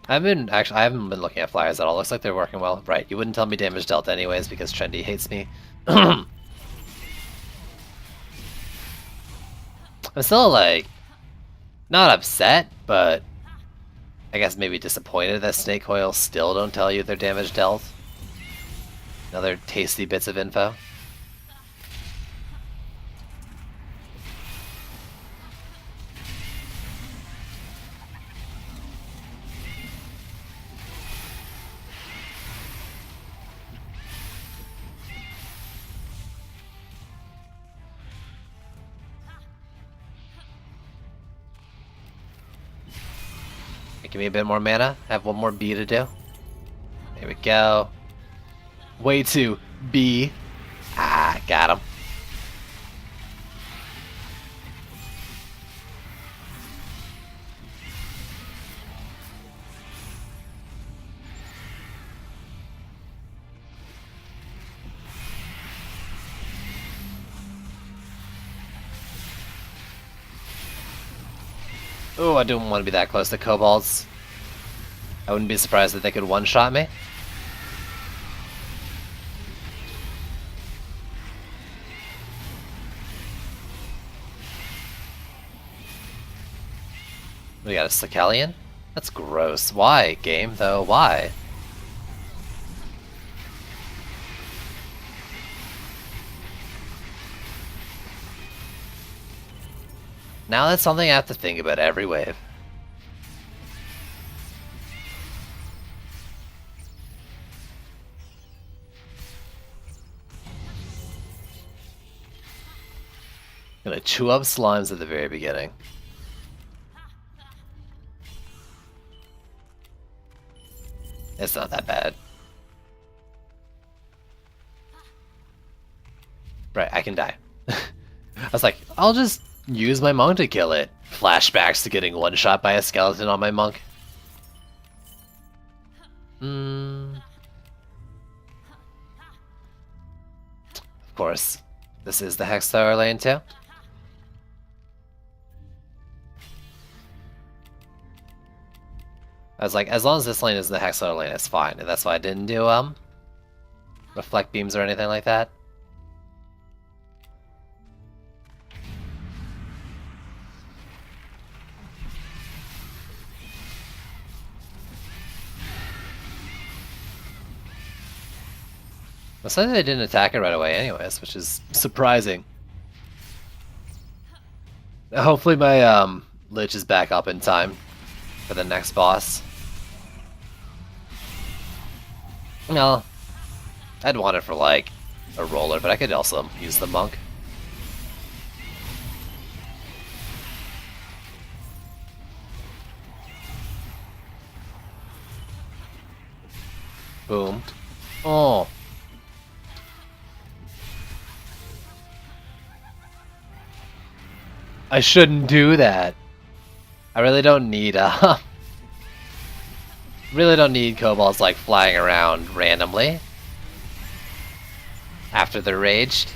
I haven't been looking at flyers at all. Looks like they're working well. Right, you wouldn't tell me damage dealt anyways because Trendy hates me. I'm still like not upset, but I guess maybe disappointed that Snake Coils still don't tell you their damage dealt. Another tasty bits of info. give me a bit more mana. I have one more B to do. There we go. Way to B. Ah, got him. Ooh, I don't want to be that close to kobolds. I wouldn't be surprised that they could one-shot me. We got a Sicalian? That's gross. Why, game, though? Why? Now that's something I have to think about every wave. Gonna chew up slimes at the very beginning. It's not that bad. Right, I can die. I was like, I'll just use my monk to kill it. Flashbacks to getting one shot by a skeleton on my monk. Of course. This is the Hextower lane too. I was like, as long as this lane is the Hextower lane, it's fine. And that's why I didn't do reflect beams or anything like that. Looks like they didn't attack it right away anyways, which is surprising. Hopefully my Lich is back up in time for the next boss. No, I'd want it for like a roller, but I could also use the monk. Boom. Oh. I shouldn't do that. I really don't need really don't need kobolds like flying around randomly after they're raged.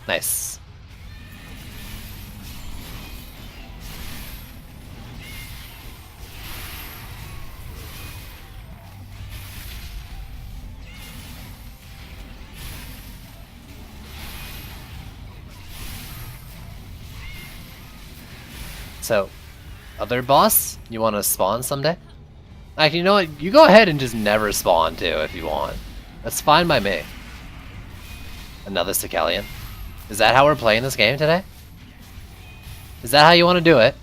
Nice. So, other boss, you want to spawn someday? Actually, you know what? You go ahead and just never spawn too if you want. That's fine by me. Another Sicalian. Is that how we're playing this game today? Is that how you want to do it?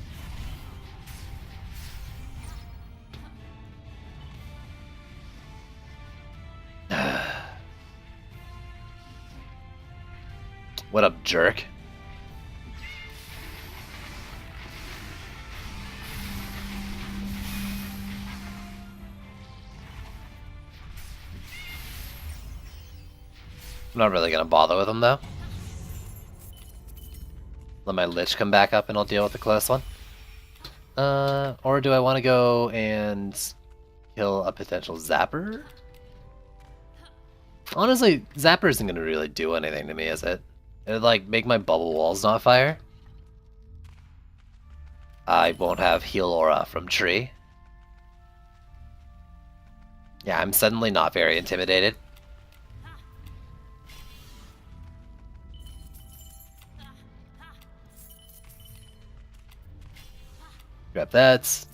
What up, jerk? I'm not really gonna bother with him though. Let my Lich come back up and I'll deal with the close one. Or do I want to go and kill a potential Zapper? Honestly, Zapper isn't gonna really do anything to me, is it? It'd like make my bubble walls not fire. I won't have heal aura from tree. Yeah, I'm suddenly not very intimidated. Grab that.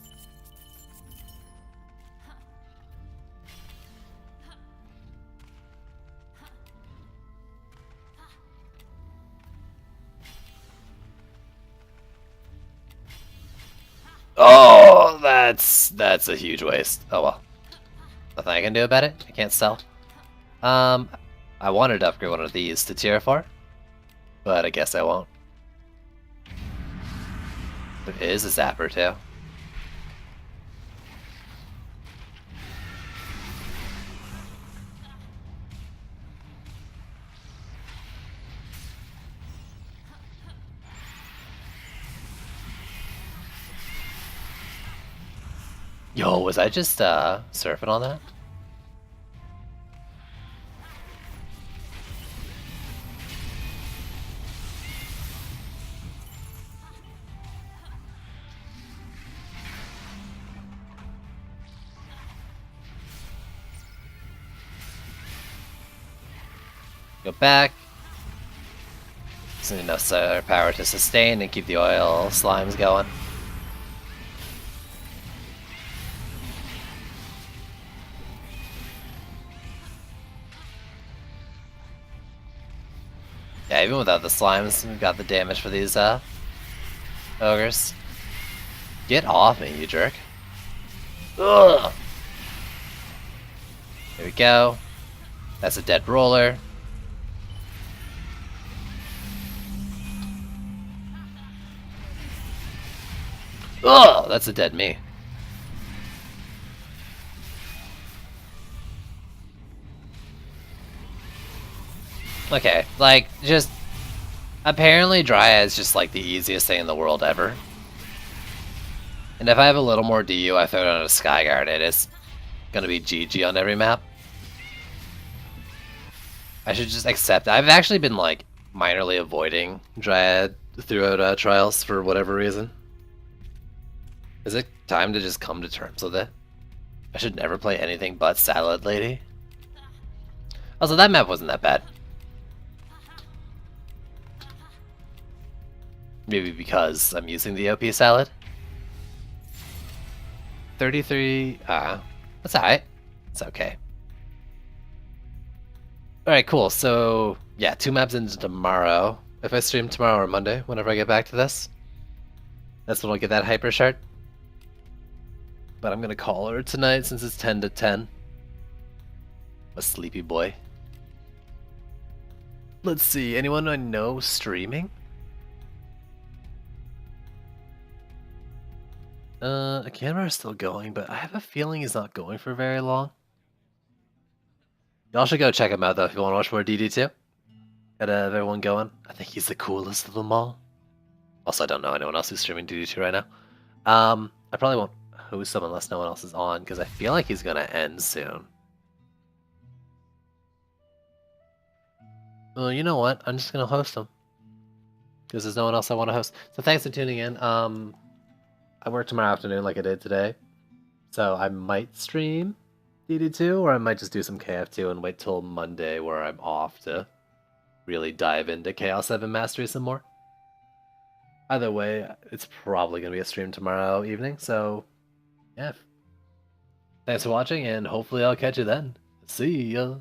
Oh, that's a huge waste. Oh well. Nothing I can do about it. I can't sell. I wanted to upgrade one of these to tier 4, but I guess I won't. There is a zapper too. Yo, was I just surfing on that? Go back. Just enough solar power to sustain and keep the oil slimes going. Yeah, even without the slimes, we've got the damage for these ogres. Get off me, you jerk. Ugh. There we go. That's a dead roller. Oh, that's a dead me. Okay, like, just... Apparently Dryad's just, like, the easiest thing in the world ever. And if I have a little more DU, I throw it on a Skyguard, and it's gonna be GG on every map. I should just accept it. I've actually been, like, minorly avoiding Dryad throughout Trials for whatever reason. Is it time to just come to terms with it? I should never play anything but Salad Lady. Also, that map wasn't that bad. Maybe because I'm using the OP Salad. 33, that's alright. It's okay. Alright, cool. So, yeah, 2 maps into tomorrow. If I stream tomorrow or Monday, whenever I get back to this, that's when I'll get that Hyper Shard. But I'm gonna call her tonight since it's 10 to 10. A sleepy boy. Let's see, anyone I know streaming? Camera is still going, but I have a feeling he's not going for very long. Y'all should go check him out though if you want to watch more DD2. Gotta have everyone going. I think he's the coolest of them all. Also, I don't know anyone else who's streaming DD2 right now. I probably won't host him unless no one else is on, because I feel like he's gonna end soon. Well, you know what? I'm just gonna host him. Because there's no one else I want to host. So thanks for tuning in. I work tomorrow afternoon like I did today. So I might stream DD2, or I might just do some KF2 and wait till Monday where I'm off to really dive into Chaos 7 Mastery some more. Either way, it's probably going to be a stream tomorrow evening, so yeah. Thanks for watching, and hopefully I'll catch you then. See ya!